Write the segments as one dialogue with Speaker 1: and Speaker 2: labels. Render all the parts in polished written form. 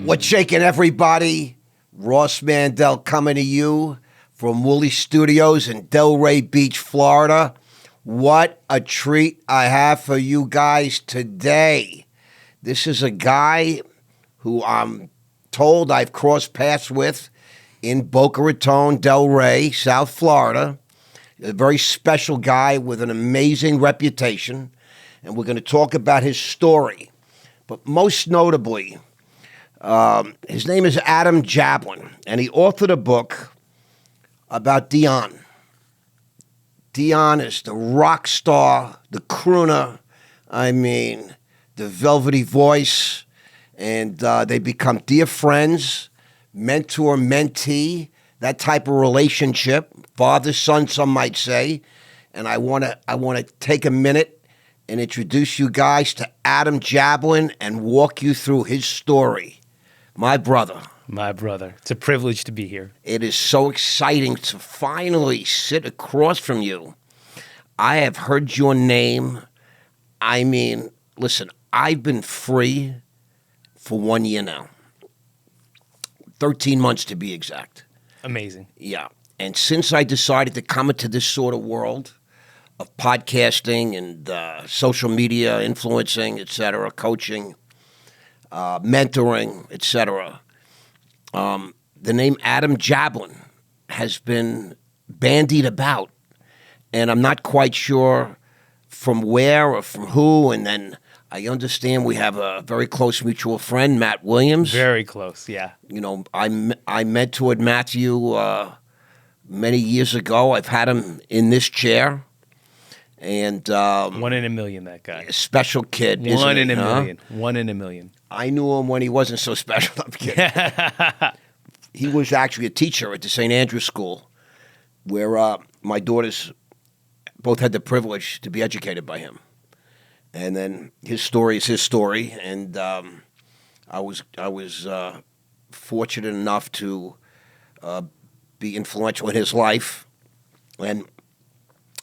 Speaker 1: What's shaking, everybody? Ross Mandell coming to you from Woolley Studios in Delray Beach, Florida. What a treat I have for you guys today. This is a guy who I'm told I've crossed paths with in Boca Raton, Delray, South Florida. A very special guy with an amazing reputation, and we're going to talk about his story. But most notably, his name is Adam Jablin, and he authored a book about Dion. Dion is the rock star, the crooner, the velvety voice, and they become dear friends, mentor-mentee, that type of relationship, father-son, some might say. And I want to take a minute and introduce you guys to Adam Jablin and walk you through his story. My brother.
Speaker 2: My brother. It's a privilege to be here.
Speaker 1: It is so exciting to finally sit across from you. I have heard your name. Listen, I've been free for 1 year now. 13 months to be exact.
Speaker 2: Amazing.
Speaker 1: Yeah. And since I decided to come into this sort of world of podcasting and social media, influencing, etc., coaching, mentoring, etc., the name Adam Jablin has been bandied about, and I'm not quite sure from where or from who. And then I understand we have a very close mutual friend, Matt Williams.
Speaker 2: Very close, yeah.
Speaker 1: You know, I mentored Matthew many years ago. I've had him in this chair. And
Speaker 2: 1 in a million, that guy.
Speaker 1: A special kid.
Speaker 2: One in a million. 1 in a million.
Speaker 1: I knew him when he wasn't so special. I'm kidding. He was actually a teacher at the St. Andrews School, where my daughters both had the privilege to be educated by him. And then his story is his story, and I was fortunate enough to be influential in his life. And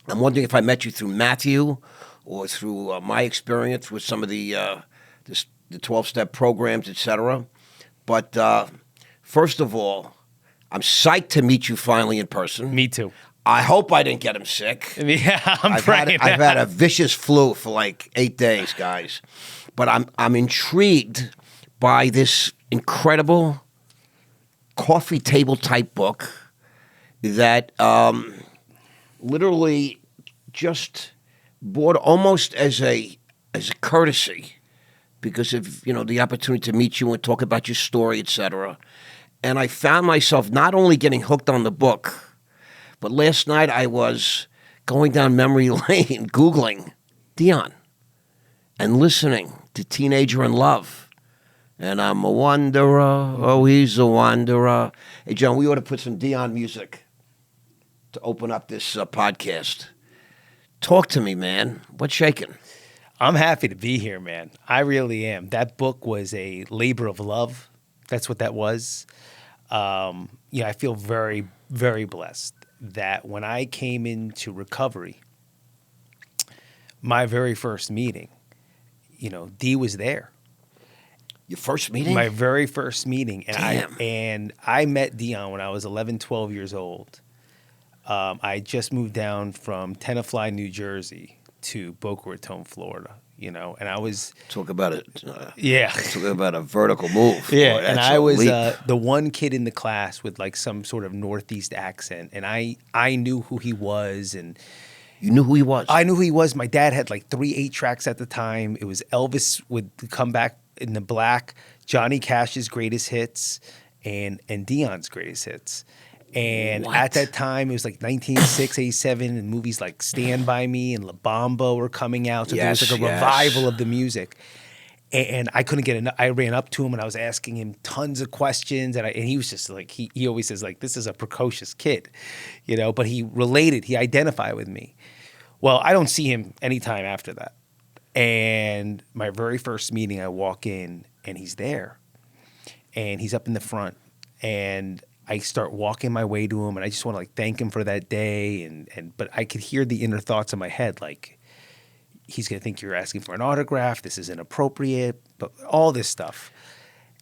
Speaker 1: I'm wondering if I met you through Matthew or through my experience with some of the 12-step programs, etc. But first of all, I'm psyched to meet you finally in person.
Speaker 2: Me too.
Speaker 1: I hope I didn't get him sick.
Speaker 2: Yeah, I've
Speaker 1: had a vicious flu for like 8 days, guys. But I'm intrigued by this incredible coffee table type book that literally just bought almost as a courtesy because of the opportunity to meet you and talk about your story, etc. And I found myself not only getting hooked on the book, but last night I was going down memory lane, Googling Dion and listening to Teenager in Love. And I'm a wanderer, oh, he's a wanderer. Hey, John, we ought to put some Dion music to open up this podcast. Talk to me, man. What's shaking?
Speaker 2: I'm happy to be here, man. I really am. That book was a labor of love. That's what that was. I feel very, very blessed that when I came into recovery, my very first meeting, Dee was there.
Speaker 1: Your first meeting?
Speaker 2: My very first meeting.
Speaker 1: And
Speaker 2: I met Dion when I was 11, 12 years old. I just moved down from Tenafly, New Jersey to Boca Raton, Florida, and I was...
Speaker 1: Talk about it.
Speaker 2: Talk
Speaker 1: about a vertical move.
Speaker 2: Yeah, and I was the one kid in the class with like some sort of Northeast accent, and I knew who he was. And
Speaker 1: you knew who he was?
Speaker 2: I knew who he was. My dad had like 3 8-tracks at the time. It was Elvis would come back in the black, Johnny Cash's greatest hits, and Dion's greatest hits. And at that time, it was like 1986, 87, and movies like Stand By Me and La Bamba were coming out. So there was like a revival of the music. And I couldn't get enough. I ran up to him and I was asking him tons of questions. And he was just like, he always says like, this is a precocious kid, but he related, he identified with me. Well, I don't see him anytime after that. And my very first meeting, I walk in and he's there and he's up in the front and I start walking my way to him, and I just want to like thank him for that day, but I could hear the inner thoughts in my head, like he's gonna think you're asking for an autograph. This is inappropriate, but all this stuff.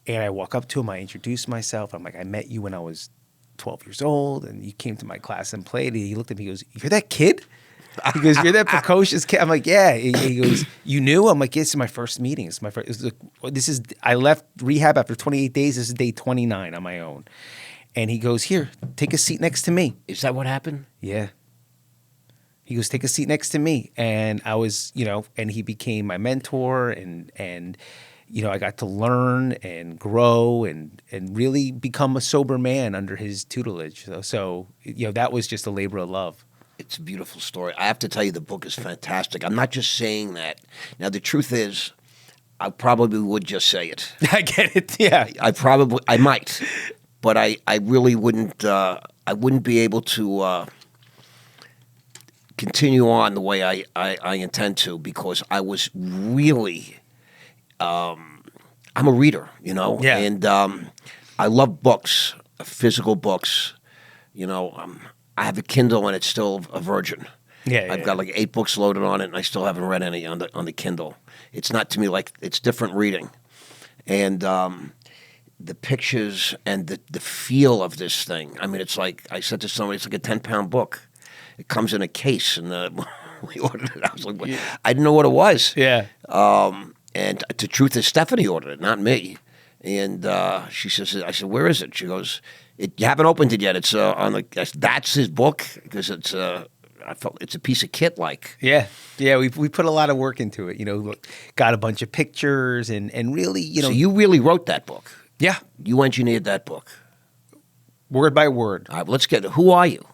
Speaker 2: And I walk up to him, I introduce myself. I'm like, I met you when I was 12 years old, and you came to my class and played. And he looked at me, he goes, "You're that kid?" He goes, "You're that precocious kid." I'm like, "Yeah." He goes, "You knew?" I'm like, "Yeah, this is my first meeting. It's my first. I left rehab after 28 days. This is day 29 on my own." And he goes, "Here, take a seat next to me."
Speaker 1: Is that what happened?
Speaker 2: Yeah. He goes, "Take a seat next to me." And I was, and he became my mentor, and I got to learn and grow and really become a sober man under his tutelage. So that was just a labor of love.
Speaker 1: It's a beautiful story. I have to tell you, the book is fantastic. I'm not just saying that. Now, the truth is, I probably would just say it.
Speaker 2: I get it. Yeah.
Speaker 1: I might, but I really wouldn't. I wouldn't be able to continue on the way I intend to, because I was really. I'm a reader,
Speaker 2: Yeah.
Speaker 1: and I love books, physical books. I have a Kindle and it's still a virgin.
Speaker 2: Yeah,
Speaker 1: I've got like 8 books loaded on it, and I still haven't read any on the Kindle. It's not, to me, like, it's different reading, and the pictures and the feel of this thing. I mean, it's like, I said to somebody, it's like a 10-pound book. It comes in a case, and we ordered it. I was like,
Speaker 2: Yeah.
Speaker 1: I didn't know what it was.
Speaker 2: Yeah.
Speaker 1: And the truth is, Stephanie ordered it, not me. And she says, I said, "Where is it?" She goes, "You haven't opened it yet. It's on the." That's his book, because it's I felt it's a piece of kit, like.
Speaker 2: Yeah. Yeah. We put a lot of work into it. Got a bunch of pictures and really,
Speaker 1: So you really wrote that book.
Speaker 2: Yeah.
Speaker 1: You engineered that book.
Speaker 2: Word by word.
Speaker 1: All right, let's get it. Who are you?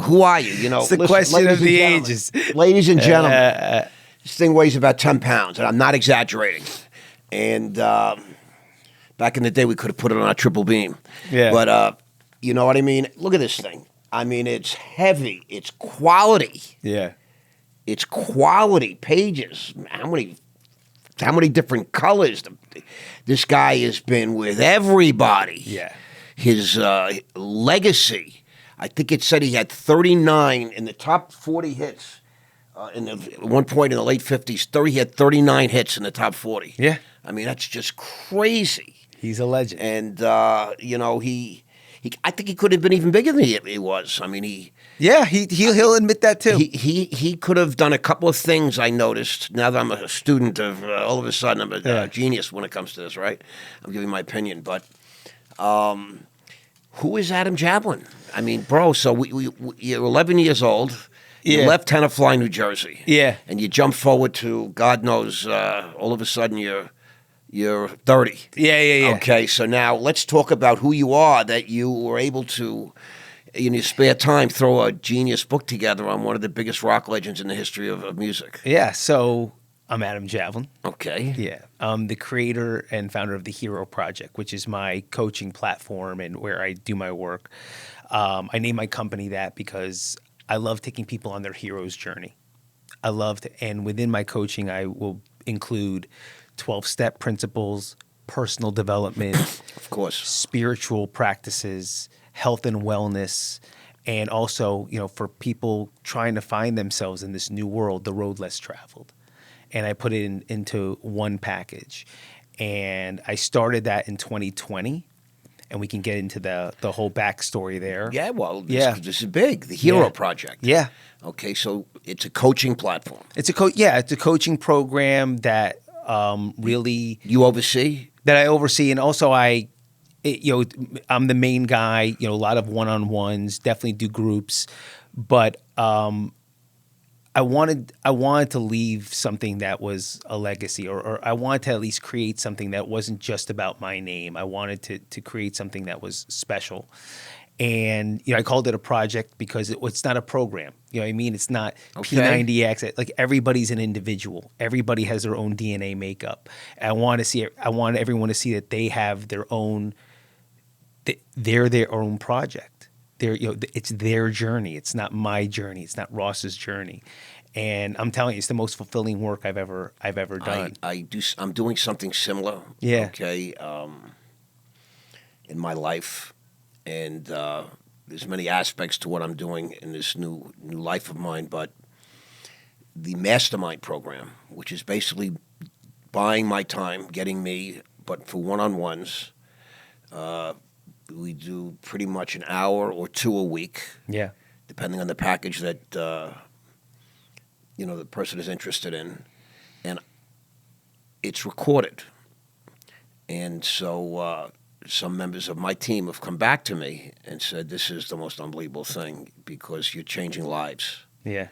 Speaker 1: Who are you?
Speaker 2: It's the question of the ages.
Speaker 1: Ladies and gentlemen, this thing weighs about 10 pounds, and I'm not exaggerating. And back in the day, we could have put it on a triple beam.
Speaker 2: Yeah.
Speaker 1: But you know what I mean? Look at this thing. I mean, it's heavy. It's quality.
Speaker 2: Yeah.
Speaker 1: It's quality pages. How many different colors? This guy has been with everybody.
Speaker 2: Yeah.
Speaker 1: His legacy. I think it said he had 39 in the top 40 hits. At one point in the late 50s, he had 39 hits in the top 40.
Speaker 2: Yeah.
Speaker 1: I mean, that's just crazy.
Speaker 2: He's a legend.
Speaker 1: And, I think he could have been even bigger than he was. I mean,
Speaker 2: he'll admit that too.
Speaker 1: He could have done a couple of things, I noticed. Now that I'm a student of, all of a sudden, I'm a genius when it comes to this, right? I'm giving my opinion. But who is Adam Jablin? I mean, bro, so you're 11 years old. You left Tenafly, New Jersey.
Speaker 2: Yeah.
Speaker 1: And you jump forward to, God knows, all of a sudden you're 30.
Speaker 2: Yeah.
Speaker 1: Okay, so now let's talk about who you are, that you were able to, in your spare time, throw a genius book together on one of the biggest rock legends in the history of music.
Speaker 2: Yeah, so I'm Adam Jablin.
Speaker 1: Okay.
Speaker 2: Yeah. I'm the creator and founder of the Hero Project, which is my coaching platform and where I do my work. I named my company that because I love taking people on their hero's journey. And within my coaching, I will include 12-step principles, personal development,
Speaker 1: of course,
Speaker 2: spiritual practices, health and wellness, and also, for people trying to find themselves in this new world, the road less traveled. And I put it into one package. And I started that in 2020. And we can get into the whole backstory there.
Speaker 1: Yeah, well, this is big. The Hero Project.
Speaker 2: Yeah.
Speaker 1: Okay, so it's a coaching platform.
Speaker 2: It's a coaching program that really
Speaker 1: you oversee.
Speaker 2: That I oversee, and also I'm the main guy. A lot of one-on-ones. Definitely do groups, but I wanted to leave something that was a legacy, or I wanted to at least create something that wasn't just about my name. I wanted to create something that was special. And, I called it a project because it's not a program. You know what I mean? It's not P90X. Like, everybody's an individual. Everybody has their own DNA makeup. I want everyone to see that they have their own, they're their own project. It's their journey. It's not my journey. It's not Ross's journey. And I'm telling you, it's the most fulfilling work I've ever done.
Speaker 1: I'm doing something similar.
Speaker 2: Yeah.
Speaker 1: Okay. In my life, and there's many aspects to what I'm doing in this new life of mine. But the mastermind program, which is basically buying my time, getting me, but for one-on-ones, we do pretty much an hour or two a week,
Speaker 2: Yeah.
Speaker 1: depending on the package that the person is interested in, and it's recorded. And so some members of my team have come back to me and said, "This is the most unbelievable thing because you're changing lives."
Speaker 2: Yeah.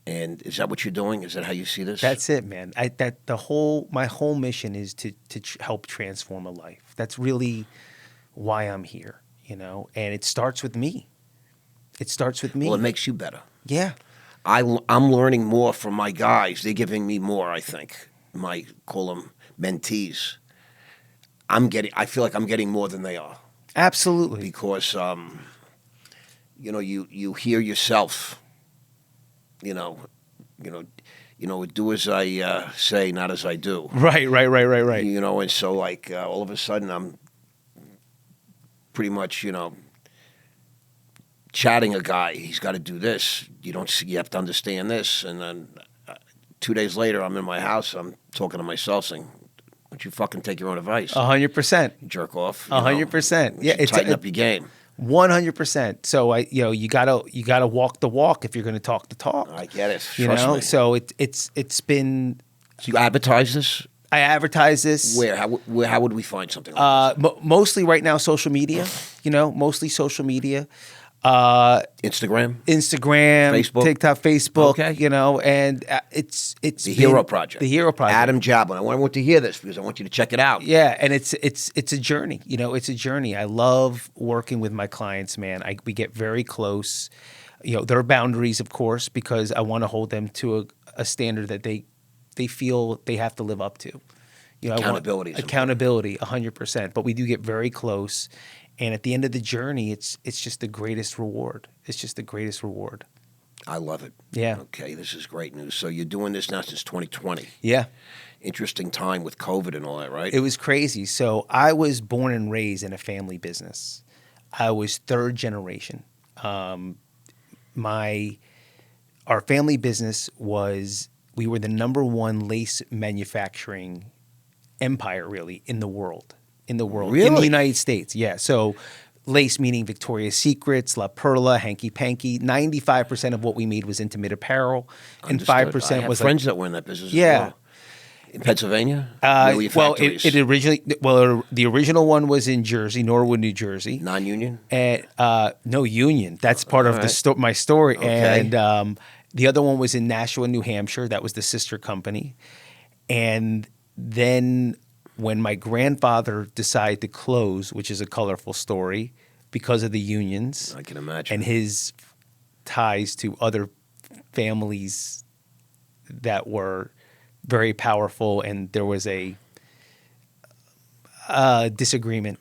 Speaker 1: And is that what you're doing? Is that how you see this?
Speaker 2: That's it, man. My whole mission is to help transform a life. That's really why I'm here, and it starts with me. It starts with me.
Speaker 1: Well, it makes you better.
Speaker 2: Yeah.
Speaker 1: I'm learning more from my guys. They're giving me more, I think. Call them mentees. I feel like I'm getting more than they are.
Speaker 2: Absolutely.
Speaker 1: Because, you hear yourself, do as I say, not as I do.
Speaker 2: Right.
Speaker 1: And so like all of a sudden I'm pretty much, chatting a guy. He's got to do this. You have to understand this. And then 2 days later, I'm in my house. I'm talking to myself saying, "Why don't you fucking take your own advice?
Speaker 2: 100%.
Speaker 1: Jerk off.
Speaker 2: 100%. Yeah.
Speaker 1: Tighten up your game."
Speaker 2: 100%. So you gotta walk the walk if you're going to talk the talk.
Speaker 1: I get it. Trust me.
Speaker 2: So it's been.
Speaker 1: So you advertise this?
Speaker 2: I advertise this.
Speaker 1: Where? How would we find something like this?
Speaker 2: Mostly right now, social media. Mostly social media.
Speaker 1: Instagram,
Speaker 2: Facebook, TikTok, Facebook.
Speaker 1: Okay.
Speaker 2: And it's
Speaker 1: the Hero Project.
Speaker 2: The Hero Project.
Speaker 1: Adam Jablin. I want to hear this because I want you to check it out.
Speaker 2: Yeah, and it's a journey. It's a journey. I love working with my clients, man. We get very close. There are boundaries, of course, because I want to hold them to a standard that they feel they have to live up to.
Speaker 1: Accountability.
Speaker 2: Accountability, 100%. But we do get very close. And at the end of the journey, it's just the greatest reward. It's just the greatest reward.
Speaker 1: I love it.
Speaker 2: Yeah.
Speaker 1: Okay, this is great news. So you're doing this now since 2020.
Speaker 2: Yeah.
Speaker 1: Interesting time with COVID and all that, right?
Speaker 2: It was crazy. So I was born and raised in a family business. I was third generation. Our family business we were the number one lace manufacturing empire, really, in the world.
Speaker 1: Really?
Speaker 2: In the United States, yeah. So lace meaning Victoria's Secrets, La Perla, Hanky Panky. 95% of what we made was intimate apparel, and 5%
Speaker 1: I have
Speaker 2: was
Speaker 1: friends that were in that business.
Speaker 2: Yeah.
Speaker 1: As well. In Pennsylvania. Where were your factories?
Speaker 2: The original one was in Jersey, Norwood, New Jersey.
Speaker 1: Non-union.
Speaker 2: And no union. That's part of my story.
Speaker 1: Okay.
Speaker 2: And the other one was in Nashua, New Hampshire. That was the sister company. And then when my grandfather decided to close, which is a colorful story, because of the unions.
Speaker 1: I can imagine.
Speaker 2: And his ties to other families that were very powerful, and there was a disagreement.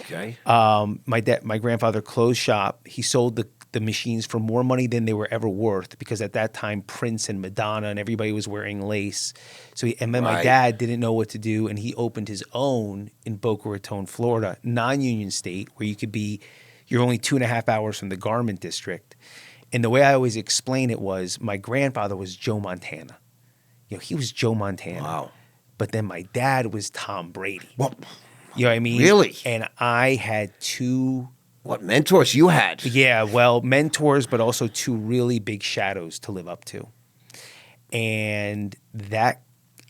Speaker 1: Okay.
Speaker 2: My grandfather closed shop. He sold the machines for more money than they were ever worth, because at that time Prince and Madonna and everybody was wearing lace. My dad didn't know what to do, and he opened his own in Boca Raton, Florida, non-union state, where you're only 2.5 hours from the garment district. And the way I always explain it was, my grandfather was Joe Montana. He was Joe Montana.
Speaker 1: Wow.
Speaker 2: But then my dad was Tom Brady.
Speaker 1: Well,
Speaker 2: you know what I mean?
Speaker 1: Really?
Speaker 2: And I had two.
Speaker 1: What mentors you had?
Speaker 2: Yeah, well, mentors, but also two really big shadows to live up to. And that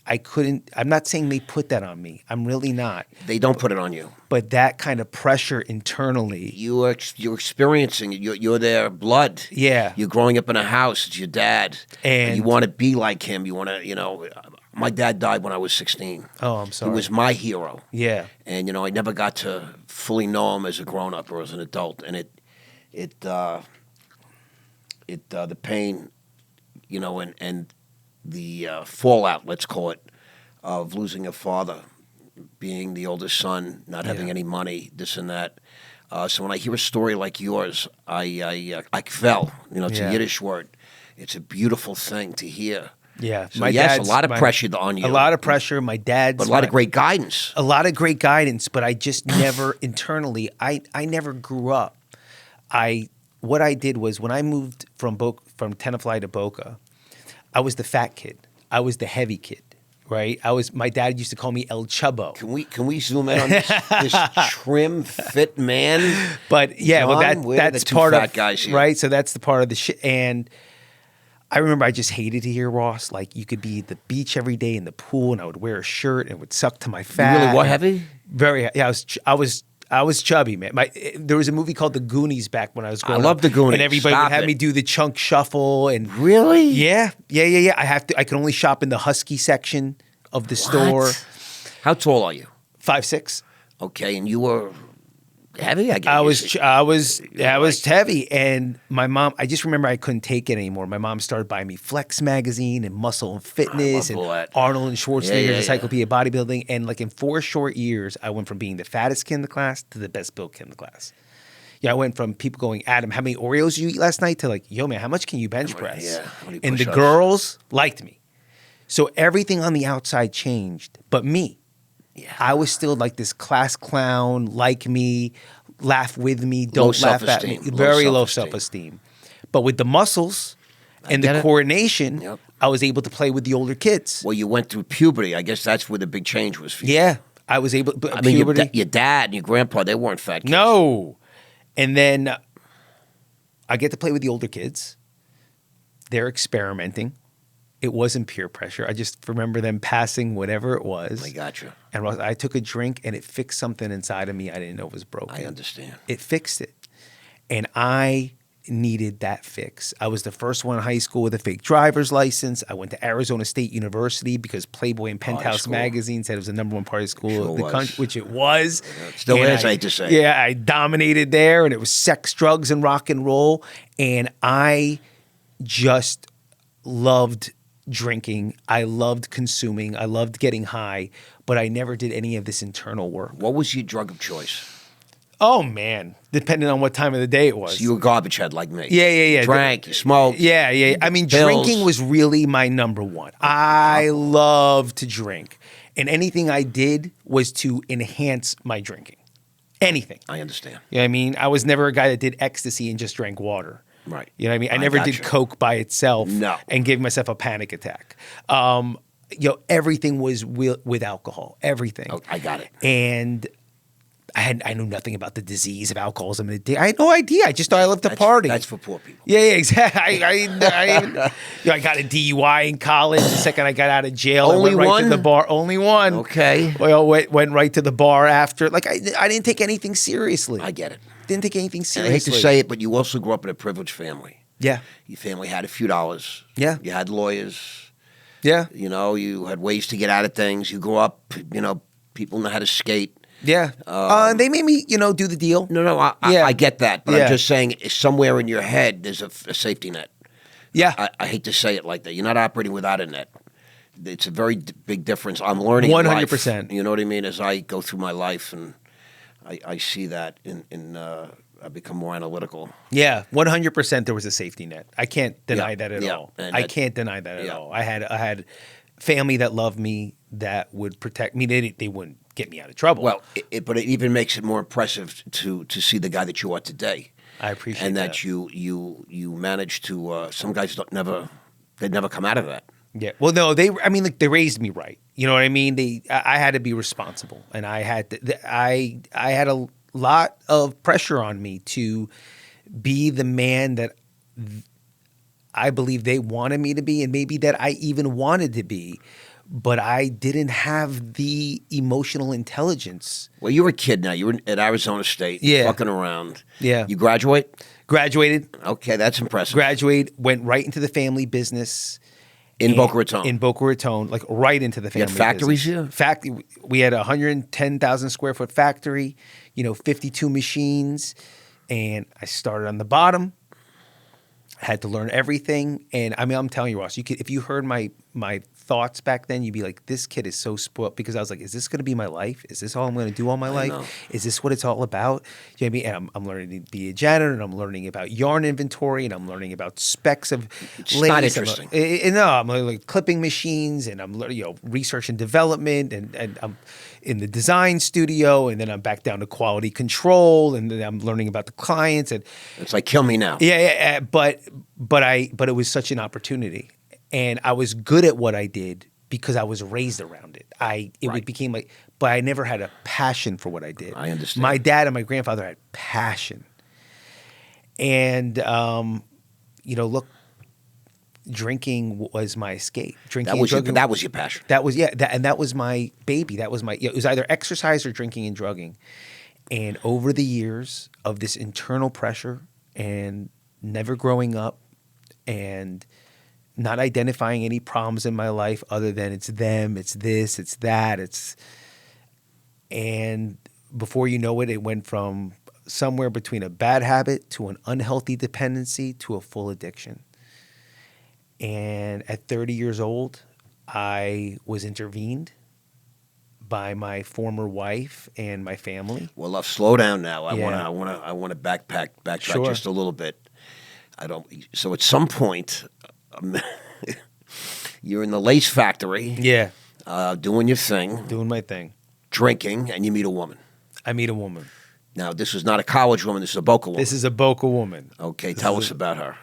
Speaker 2: I'm not saying they put that on me. I'm really not.
Speaker 1: They don't put it on you.
Speaker 2: But that kind of pressure internally.
Speaker 1: You're experiencing it. You're their blood.
Speaker 2: Yeah.
Speaker 1: You're growing up in a house. It's your dad. And you want to be like him. You want to, my dad died when I was 16.
Speaker 2: Oh, I'm sorry.
Speaker 1: He was my hero.
Speaker 2: Yeah.
Speaker 1: And, I never got to fully know him as a grown-up or as an adult. And the pain, and the fallout, let's call it, of losing a father, being the oldest son, not having any money, this and that. So when I hear a story like yours, I fell. It's a Yiddish word. It's a beautiful thing to hear.
Speaker 2: Yeah.
Speaker 1: So a lot of pressure on you.
Speaker 2: A lot of pressure. My dad's.
Speaker 1: But a lot of great guidance.
Speaker 2: A lot of great guidance, but I just never internally, I never grew up. What I did was, when I moved from Tenafly to Boca, I was the fat kid. I was the heavy kid. right? My dad used to call me El Chubbo.
Speaker 1: Can we zoom in on this trim, fit man?
Speaker 2: But yeah,
Speaker 1: John,
Speaker 2: well, that's
Speaker 1: the two
Speaker 2: part
Speaker 1: fat
Speaker 2: of
Speaker 1: guys here.
Speaker 2: right. So that's the part of the shit. And I remember I just hated to hear Ross. Like you could be at the beach every day in the pool, and I would wear a shirt and it would suck to my fat.
Speaker 1: You really what
Speaker 2: and
Speaker 1: heavy?
Speaker 2: Very. Yeah, I was chubby, man. There was a movie called The Goonies back when I was growing up.
Speaker 1: I love The Goonies.
Speaker 2: And everybody
Speaker 1: Stop
Speaker 2: would have
Speaker 1: it.
Speaker 2: me do the chunk shuffle and
Speaker 1: Really?
Speaker 2: yeah. I could only shop in the husky section of the store.
Speaker 1: How tall are you?
Speaker 2: 5'6".
Speaker 1: Okay, and you were heavy.
Speaker 2: I was heavy, and my mom. I just remember I couldn't take it anymore. My mom started buying me Flex magazine and Muscle and Fitness and
Speaker 1: all that.
Speaker 2: Arnold and Schwarzenegger's
Speaker 1: Yeah.
Speaker 2: Encyclopedia of Bodybuilding. And like in 4 short years, I went from being the fattest kid in the class to the best built kid in the class. Yeah, I went from people going, Adam, how many Oreos did you eat last night? To like, yo, man, how much can you bench press?
Speaker 1: Yeah, how many
Speaker 2: and the
Speaker 1: push-ups?
Speaker 2: girls liked me. So everything on the outside changed, but me.
Speaker 1: Yeah.
Speaker 2: I was still like this class clown, like me, laugh with me,
Speaker 1: Low
Speaker 2: don't laugh at me.
Speaker 1: self-esteem.
Speaker 2: Very low
Speaker 1: self-esteem.
Speaker 2: self-esteem. But with the muscles and
Speaker 1: get
Speaker 2: the
Speaker 1: it.
Speaker 2: coordination,
Speaker 1: Yep.
Speaker 2: I was able to play with the older kids.
Speaker 1: Well, you went through puberty. I guess that's where the big change was for you.
Speaker 2: Yeah, I was able.
Speaker 1: I mean,
Speaker 2: puberty.
Speaker 1: your dad and your grandpa, they weren't fat kids.
Speaker 2: No. And then I get to play with the older kids. They're experimenting. It wasn't peer pressure. I just remember them passing whatever it was.
Speaker 1: I got you.
Speaker 2: And I took a drink and it fixed something inside of me I didn't know was broken.
Speaker 1: I understand.
Speaker 2: It fixed it. And I needed that fix. I was the first one in high school with a fake driver's license. I went to Arizona State University because Playboy and Penthouse
Speaker 1: school.
Speaker 2: magazine said it was the #1 party school
Speaker 1: Sure
Speaker 2: of the
Speaker 1: was.
Speaker 2: country, which it was.
Speaker 1: It still
Speaker 2: And
Speaker 1: is, I hate to say.
Speaker 2: Yeah, I dominated there, and it was sex, drugs, and rock and roll. And I just loved drinking. I loved consuming. I loved getting high, but I never did any of this internal work.
Speaker 1: What was your drug of choice?
Speaker 2: Oh, man. Depending on what time of the day it was.
Speaker 1: So you were a garbage head like me.
Speaker 2: Yeah.
Speaker 1: Drank, you smoked.
Speaker 2: Yeah. I mean,
Speaker 1: Pills.
Speaker 2: drinking was really my number one. I love to drink. And anything I did was to enhance my drinking. Anything.
Speaker 1: I understand.
Speaker 2: You know what I mean? I was never a guy that did ecstasy and just drank water.
Speaker 1: Right.
Speaker 2: You know what I mean? I
Speaker 1: I
Speaker 2: never
Speaker 1: got
Speaker 2: did
Speaker 1: you.
Speaker 2: Coke by itself
Speaker 1: No.
Speaker 2: and gave myself a panic attack. Everything was with alcohol. Everything.
Speaker 1: Oh, I got it.
Speaker 2: And I knew nothing about the disease of alcoholism. I had no idea. I just thought I lived to party.
Speaker 1: That's for poor people.
Speaker 2: Yeah, exactly. I got a DUI in college. The second I got out of jail,
Speaker 1: Only
Speaker 2: I went right
Speaker 1: one?
Speaker 2: to the bar. Only one.
Speaker 1: Okay.
Speaker 2: Well, went right to the bar after. Like I didn't take anything seriously.
Speaker 1: I get it.
Speaker 2: Didn't take anything
Speaker 1: And
Speaker 2: seriously.
Speaker 1: I hate to say it, but you also grew up in a privileged family.
Speaker 2: Yeah.
Speaker 1: Your family had a few dollars.
Speaker 2: Yeah.
Speaker 1: You had lawyers.
Speaker 2: Yeah.
Speaker 1: You know, you had ways to get out of things. You grew up, people know how to skate.
Speaker 2: Yeah. They made me, do the deal.
Speaker 1: No,
Speaker 2: Yeah.
Speaker 1: I get that. But
Speaker 2: Yeah.
Speaker 1: I'm just saying somewhere in your head there's a safety net.
Speaker 2: Yeah.
Speaker 1: I hate to say it like that. You're not operating without a net. It's a very big difference. I'm learning
Speaker 2: 100%.
Speaker 1: life. You know what I mean? As I go through my life and I see that I become more analytical.
Speaker 2: Yeah, 100%. There was a safety net. I can't deny
Speaker 1: Yeah,
Speaker 2: that at
Speaker 1: yeah,
Speaker 2: all.
Speaker 1: and
Speaker 2: I
Speaker 1: that-
Speaker 2: can't deny that at
Speaker 1: yeah.
Speaker 2: all. I had family that loved me that would protect me. They wouldn't get me out of trouble.
Speaker 1: Well, but it even makes it more impressive to see the guy that you are today.
Speaker 2: I appreciate
Speaker 1: And
Speaker 2: that.
Speaker 1: that you managed to. Some guys they never come out of that.
Speaker 2: Yeah. Well, no, they raised me right. You know what I mean? I had to be responsible, and I had a lot of pressure on me to be the man that I believe they wanted me to be, and maybe that I even wanted to be, but I didn't have the emotional intelligence.
Speaker 1: Well, you were a kid now. You were at Arizona State,
Speaker 2: Yeah.
Speaker 1: fucking around.
Speaker 2: Yeah.
Speaker 1: You graduate?
Speaker 2: Graduated,
Speaker 1: Okay, that's impressive.
Speaker 2: went right into the family business.
Speaker 1: In
Speaker 2: And-
Speaker 1: Boca Raton.
Speaker 2: In Boca Raton, like right into the family
Speaker 1: had factories
Speaker 2: business.
Speaker 1: here?
Speaker 2: We had a 110,000 square foot factory, 52 machines, and I started on the bottom. Had to learn everything, and I'm telling you, Ross, if you heard my thoughts back then, you'd be like, this kid is so spoiled, because I was like, is this going to be my life? Is this all I'm going to do all my life?
Speaker 1: know.
Speaker 2: Is this what it's all about? You know what I mean? And I'm learning to be a janitor, and I'm learning about yarn inventory, and I'm learning about specs of
Speaker 1: It's
Speaker 2: lace.
Speaker 1: not interesting.
Speaker 2: No, I'm learning like clipping machines, and I'm learning, research and development, and I'm in the design studio, and then I'm back down to quality control, and then I'm learning about the clients, and
Speaker 1: It's like kill me now.
Speaker 2: but it was such an opportunity, and I was good at what I did because I was raised around it.
Speaker 1: Right.
Speaker 2: Became like, but I never had a passion for what I did.
Speaker 1: I understand.
Speaker 2: My dad and my grandfather had passion. And, look, drinking was my escape. Drinking
Speaker 1: That was your passion.
Speaker 2: That was my baby. It was either exercise or drinking and drugging. And over the years of this internal pressure and never growing up and not identifying any problems in my life other than it's them, it's this, it's that, and before you know it, it went from somewhere between a bad habit to an unhealthy dependency to a full addiction. And at 30 years old, I was intervened by my former wife and my family.
Speaker 1: Well, love, slow down now. I
Speaker 2: Yeah.
Speaker 1: want to backtrack
Speaker 2: Sure.
Speaker 1: just a little bit. So at some point, you're in the lace factory,
Speaker 2: Yeah,
Speaker 1: doing your thing,
Speaker 2: doing my thing.
Speaker 1: drinking, and you meet a woman.
Speaker 2: I meet a woman.
Speaker 1: Now, this is not a college woman. This is a Boca woman.
Speaker 2: This is a Boca woman.
Speaker 1: Okay, tell us about her.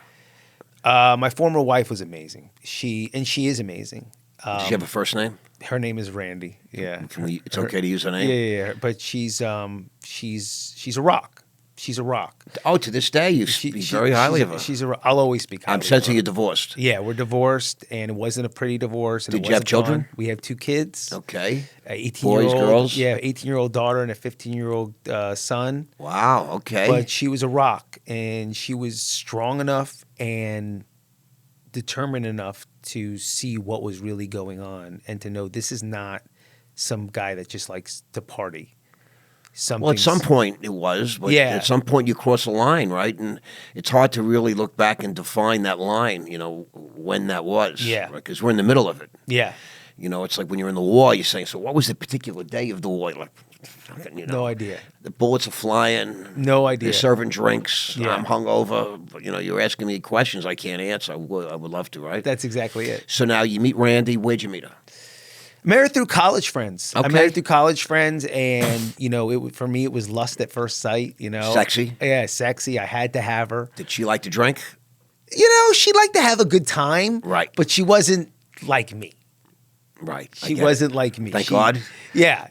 Speaker 2: My former wife was amazing. She is amazing.
Speaker 1: Does she have a first name?
Speaker 2: Her name is Randy. Yeah.
Speaker 1: It's okay to use her name?
Speaker 2: Yeah. But she's a rock. She's a rock.
Speaker 1: Oh, to this day, you speak very highly of her.
Speaker 2: I'll always speak highly
Speaker 1: I'm sensing
Speaker 2: of her.
Speaker 1: you're divorced.
Speaker 2: Yeah, we're divorced, and it wasn't a pretty divorce. And
Speaker 1: Did
Speaker 2: it
Speaker 1: you have
Speaker 2: wasn't
Speaker 1: children?
Speaker 2: fun. We have 2 kids.
Speaker 1: Okay.
Speaker 2: 18-year-old,
Speaker 1: Boys, girls?
Speaker 2: Yeah, 18-year-old daughter and a 15-year-old son.
Speaker 1: Wow, okay.
Speaker 2: But she was a rock, and she was strong enough and determined enough to see what was really going on and to know this is not some guy that just likes to party.
Speaker 1: Well, at some point it was, but
Speaker 2: Yeah.
Speaker 1: at some point you cross a line, right? And it's hard to really look back and define that line, when that was.
Speaker 2: Yeah.
Speaker 1: Because we're in the middle of it.
Speaker 2: Yeah.
Speaker 1: It's like when you're in the war, you're saying, so what was the particular day of the war? Like,
Speaker 2: No idea.
Speaker 1: The bullets are flying.
Speaker 2: No idea.
Speaker 1: They're serving drinks.
Speaker 2: Yeah.
Speaker 1: I'm hungover. But, you're asking me questions I can't answer. I would love to, right?
Speaker 2: That's exactly it.
Speaker 1: So now you meet Randy. Where'd you meet her?
Speaker 2: Married through college friends.
Speaker 1: Okay.
Speaker 2: I married through college friends, and for me it was lust at first sight.
Speaker 1: Sexy?
Speaker 2: Yeah, sexy. I had to have her.
Speaker 1: Did she like to drink?
Speaker 2: She liked to have a good time,
Speaker 1: Right.
Speaker 2: But she wasn't like me.
Speaker 1: Right.
Speaker 2: She wasn't like me.
Speaker 1: Thank God.
Speaker 2: Yeah,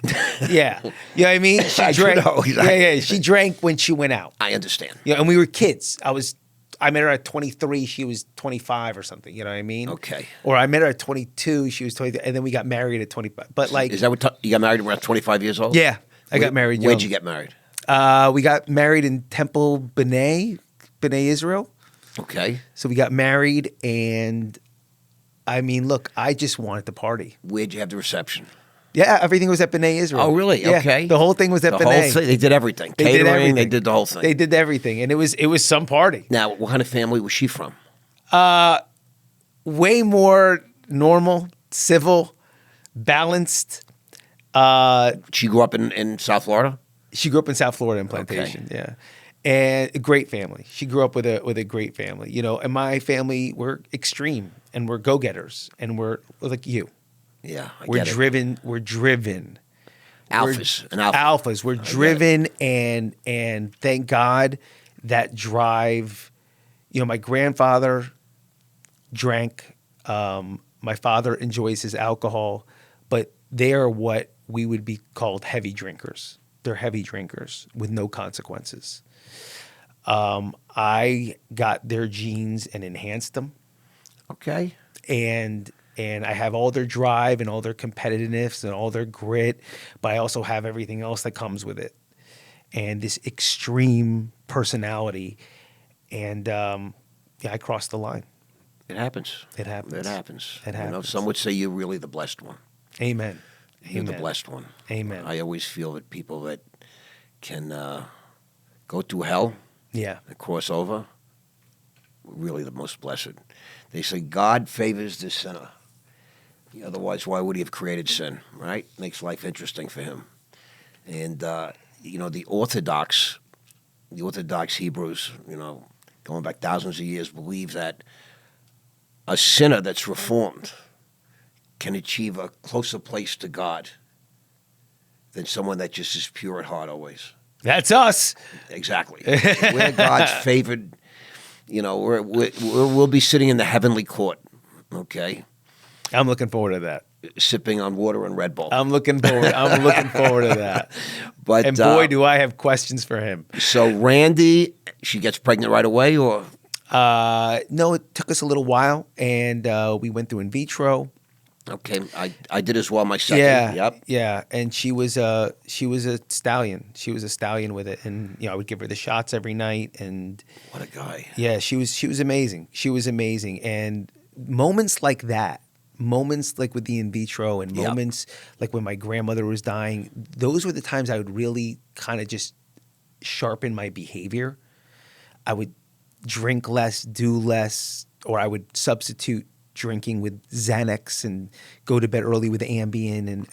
Speaker 2: yeah. You know what I mean? She
Speaker 1: I do
Speaker 2: drank.
Speaker 1: know, exactly.
Speaker 2: Yeah. She drank when she went out.
Speaker 1: I understand.
Speaker 2: And we were kids. I met her at 23. She was 25 or something. You know what I mean?
Speaker 1: Okay.
Speaker 2: Or I met her at 22. She was 23, and then we got married at 25. But
Speaker 1: Is that what you got married around 25 years old?
Speaker 2: yeah, I got married young.
Speaker 1: Where'd you get married?
Speaker 2: We got married in Temple, B'nai Israel.
Speaker 1: Okay.
Speaker 2: So we got married, and look, I just wanted to party.
Speaker 1: Where'd you have the reception?
Speaker 2: Yeah, everything was at B'nai Israel.
Speaker 1: Oh, really?
Speaker 2: Yeah,
Speaker 1: Okay.
Speaker 2: the whole thing was at
Speaker 1: The
Speaker 2: B'nai.
Speaker 1: whole thing. They did everything.
Speaker 2: They did
Speaker 1: Catering,
Speaker 2: everything.
Speaker 1: they did the whole thing.
Speaker 2: They did everything, and it was some party.
Speaker 1: Now, what kind of family was she from?
Speaker 2: Way more normal, civil, balanced.
Speaker 1: She grew up in South Florida?
Speaker 2: She grew up in South Florida in Plantation, yeah. And a great family. She grew up with a great family, And my family, we're extreme, and we're go-getters, and we're like you.
Speaker 1: Yeah, I
Speaker 2: We're
Speaker 1: get it.
Speaker 2: driven. We're driven.
Speaker 1: Alphas. An alpha.
Speaker 2: Alphas. We're driven, and thank God that drive. My grandfather drank. My father enjoys his alcohol, but they are what we would be called heavy drinkers. They're heavy drinkers with no consequences. I got their genes and enhanced them.
Speaker 1: Okay.
Speaker 2: And I have all their drive and all their competitiveness and all their grit, but I also have everything else that comes with it. And this extreme personality. And I crossed the line.
Speaker 1: It happens.
Speaker 2: It happens.
Speaker 1: It happens.
Speaker 2: It happens.
Speaker 1: Some would say you're really the blessed one.
Speaker 2: Amen.
Speaker 1: You're the
Speaker 2: Amen.
Speaker 1: blessed one.
Speaker 2: Amen.
Speaker 1: I always feel that people that can go through hell
Speaker 2: Yeah.
Speaker 1: and cross over, really the most blessed. They say God favors the sinner. Otherwise, why would he have created sin, right? Makes life interesting for him. And, the Orthodox Hebrews, going back thousands of years, believe that a sinner that's reformed can achieve a closer place to God than someone that just is pure at heart always.
Speaker 2: That's us.
Speaker 1: Exactly. We're God's favored. We'll be sitting in the heavenly court. Okay.
Speaker 2: I'm looking forward to that.
Speaker 1: sipping on water and Red Bull.
Speaker 2: I'm looking forward. I'm looking forward to that.
Speaker 1: But
Speaker 2: And boy, do I have questions for him.
Speaker 1: so Randy, she gets pregnant right away, or
Speaker 2: No, it took us a little while, and we went through in vitro.
Speaker 1: okay, I did as well. My second,
Speaker 2: Yeah,
Speaker 1: yep.
Speaker 2: yeah, and she was a stallion. She was a stallion with it, and I would give her the shots every night, and
Speaker 1: What a guy.
Speaker 2: yeah, she was amazing. She was amazing, and moments like that, moments like with the in vitro, and
Speaker 1: Yep.
Speaker 2: moments like when my grandmother was dying, those were the times I would really kind of just sharpen my behavior. I would drink less, do less, or I would substitute drinking with Xanax and go to bed early with Ambien. And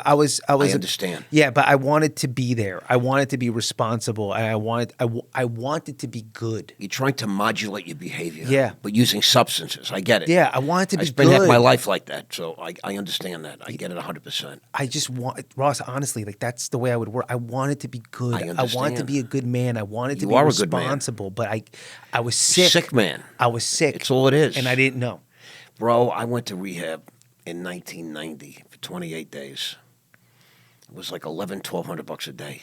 Speaker 2: I was
Speaker 1: I understand.
Speaker 2: Yeah, but I wanted to be there. I wanted to be responsible, and I wanted to be good.
Speaker 1: You're trying to modulate your behavior.
Speaker 2: Yeah.
Speaker 1: But using substances. I get it.
Speaker 2: Yeah, I wanted to
Speaker 1: I
Speaker 2: be
Speaker 1: spent
Speaker 2: good.
Speaker 1: half my life like that, so I understand that. I get it 100%.
Speaker 2: I just want, Ross, honestly, like that's the way I would work. I wanted to be good.
Speaker 1: I
Speaker 2: I wanted to
Speaker 1: understand.
Speaker 2: be a good man. I wanted to
Speaker 1: You
Speaker 2: be
Speaker 1: are a good man.
Speaker 2: responsible, but I was sick.
Speaker 1: Sick man.
Speaker 2: I was sick.
Speaker 1: It's all it is.
Speaker 2: And I didn't know.
Speaker 1: Bro, I went to rehab in 1990 for 28 days. It was like $1,200 a day.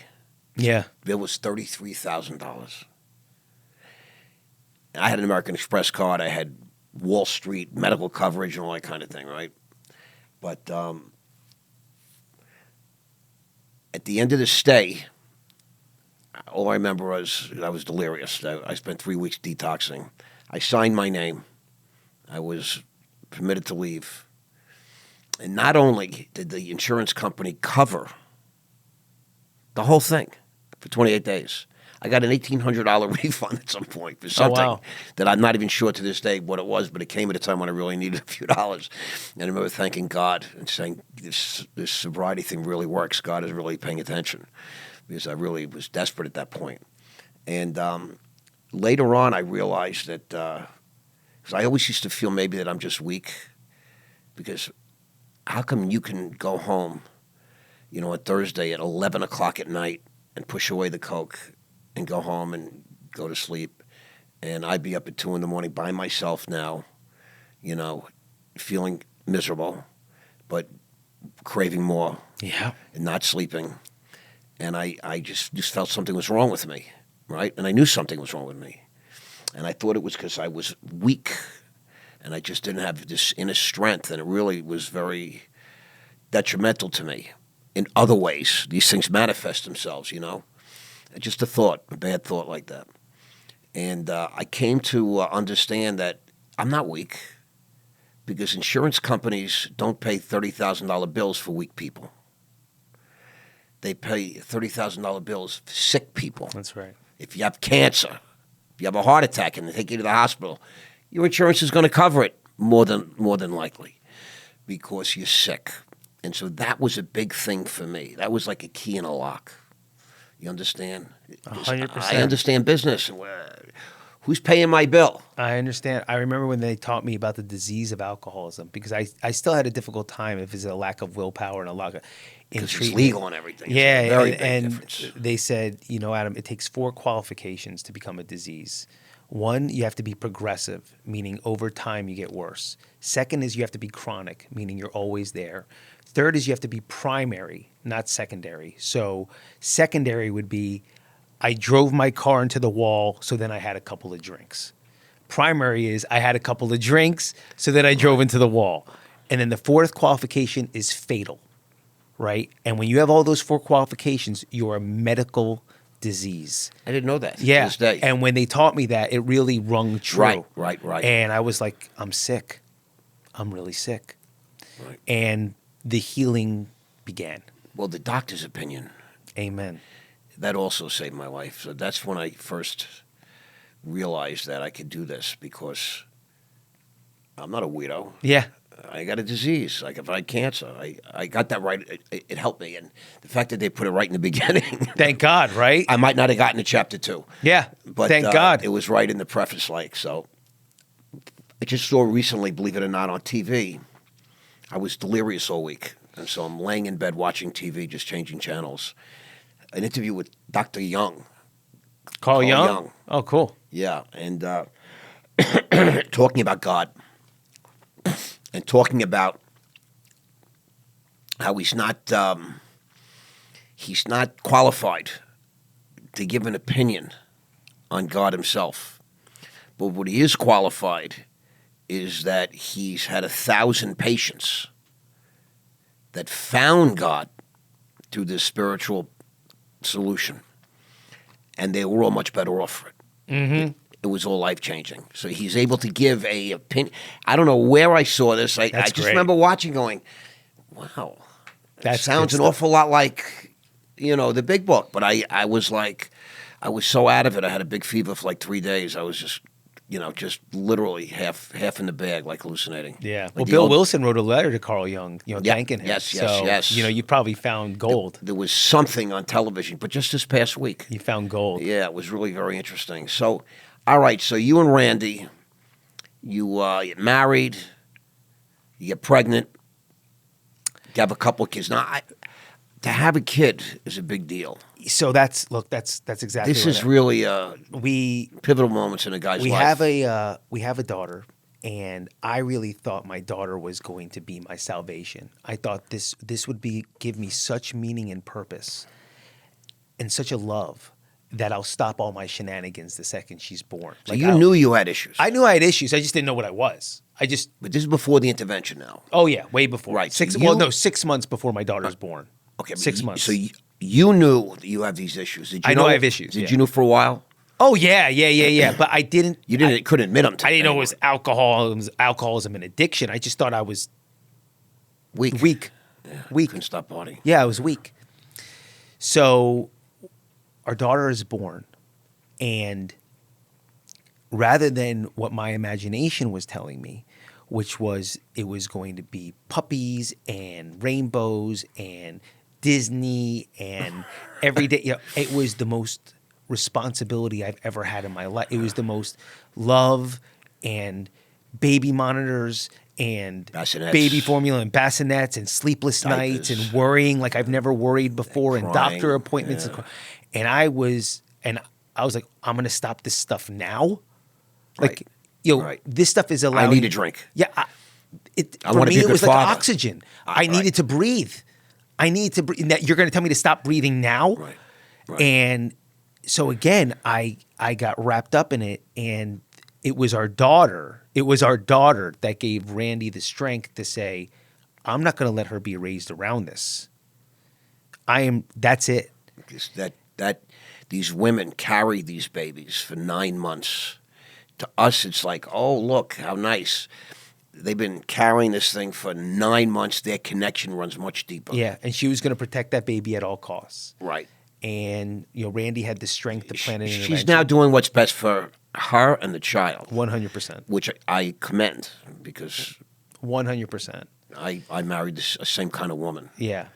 Speaker 2: Yeah.
Speaker 1: Bill was $33,000. I had an American Express card. I had Wall Street medical coverage and all that kind of thing, right? But at the end of the stay, all I remember was I was delirious. I spent 3 weeks detoxing. I signed my name. I was permitted to leave. And not only did the insurance company cover the whole thing for 28 days, I got an $1,800 refund at some point for something
Speaker 2: wow.
Speaker 1: that I'm not even sure to this day what it was, but it came at a time when I really needed a few dollars. And I remember thanking God and saying, this sobriety thing really works. God is really paying attention, because I really was desperate at that point. And later on, I realized that, because I always used to feel maybe that I'm just weak, because how come you can go home, on Thursday at 11 o'clock at night and push away the coke and go home and go to sleep, and I'd be up at 2 in the morning by myself now, feeling miserable, but craving more
Speaker 2: Yeah.
Speaker 1: and not sleeping. And I just felt something was wrong with me, right? And I knew something was wrong with me. And I thought it was because I was weak and I just didn't have this inner strength. And it really was very detrimental to me in other ways. These things manifest themselves, Just a bad thought like that. And I came to understand that I'm not weak, because insurance companies don't pay $30,000 bills for weak people. They pay $30,000 bills for sick people.
Speaker 2: That's right.
Speaker 1: If you have cancer, if you have a heart attack and they take you to the hospital, your insurance is going to cover it more than likely, because you're sick. And so that was a big thing for me. That was like a key in a lock. You understand?
Speaker 2: 100%.
Speaker 1: I understand business. Who's paying my bill?
Speaker 2: I understand. I remember when they taught me about the disease of alcoholism, because I still had a difficult time if it's a lack of willpower and a lack of in
Speaker 1: Because it's
Speaker 2: treatment.
Speaker 1: legal and everything.
Speaker 2: Yeah,
Speaker 1: It's a very big
Speaker 2: and
Speaker 1: difference.
Speaker 2: they said, Adam, it takes 4 qualifications to become a disease. 1, you have to be progressive, meaning over time you get worse. 2nd is you have to be chronic, meaning you're always there. 3rd is you have to be primary, not secondary. So secondary would be I drove my car into the wall, so then I had a couple of drinks. Primary is I had a couple of drinks, so then I drove into the wall. And then the 4th qualification is fatal, right? And when you have all those 4 qualifications, you're a medical disease.
Speaker 1: I didn't know that.
Speaker 2: Yeah.
Speaker 1: To this day.
Speaker 2: And when they taught me that, it really rung true.
Speaker 1: Right.
Speaker 2: And I was like, I'm sick. I'm really sick.
Speaker 1: Right.
Speaker 2: And the healing began.
Speaker 1: Well, the doctor's opinion,
Speaker 2: Amen.
Speaker 1: that also saved my life. So that's when I first realized that I could do this, because I'm not a weirdo.
Speaker 2: Yeah.
Speaker 1: I got a disease. Like if I had cancer, I got that right. It helped me. And the fact that they put it right in the beginning.
Speaker 2: Thank God, right?
Speaker 1: I might not have gotten to chapter 2.
Speaker 2: Yeah.
Speaker 1: But
Speaker 2: Thank God.
Speaker 1: It was right in the preface, so. I just saw recently, believe it or not, on TV, I was delirious all week. And so I'm laying in bed watching TV, just changing channels. An interview with Dr. Young.
Speaker 2: Carl Jung?
Speaker 1: Jung.
Speaker 2: Oh, cool.
Speaker 1: Yeah, and talking about God and talking about how he's not qualified to give an opinion on God himself. But what he is qualified is that he's had 1,000 patients that found God through this spiritual solution, and they were all much better off for it.
Speaker 2: Mm-hmm.
Speaker 1: It was all life-changing. So he's able to give a opinion. I don't know where I saw this. I just
Speaker 2: great.
Speaker 1: remember watching going, wow, that sounds an awful lot like, the big book. But I was like, I was so out of it. I had a big fever for like 3 days. I was just, just literally half in the bag, like hallucinating.
Speaker 2: Yeah.
Speaker 1: Like
Speaker 2: Well, Bill Wilson wrote a letter to Carl Jung, thanking him.
Speaker 1: Yes.
Speaker 2: You probably found gold.
Speaker 1: There was something on television, but just this past week.
Speaker 2: You found gold.
Speaker 1: Yeah, it was really very interesting. So, all right, so you and Randy, you get married, you get pregnant, you have a couple of kids. Now, to have a kid is a big deal.
Speaker 2: So that's exactly.
Speaker 1: This is really
Speaker 2: we
Speaker 1: pivotal moments in a guy's life.
Speaker 2: We have a daughter, and I really thought my daughter was going to be my salvation. I thought this would give me such meaning and purpose, and such a love that I'll stop all my shenanigans the second she's born.
Speaker 1: So you knew you had issues.
Speaker 2: I knew I had issues. I just didn't know what I was.
Speaker 1: But this is before the intervention now.
Speaker 2: Oh yeah, way before.
Speaker 1: Right.
Speaker 2: 6 months before my daughter's born.
Speaker 1: Okay.
Speaker 2: 6 months.
Speaker 1: So you knew that you have these issues. Did you
Speaker 2: I know I have issues.
Speaker 1: Did you know for a while?
Speaker 2: Oh yeah. But I didn't.
Speaker 1: Couldn't admit them.
Speaker 2: I didn't know it was alcoholism and addiction. I just thought I was weak.
Speaker 1: Yeah,
Speaker 2: weak.
Speaker 1: Couldn't stop partying.
Speaker 2: Yeah, I was weak. So our daughter is born, and rather than what my imagination was telling me, which was it was going to be puppies and rainbows and Disney and every day, it was the most responsibility I've ever had in my life. It was the most love and baby monitors and
Speaker 1: bassinets.
Speaker 2: Baby formula and bassinets and sleepless nights and worrying like I've never worried before and doctor appointments.
Speaker 1: Yeah.
Speaker 2: And I was like, I'm going to stop this stuff now. Like, this stuff is allowing.
Speaker 1: I need a drink.
Speaker 2: Yeah. For me, it was like oxygen. I needed to breathe. I need to breathe. You're going to tell me to stop breathing now?
Speaker 1: Right.
Speaker 2: And so again, I got wrapped up in it, and it was our daughter. It was our daughter that gave Randy the strength to say, I'm not going to let her be raised around this. That's it.
Speaker 1: That these women carry these babies for 9 months. To us, it's like, oh, look, how nice. They've been carrying this thing for 9 months. Their connection runs much deeper.
Speaker 2: Yeah, and she was going to protect that baby at all costs.
Speaker 1: Right.
Speaker 2: And, Randy had the strength to plan an intervention.
Speaker 1: She's now doing what's best for her and the child.
Speaker 2: 100%.
Speaker 1: Which I commend because
Speaker 2: 100%.
Speaker 1: I married the same kind of woman.
Speaker 2: Yeah.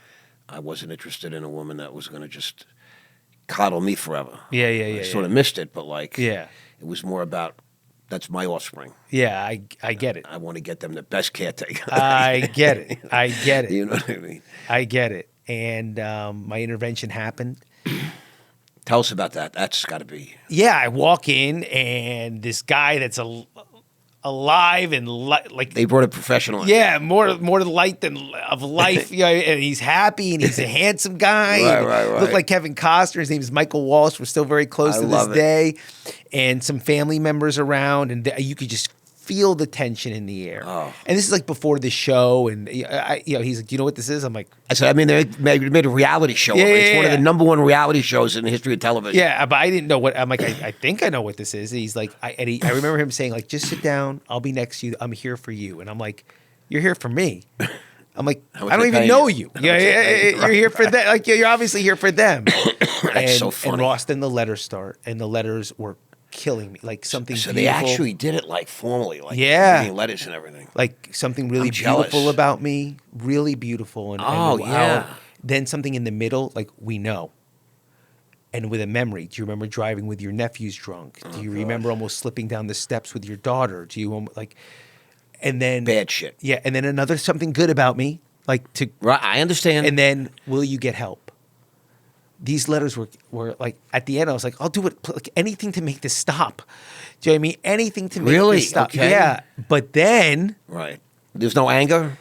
Speaker 1: I wasn't interested in a woman that was going to just coddle me forever.
Speaker 2: Yeah.
Speaker 1: I sort of missed it, but
Speaker 2: it
Speaker 1: was more about that's my offspring.
Speaker 2: Yeah, I get it.
Speaker 1: I want to get them the best caretaker.
Speaker 2: I get it.
Speaker 1: You know what I mean?
Speaker 2: I get it. And my intervention happened.
Speaker 1: Tell us about that. That's got to be.
Speaker 2: Yeah, I walk in, and this guy that's alive and like
Speaker 1: they brought a professional in.
Speaker 2: Yeah, more to light than of life. And he's happy, and he's a handsome guy.
Speaker 1: Right.
Speaker 2: Looked like Kevin Costner. His name is Michael Walsh. We're still very close to this day. And some family members around, and you could just feel the tension in the air.
Speaker 1: Oh.
Speaker 2: And this is like before the show, and he's like, "Do you know what this is?" I'm like,
Speaker 1: I said, they made a reality show.
Speaker 2: Yeah,
Speaker 1: it's one of the #1 reality shows in the history of television.
Speaker 2: Yeah, but I didn't know what. I'm like, I think I know what this is. And he's like, I remember him saying like, "Just sit down. I'll be next to you. I'm here for you." And I'm like, "You're here for me." I'm like, I don't even know you. You're here for them. Like, you're obviously here for them.
Speaker 1: That's so funny.
Speaker 2: And Ross, then the letters start, and the letters were killing me. Like something.
Speaker 1: So
Speaker 2: beautiful.
Speaker 1: they actually did it like formally, like reading letters and everything.
Speaker 2: Like something really beautiful about me, really beautiful. And then something in the middle, like we know. And with a memory, do you remember driving with your nephews drunk? Do you remember almost slipping down the steps with your daughter? Do you like? And then
Speaker 1: bad shit.
Speaker 2: Yeah, and then another something good about me, like to.
Speaker 1: Right, I understand.
Speaker 2: And then, will you get help? These letters were like at the end. I was like, I'll do it, like anything to make this stop. Do you know what I mean? Anything to make this stop.
Speaker 1: Okay.
Speaker 2: Yeah, but then
Speaker 1: right, there's no anger.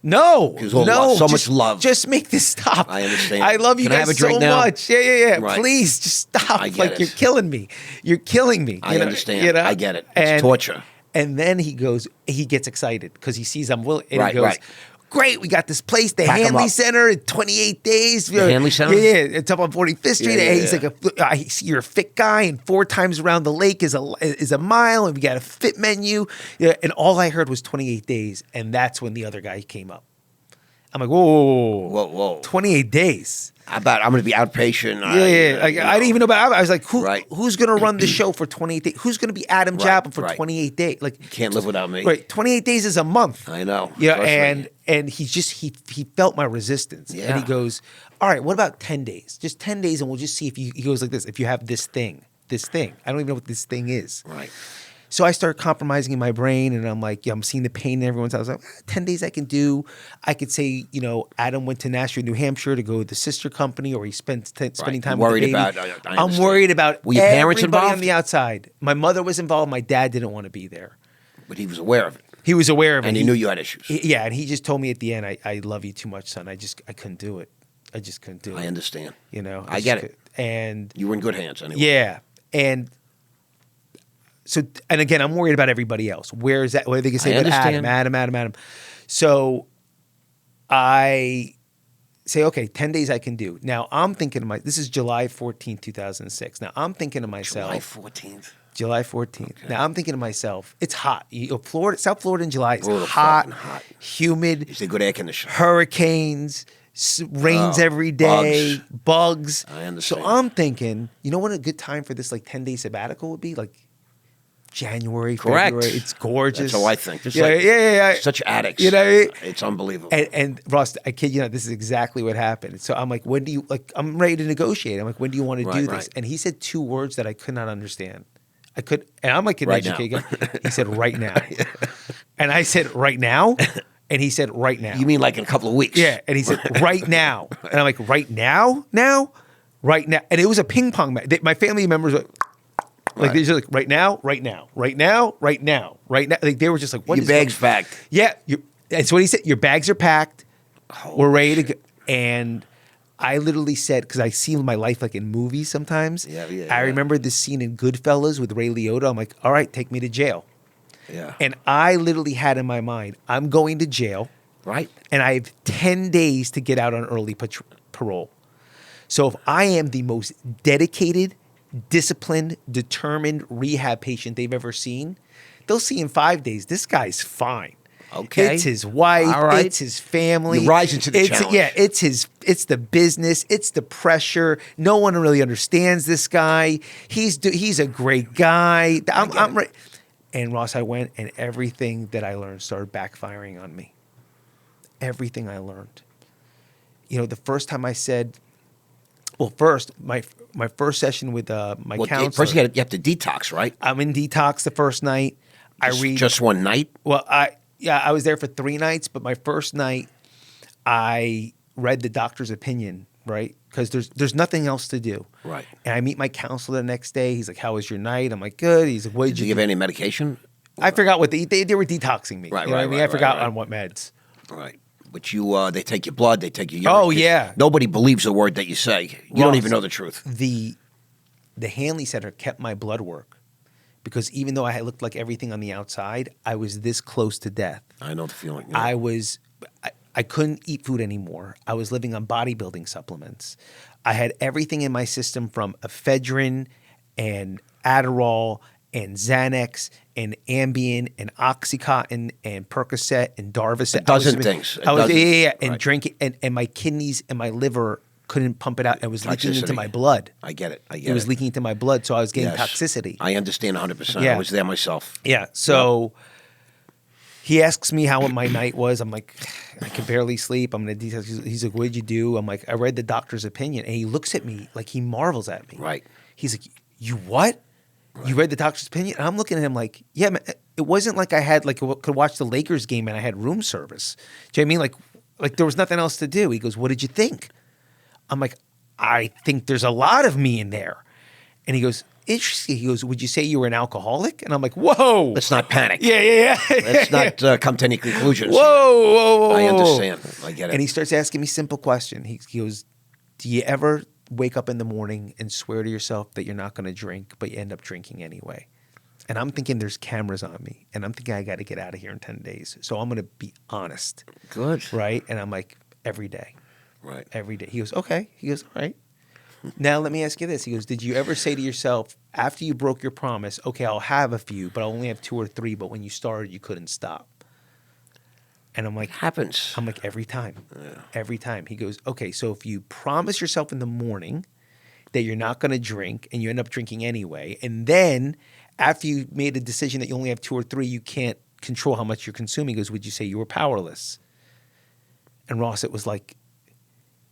Speaker 2: No,
Speaker 1: It was all
Speaker 2: no,
Speaker 1: love, so much
Speaker 2: just-
Speaker 1: love.
Speaker 2: Just make this stop.
Speaker 1: I understand.
Speaker 2: I love you
Speaker 1: Can I
Speaker 2: guys
Speaker 1: have a drink
Speaker 2: so
Speaker 1: now?
Speaker 2: much. Yeah.
Speaker 1: Right.
Speaker 2: Please, just stop.
Speaker 1: I get
Speaker 2: Like
Speaker 1: it.
Speaker 2: you're killing me. You're killing me.
Speaker 1: I
Speaker 2: you know,
Speaker 1: understand.
Speaker 2: you know?
Speaker 1: I get it. It's torture.
Speaker 2: And then he gets excited because he sees I'm willing. And
Speaker 1: Right,
Speaker 2: he goes,
Speaker 1: right.
Speaker 2: great, we got this place, the
Speaker 1: Pack 'em
Speaker 2: Hanley
Speaker 1: up.
Speaker 2: Center in 28 days.
Speaker 1: The Hanley Center?
Speaker 2: Yeah, it's up on 45th Street.
Speaker 1: Yeah,
Speaker 2: He's
Speaker 1: yeah.
Speaker 2: like, I see you're a fit guy, and 4 times around the lake is a mile, and we got a fit menu. Yeah, and all I heard was 28 days, and that's when the other guy came up. I'm like, whoa. 28 days.
Speaker 1: I'm going to be outpatient.
Speaker 2: Yeah. Like, I didn't even know about. I was like,
Speaker 1: Right.
Speaker 2: who's going to run the show for 28 days? Who's going to be Adam Jablin for
Speaker 1: right.
Speaker 2: 28 days? Like,
Speaker 1: You can't live without me.
Speaker 2: right? 28 days is a month.
Speaker 1: I know.
Speaker 2: Yeah,
Speaker 1: Trust me.
Speaker 2: and he felt my resistance, and
Speaker 1: Yeah.
Speaker 2: he goes, all right, what about 10 days? Just 10 days, and we'll just see if he goes like this. If you have this thing. I don't even know what this thing is.
Speaker 1: Right.
Speaker 2: So I start compromising in my brain, and I'm like, I'm seeing the pain in everyone's. I was like, 10 days I can do. I could say, Adam went to Nashville, New Hampshire to go to the sister company, or he spending time
Speaker 1: Worried
Speaker 2: with the baby.
Speaker 1: about- I
Speaker 2: I'm
Speaker 1: understand.
Speaker 2: worried about
Speaker 1: Were your parents
Speaker 2: everybody on
Speaker 1: involved?
Speaker 2: the outside. My mother was involved. My dad didn't want to be there.
Speaker 1: But he was aware of it.
Speaker 2: He was aware of it.
Speaker 1: And he knew you had issues.
Speaker 2: Yeah, and he just told me at the end, I love you too much, son. I couldn't do it. I just couldn't do it.
Speaker 1: I understand. I
Speaker 2: just
Speaker 1: get it.
Speaker 2: could- And
Speaker 1: You were in good hands anyway.
Speaker 2: yeah, and so, and again, I'm worried about everybody else. Where is that? What are they gonna say
Speaker 1: I
Speaker 2: about
Speaker 1: understand.
Speaker 2: Adam? So I say, okay, 10 days I can do. Now I'm thinking to this is July 14th, 2006. Now I'm thinking to myself,
Speaker 1: July 14th.
Speaker 2: July 14th. Now I'm thinking to myself, it's hot. Florida, South Florida in July is
Speaker 1: Brutal
Speaker 2: hot,
Speaker 1: fucking hot.
Speaker 2: humid,
Speaker 1: Is there good air conditioning?
Speaker 2: hurricanes, rains
Speaker 1: Oh,
Speaker 2: every day, bugs.
Speaker 1: I understand.
Speaker 2: So I'm thinking, you know what a good time for this 10-day sabbatical would be? Like January,
Speaker 1: Correct.
Speaker 2: February. It's gorgeous.
Speaker 1: That's how I think. Just
Speaker 2: Yeah.
Speaker 1: Such addicts.
Speaker 2: You know what I mean?
Speaker 1: It's unbelievable.
Speaker 2: And Ross, I kid you not, this is exactly what happened. So I'm like, when do you I'm ready to negotiate. I'm like, when do you want to do
Speaker 1: Right,
Speaker 2: this?
Speaker 1: right.
Speaker 2: And he said 2 words that I could not understand. And I'm like an
Speaker 1: Right now.
Speaker 2: educated guy. He said, right now. And I said, right now? And he said, right now.
Speaker 1: You mean like in a couple of weeks?
Speaker 2: Yeah. And he said, right now. And I'm like, right now? Right now. And it was a ping pong match. My family members were like, these are like, right now. Like they were just like, what
Speaker 1: Your
Speaker 2: is
Speaker 1: bag's
Speaker 2: going-
Speaker 1: packed.
Speaker 2: Yeah. That's what he said. Your bags are packed.
Speaker 1: Holy
Speaker 2: We're ready to
Speaker 1: shit.
Speaker 2: go. And I literally said, because I see my life like in movies sometimes.
Speaker 1: Yeah,
Speaker 2: I remember this scene in Goodfellas with Ray Liotta. I'm like, all right, take me to jail.
Speaker 1: Yeah.
Speaker 2: And I literally had in my mind, I'm going to jail.
Speaker 1: Right.
Speaker 2: And I have 10 days to get out on early parole. So if I am the most dedicated, disciplined, determined rehab patient they've ever seen, they'll see in 5 days, this guy's fine.
Speaker 1: Okay.
Speaker 2: It's his wife.
Speaker 1: All right.
Speaker 2: It's his family.
Speaker 1: You're rising to the challenge.
Speaker 2: Yeah, it's the business. It's the pressure. No one really understands this guy. He's a great guy. I'm right. And Ross, I went, and everything that I learned started backfiring on me. Everything I learned. The first time I said, well, first my first session with my counselor.
Speaker 1: First you have to detox, right?
Speaker 2: I'm in detox the first night. I read
Speaker 1: Just one night?
Speaker 2: Well, I was there for 3 nights, but my first night, I read the doctor's opinion, right? Because there's nothing else to do.
Speaker 1: Right.
Speaker 2: And I meet my counselor the next day. He's like, "How was your night?" I'm like, "Good." He's like, "What
Speaker 1: Did you give any medication?
Speaker 2: I forgot what they were detoxing me.
Speaker 1: Right,
Speaker 2: You know what I mean?
Speaker 1: right,
Speaker 2: I forgot
Speaker 1: right.
Speaker 2: on what meds.
Speaker 1: Right. But they take your blood, they take your urine.
Speaker 2: Oh, yeah.
Speaker 1: Nobody believes a word that you say. You don't even know the truth.
Speaker 2: The Hanley Center kept my blood work because even though I looked like everything on the outside, I was this close to death.
Speaker 1: I know the feeling. Yeah.
Speaker 2: I couldn't eat food anymore. I was living on bodybuilding supplements. I had everything in my system from ephedrine and Adderall and Xanax and Ambien and Oxycontin and Percocet and Darvocet.
Speaker 1: A dozen things. A dozen.
Speaker 2: And
Speaker 1: Right.
Speaker 2: drinking and my kidneys and my liver couldn't pump it out. It was leaking into
Speaker 1: Toxicity.
Speaker 2: my blood.
Speaker 1: I get it.
Speaker 2: It was leaking into my blood, so I was getting
Speaker 1: Yes.
Speaker 2: toxicity.
Speaker 1: I understand 100%.
Speaker 2: Yeah.
Speaker 1: I was there myself.
Speaker 2: Yeah. So he asks me how my night was. I'm like, I can barely sleep. I'm going to detox. He's like, what'd you do? I'm like, I read the doctor's opinion. And he looks at me like he marvels at me.
Speaker 1: Right.
Speaker 2: He's like, you what? Right. You read the doctor's opinion? And I'm looking at him like, yeah, man, it wasn't like I had could watch the Lakers game and I had room service. Do you know what I mean? Like there was nothing else to do. He goes, what did you think? I'm like, I think there's a lot of me in there. And he goes, interesting. He goes, would you say you were an alcoholic? And I'm like, whoa.
Speaker 1: Let's not panic.
Speaker 2: Yeah.
Speaker 1: Let's not come to any conclusions.
Speaker 2: Whoa.
Speaker 1: I understand. I get it.
Speaker 2: And he starts asking me simple question. He goes, do you ever wake up in the morning and swear to yourself that you're not going to drink, but you end up drinking anyway? And I'm thinking there's cameras on me, and I'm thinking I got to get out of here in 10 days. So I'm going to be honest.
Speaker 1: Good.
Speaker 2: Right? And I'm like, every day.
Speaker 1: Right.
Speaker 2: Every day. He goes, okay. He goes, all right. Now let me ask you this. He goes, did you ever say to yourself, after you broke your promise, okay, I'll have a few, but I'll only have 2 or 3, but when you started, you couldn't stop? And I'm like,
Speaker 1: Happens.
Speaker 2: I'm like, every time.
Speaker 1: Yeah.
Speaker 2: Every time. He goes, okay, so if you promise yourself in the morning that you're not going to drink and you end up drinking anyway, and then after you made a decision that you only have 2 or 3, you can't control how much you're consuming, he goes, would you say you were powerless? And Ross, it was like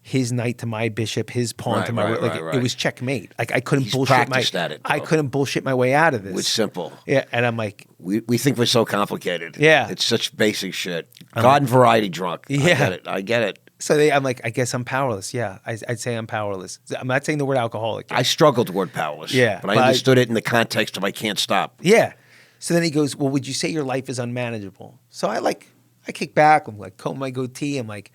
Speaker 2: his knight to my bishop, his pawn to my
Speaker 1: right.
Speaker 2: It was checkmate. Like I couldn't
Speaker 1: He's
Speaker 2: bullshit
Speaker 1: practiced at it,
Speaker 2: I
Speaker 1: bro.
Speaker 2: couldn't bullshit my way out of this.
Speaker 1: It's simple.
Speaker 2: Yeah, and I'm like,
Speaker 1: We think we're so complicated.
Speaker 2: Yeah.
Speaker 1: It's such basic shit. Garden variety drunk.
Speaker 2: Yeah.
Speaker 1: I get it.
Speaker 2: so I'm like, I guess I'm powerless. Yeah, I'd say I'm powerless. I'm not saying the word alcoholic.
Speaker 1: I struggled with the word powerless.
Speaker 2: Yeah,
Speaker 1: But I
Speaker 2: but
Speaker 1: understood it in the context of I can't stop.
Speaker 2: Yeah. So then he goes, well, would you say your life is unmanageable? So I kick back. I'm like, comb my goatee. I'm like,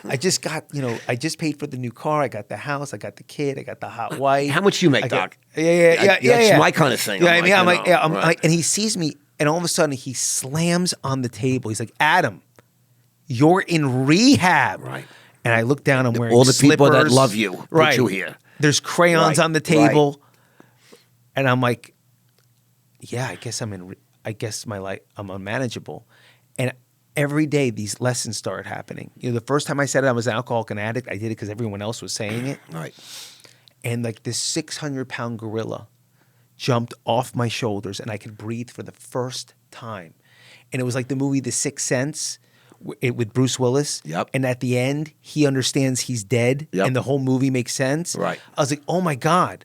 Speaker 2: I just got, I just paid for the new car. I got the house. I got the kid. I got the hot wife.
Speaker 1: How much you make, Doc?
Speaker 2: Yeah.
Speaker 1: That's my kind of thing.
Speaker 2: Yeah, I'm
Speaker 1: right.
Speaker 2: like, and he sees me, and all of a sudden he slams on the table. He's like, Adam, you're in rehab.
Speaker 1: Right.
Speaker 2: And I look down. I'm wearing
Speaker 1: All the people that
Speaker 2: slippers.
Speaker 1: love you put you here.
Speaker 2: There's crayons
Speaker 1: Right,
Speaker 2: on the table, and I'm like, yeah, I guess my life, I'm unmanageable. And every day these lessons started happening. The first time I said I was an alcoholic and addict, I did it because everyone else was saying it.
Speaker 1: Right.
Speaker 2: And like this 600-pound gorilla jumped off my shoulders, and I could breathe for the first time. And it was like the movie The Sixth Sense with Bruce Willis.
Speaker 1: Yep.
Speaker 2: And at the end, he understands he's dead,
Speaker 1: Yep.
Speaker 2: and the whole movie makes sense.
Speaker 1: Right.
Speaker 2: I was like, oh my God,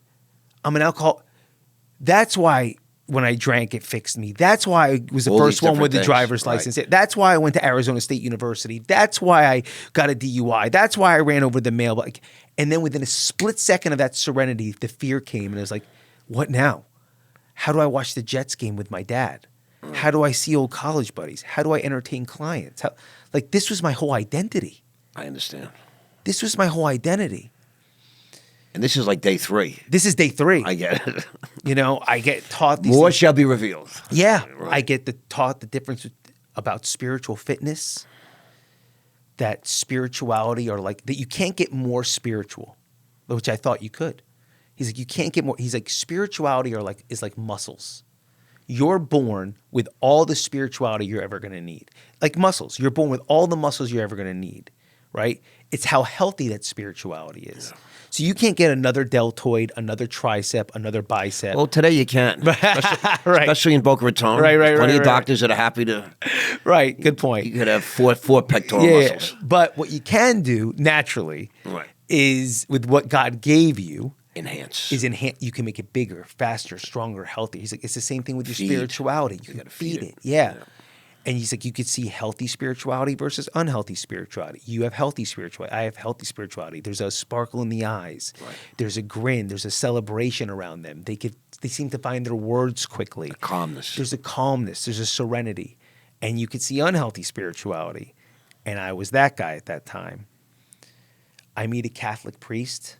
Speaker 2: I'm an alcoholic. That's why when I drank, it fixed me. That's why I was the
Speaker 1: All
Speaker 2: first
Speaker 1: these
Speaker 2: one with the
Speaker 1: different
Speaker 2: driver's
Speaker 1: things, right.
Speaker 2: license. That's why I went to Arizona State University. That's why I got a DUI. That's why I ran over the mail. And then within a split second of that serenity, the fear came, and it was like, what now? How do I watch the Jets game with my dad? How do I see old college buddies? How do I entertain clients? This was my whole identity.
Speaker 1: I understand.
Speaker 2: This was my whole identity.
Speaker 1: And this is like day 3.
Speaker 2: This is day 3.
Speaker 1: I get it.
Speaker 2: I get taught these
Speaker 1: More
Speaker 2: things.
Speaker 1: shall be revealed.
Speaker 2: Yeah,
Speaker 1: Right.
Speaker 2: I get taught the difference about spiritual fitness, that spirituality that you can't get more spiritual, which I thought you could. He's like, you can't get more. He's like, spirituality is like muscles. You're born with all the spirituality you're ever going to need. Like muscles, you're born with all the muscles you're ever going to need, right? It's how healthy that spirituality is. Yeah. So you can't get another deltoid, another tricep, another bicep.
Speaker 1: Well, today you can. Especially in Boca Raton.
Speaker 2: Right.
Speaker 1: There's plenty of doctors that are happy to.
Speaker 2: Right, good point.
Speaker 1: You could have four pectoral muscles.
Speaker 2: But what you can do naturally is with what God gave you.
Speaker 1: Enhance.
Speaker 2: You can make it bigger, faster, stronger, healthier. He's like, it's the same thing with your
Speaker 1: Feed.
Speaker 2: spirituality. You can feed it. Yeah. And he's like, you could see healthy spirituality versus unhealthy spirituality. You have healthy spirituality. I have healthy spirituality. There's a sparkle in the eyes. Right. There's a grin. There's a celebration around them. They seem to find their words quickly.
Speaker 1: A calmness.
Speaker 2: There's a calmness. There's a serenity. And you could see unhealthy spirituality. And I was that guy at that time. I meet a Catholic priest.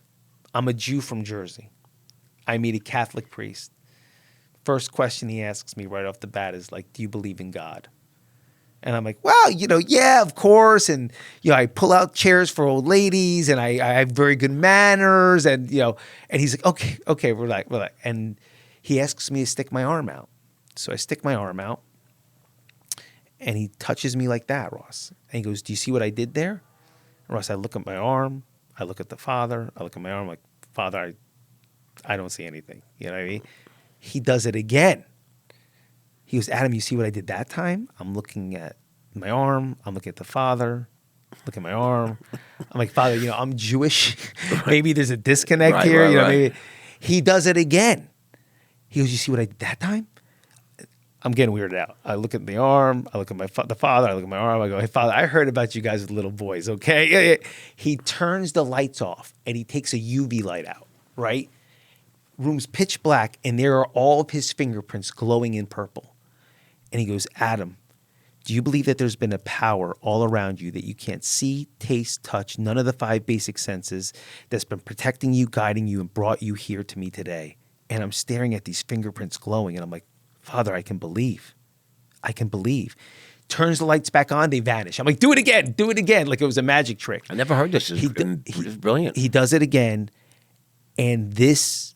Speaker 2: I'm a Jew from Jersey. I meet a Catholic priest. First question he asks me right off the bat is like, do you believe in God? And I'm like, well, yeah, of course. And, I pull out chairs for old ladies, and I have very good manners. And, and he's like, okay, relax. And he asks me to stick my arm out. So I stick my arm out, and he touches me like that, Ross. And he goes, do you see what I did there? And Ross, I look at my arm. I look at the Father. I look at my arm like, Father, I don't see anything. You know what I mean? He does it again. He goes, Adam, you see what I did that time? I'm looking at my arm. I'm looking at the Father. Look at my arm. I'm like, Father, I'm Jewish. Maybe there's a disconnect here. Maybe. He does it again. He goes, you see what I did that time? I'm getting weirded out. I look at the arm. I look at the Father. I look at my arm. I go, hey, Father, I heard about you guys with little boys, okay? Yeah. He turns the lights off, and he takes a UV light out, right? room's pitch black, and there are all of his fingerprints glowing in purple. And he goes, Adam, do you believe that there's been a power all around you that you can't see, taste, touch, none of the 5 basic senses, that's been protecting you, guiding you, and brought you here to me today? And I'm staring at these fingerprints glowing, and I'm like, Father, I can believe. I can believe. Turns the lights back on, they vanish. I'm like, do it again, like it was a magic trick.
Speaker 1: I never heard this. It's brilliant.
Speaker 2: He does it again, and this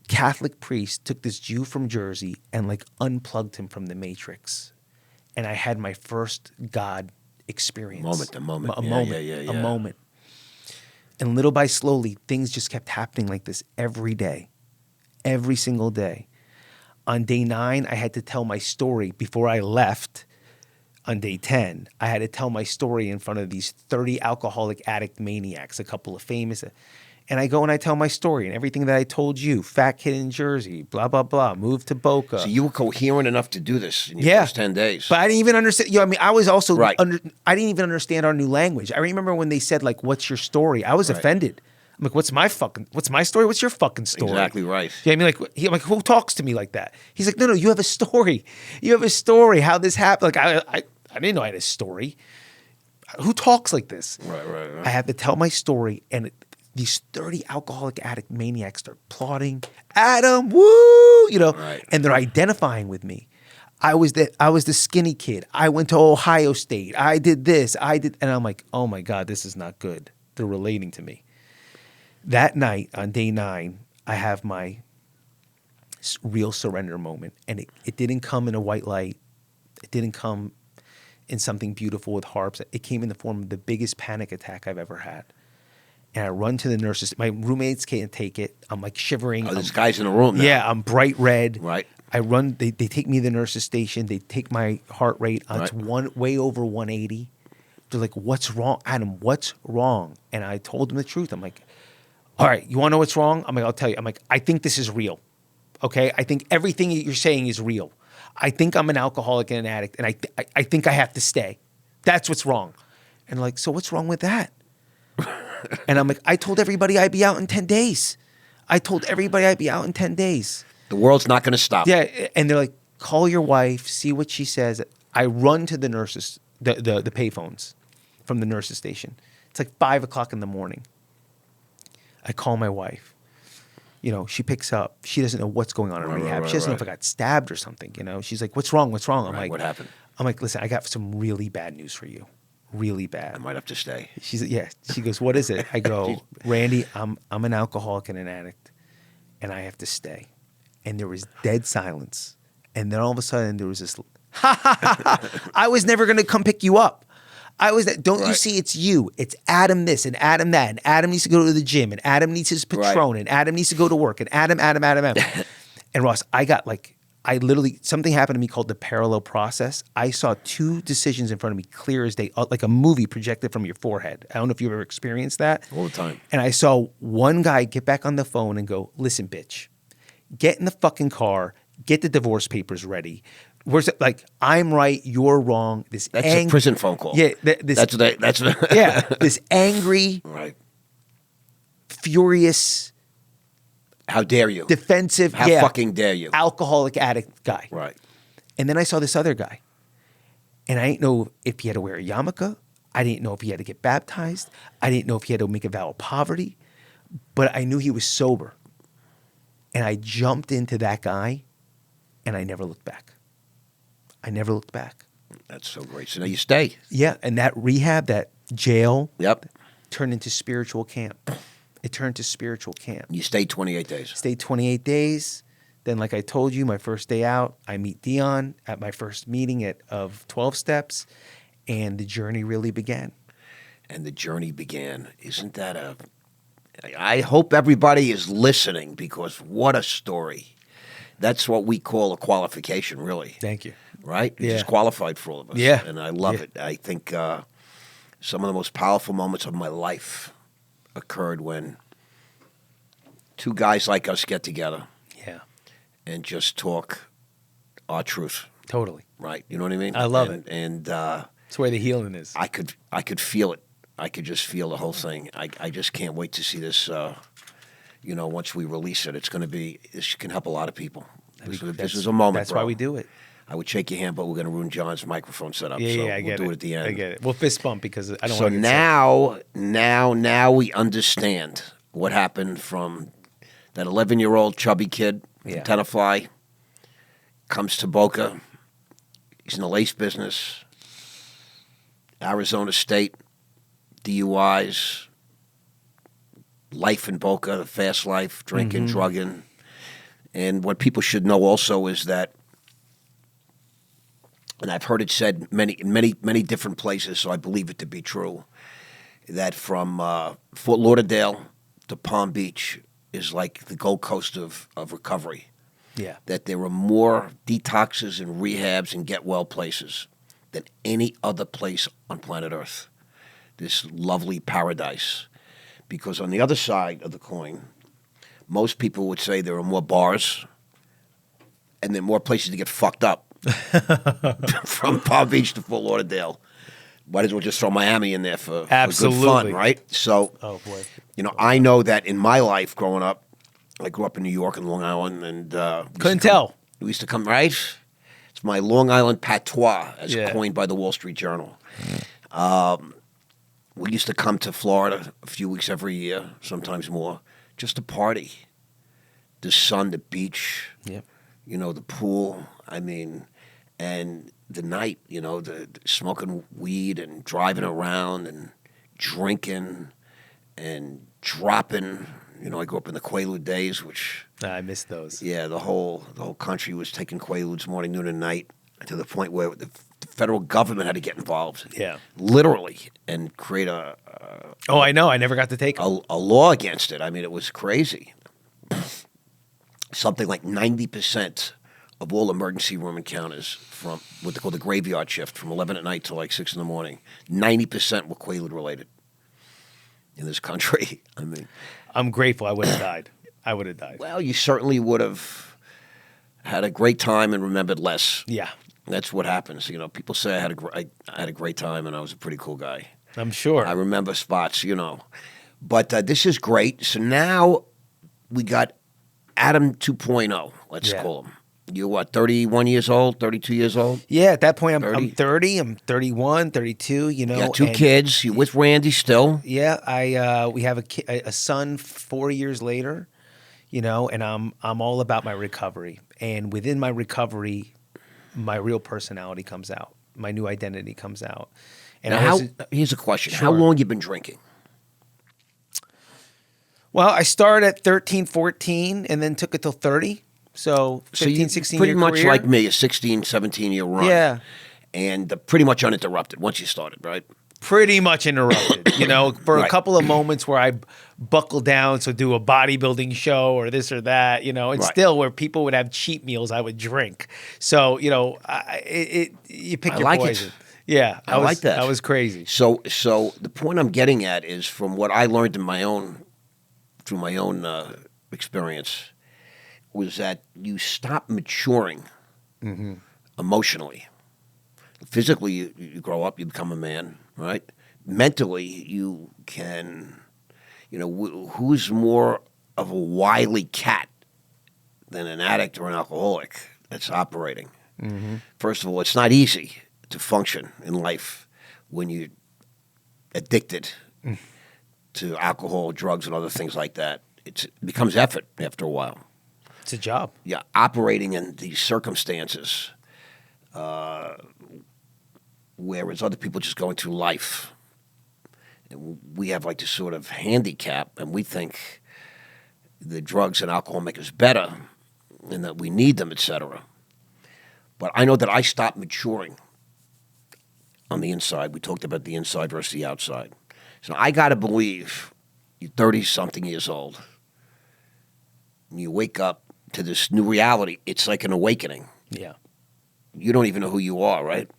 Speaker 2: Catholic priest took this Jew from Jersey and like unplugged him from the Matrix. And I had my first God experience.
Speaker 1: A moment.
Speaker 2: A moment. And little by slowly, things just kept happening like this every day, every single day. On day 9, I had to tell my story before I left. On day 10, I had to tell my story in front of these 30 alcoholic addict maniacs, a couple of famous. And I go and I tell my story and everything that I told you. Fat kid in Jersey, blah, blah, blah, moved to Boca.
Speaker 1: So you were coherent enough to do this in your first 10 days.
Speaker 2: But I didn't even understand. I was also, I didn't even understand our new language. I remember when they said, like, what's your story? I was offended. I'm like, what's my story? What's your fucking story?
Speaker 1: Exactly right.
Speaker 2: Yeah, I mean, I'm like, who talks to me like that? He's like, no, you have a story. You have a story. How this happened? Like, I didn't know I had a story. Who talks like this?
Speaker 1: Right.
Speaker 2: I had to tell my story, and these 30 alcoholic addict maniacs start applauding. Adam, woo! And they're identifying with me. I was the skinny kid. I went to Ohio State. I did this. And I'm like, oh my God, this is not good. They're relating to me. That night on day 9, I have my real surrender moment, and it didn't come in a white light. It didn't come in something beautiful with harps. It came in the form of the biggest panic attack I've ever had. And I run to the nurses. My roommates can't take it. I'm like shivering.
Speaker 1: Oh, there's guys in the room now.
Speaker 2: Yeah, I'm bright red.
Speaker 1: Right.
Speaker 2: I run. They take me to the nurses station. They take my heart rate onto way over 180. They're like, "What's wrong, Adam? What's wrong?" And I told them the truth. I'm like, "All right, you want to know what's wrong?" I'm like, "I'll tell you." I'm like, "I think this is real. Okay, I think everything you're saying is real. I think I'm an alcoholic and an addict, and I think I have to stay. That's what's wrong." And like, so what's wrong with that? And I'm like, I told everybody I'd be out in 10 days.
Speaker 1: The world's not going to stop.
Speaker 2: Yeah, and they're like, call your wife, see what she says. I run to the nurses, the payphones from the nurses station. It's like 5 o'clock in the morning. I call my wife. She picks up. She doesn't know what's going on in rehab. She doesn't know if I got stabbed or something. She's like, what's wrong? I'm like,
Speaker 1: what happened?
Speaker 2: I'm like, listen, I got some really bad news for you. Really bad.
Speaker 1: I might have to stay.
Speaker 2: She's like, yeah. She goes, what is it? I go, Randy, I'm an alcoholic and an addict, and I have to stay. And there was dead silence. And then all of a sudden there was this, I was never going to come pick you up. You see, it's you. It's Adam this and Adam that. And Adam needs to go to the gym. And Adam needs his Patron. And Adam needs to go to work. And Adam. And Ross, something happened to me called the parallel process. I saw 2 decisions in front of me clear as day, like a movie projected from your forehead. I don't know if you've ever experienced that.
Speaker 1: All the time.
Speaker 2: And I saw one guy get back on the phone and go, listen, bitch, get in the fucking car, get the divorce papers ready. Where's it? Like, I'm right, you're wrong.
Speaker 1: That's a prison phone call.
Speaker 2: Yeah. Yeah. This angry, furious,
Speaker 1: how dare you?
Speaker 2: Defensive.
Speaker 1: How fucking dare you?
Speaker 2: Alcoholic addict guy.
Speaker 1: Right.
Speaker 2: And then I saw this other guy. And I didn't know if he had to wear a yarmulke. I didn't know if he had to get baptized. I didn't know if he had to make a vow of poverty. But I knew he was sober. And I jumped into that guy, and I never looked back.
Speaker 1: That's so great. So now you stay.
Speaker 2: Yeah. And that rehab, that jail,
Speaker 1: Yep.
Speaker 2: turned into spiritual camp. It turned to spiritual camp.
Speaker 1: You stayed 28 days.
Speaker 2: Stayed 28 days. Then, like I told you, my first day out, I meet Dion at my first meeting of 12 Steps, and the journey really began.
Speaker 1: Isn't that I hope everybody is listening, because what a story. That's what we call a qualification, really.
Speaker 2: Thank you.
Speaker 1: Right? You just qualified for all of us.
Speaker 2: Yeah.
Speaker 1: And I love it. I think some of the most powerful moments of my life occurred when 2 guys like us get together.
Speaker 2: Yeah.
Speaker 1: And just talk our truth.
Speaker 2: Totally.
Speaker 1: Right? You know what I mean?
Speaker 2: I love it.
Speaker 1: And
Speaker 2: it's where the healing is.
Speaker 1: I could feel it. I could just feel the whole thing. I just can't wait to see this once we release it, this can help a lot of people. This is a
Speaker 2: That's
Speaker 1: moment,
Speaker 2: That's
Speaker 1: bro.
Speaker 2: why we do it.
Speaker 1: I would shake your hand, but we're going to ruin John's microphone setup.
Speaker 2: Yeah,
Speaker 1: so
Speaker 2: I
Speaker 1: we'll
Speaker 2: get
Speaker 1: do
Speaker 2: it.
Speaker 1: it at the end.
Speaker 2: I get it. We'll fist bump because I don't
Speaker 1: So
Speaker 2: want to get sick.
Speaker 1: now we understand what happened from that 11-year-old chubby kid from Tenafly, comes to Boca. He's in the lace business. Arizona State, DUIs, life in Boca, the fast life, drinking, drugging. And what people should know also is that, and I've heard it said many different places, so I believe it to be true, that from Fort Lauderdale to Palm Beach is like the Gold Coast of recovery.
Speaker 2: Yeah.
Speaker 1: That there are more detoxes and rehabs and get well places than any other place on planet Earth. This lovely paradise. Because on the other side of the coin, most people would say there are more bars and there are more places to get fucked up. From Palm Beach to Fort Lauderdale. Might as well just throw Miami in there for good fun, right? So,
Speaker 2: Oh, boy.
Speaker 1: I know that in my life growing up, I grew up in New York and Long Island, and
Speaker 2: Couldn't tell.
Speaker 1: We used to come, right? It's my Long Island patois, as coined by the Wall Street Journal. We used to come to Florida a few weeks every year, sometimes more, just to party. The sun, the beach,
Speaker 2: Yep.
Speaker 1: the pool. I mean, and the night, the smoking weed and driving around and drinking and dropping. I grew up in the Quaalude days, which
Speaker 2: I miss those.
Speaker 1: yeah, the whole country was taking Quaaludes morning, noon, and night, to the point where the federal government had to get involved.
Speaker 2: Yeah.
Speaker 1: Literally, and create
Speaker 2: Oh, I know. I never got to take them.
Speaker 1: a law against it. I mean, it was crazy. Something like 90% of all emergency room encounters from what they call the graveyard shift, from 11 at night till like 6 in the morning, 90% were Quaalude related in this country. I mean,
Speaker 2: I'm grateful. I would have died. I would have died.
Speaker 1: well, you certainly would have had a great time and remembered less.
Speaker 2: Yeah.
Speaker 1: That's what happens. People say I had a great time and I was a pretty cool guy.
Speaker 2: I'm sure.
Speaker 1: I remember spots, But this is great. So now we got Adam 2.0, let's call him. You're what, 31 years old, 32 years old?
Speaker 2: Yeah, at that point, I'm
Speaker 1: 30.
Speaker 2: 30. I'm 31, 32,
Speaker 1: You got two kids. You're with Randy still.
Speaker 2: Yeah, we have a son 4 years later, and I'm all about my recovery. And within my recovery, my real personality comes out. My new identity comes out. And
Speaker 1: Now, here's a question.
Speaker 2: Sure.
Speaker 1: How long you been drinking?
Speaker 2: Well, I started at 13, 14, and then took it till 30. So 15, 16
Speaker 1: pretty
Speaker 2: year
Speaker 1: much
Speaker 2: career.
Speaker 1: like me, a 16, 17-year run.
Speaker 2: Yeah.
Speaker 1: And pretty much uninterrupted once you started, right?
Speaker 2: Pretty much interrupted, for
Speaker 1: Right.
Speaker 2: a couple of moments where I buckled down to do a bodybuilding show or this or that, and
Speaker 1: Right.
Speaker 2: still where people would have cheat meals, I would drink. So, you pick
Speaker 1: I
Speaker 2: your
Speaker 1: like it.
Speaker 2: poison. Yeah,
Speaker 1: I like that.
Speaker 2: I was crazy.
Speaker 1: So the point I'm getting at is from what I learned through my own experience, was that you stop maturing emotionally. Physically, you grow up, you become a man, right? Mentally, you can, who's more of a wily cat than an addict or an alcoholic that's operating? First of all, it's not easy to function in life when you're addicted to alcohol, drugs, and other things like that. It becomes effort after a while.
Speaker 2: It's a job.
Speaker 1: Yeah, operating in these circumstances, whereas other people just going through life. And we have like this sort of handicap, and we think the drugs and alcohol make us better and that we need them, etc. But I know that I stopped maturing on the inside. We talked about the inside versus the outside. So I got to believe you're 30-something years old. And you wake up to this new reality. It's like an awakening.
Speaker 2: Yeah.
Speaker 1: You don't even know who you are, right?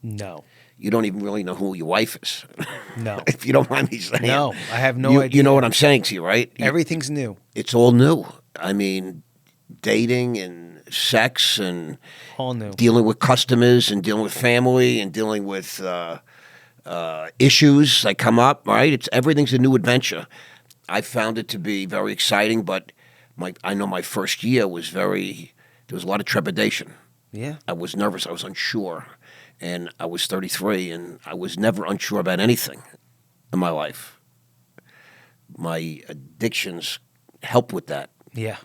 Speaker 2: No.
Speaker 1: You don't even really know who your wife is.
Speaker 2: No.
Speaker 1: If you don't mind me saying.
Speaker 2: No, I have no idea.
Speaker 1: You know what I'm saying to you, right?
Speaker 2: Everything's new.
Speaker 1: It's all new. I mean, dating and sex and
Speaker 2: All new.
Speaker 1: dealing with customers and dealing with family and dealing with issues that come up, right? Everything's a new adventure. I found it to be very exciting, but I know my first year was there was a lot of trepidation.
Speaker 2: Yeah.
Speaker 1: I was nervous. I was unsure. And I was 33, and I was never unsure about anything in my life. My addictions helped with that.
Speaker 2: Yeah.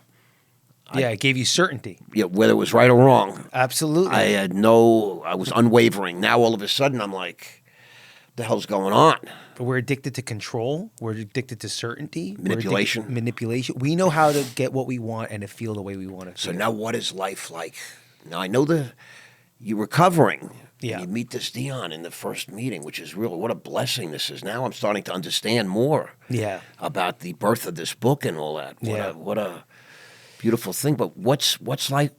Speaker 2: Yeah, it gave you certainty.
Speaker 1: Yeah, whether it was right or wrong.
Speaker 2: Absolutely.
Speaker 1: I was unwavering. Now all of a sudden I'm like, the hell's going on?
Speaker 2: We're addicted to control. We're addicted to certainty.
Speaker 1: Manipulation.
Speaker 2: Manipulation. We know how to get what we want and to feel the way we want to
Speaker 1: So
Speaker 2: feel.
Speaker 1: now what is life like? Now I know you're recovering.
Speaker 2: Yeah.
Speaker 1: And you meet this Dion in the first meeting, which is really, what a blessing this is. Now I'm starting to understand more about the birth of this book and all that. What a beautiful thing. But what's life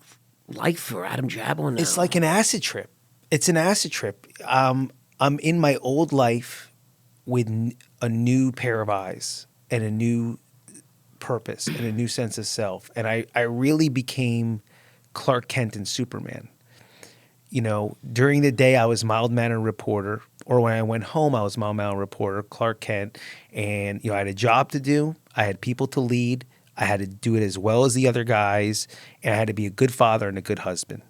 Speaker 1: for Adam Jablin now?
Speaker 2: It's like an acid trip. It's an acid trip. I'm in my old life with a new pair of eyes and a new purpose and a new sense of self. And I really became Clark Kent and Superman. You know, during the day I was mild-mannered reporter, or when I went home I was mild-mannered reporter, Clark Kent, and I had a job to do, I had people to lead, I had to do it as well as the other guys, and I had to be a good father and a good husband.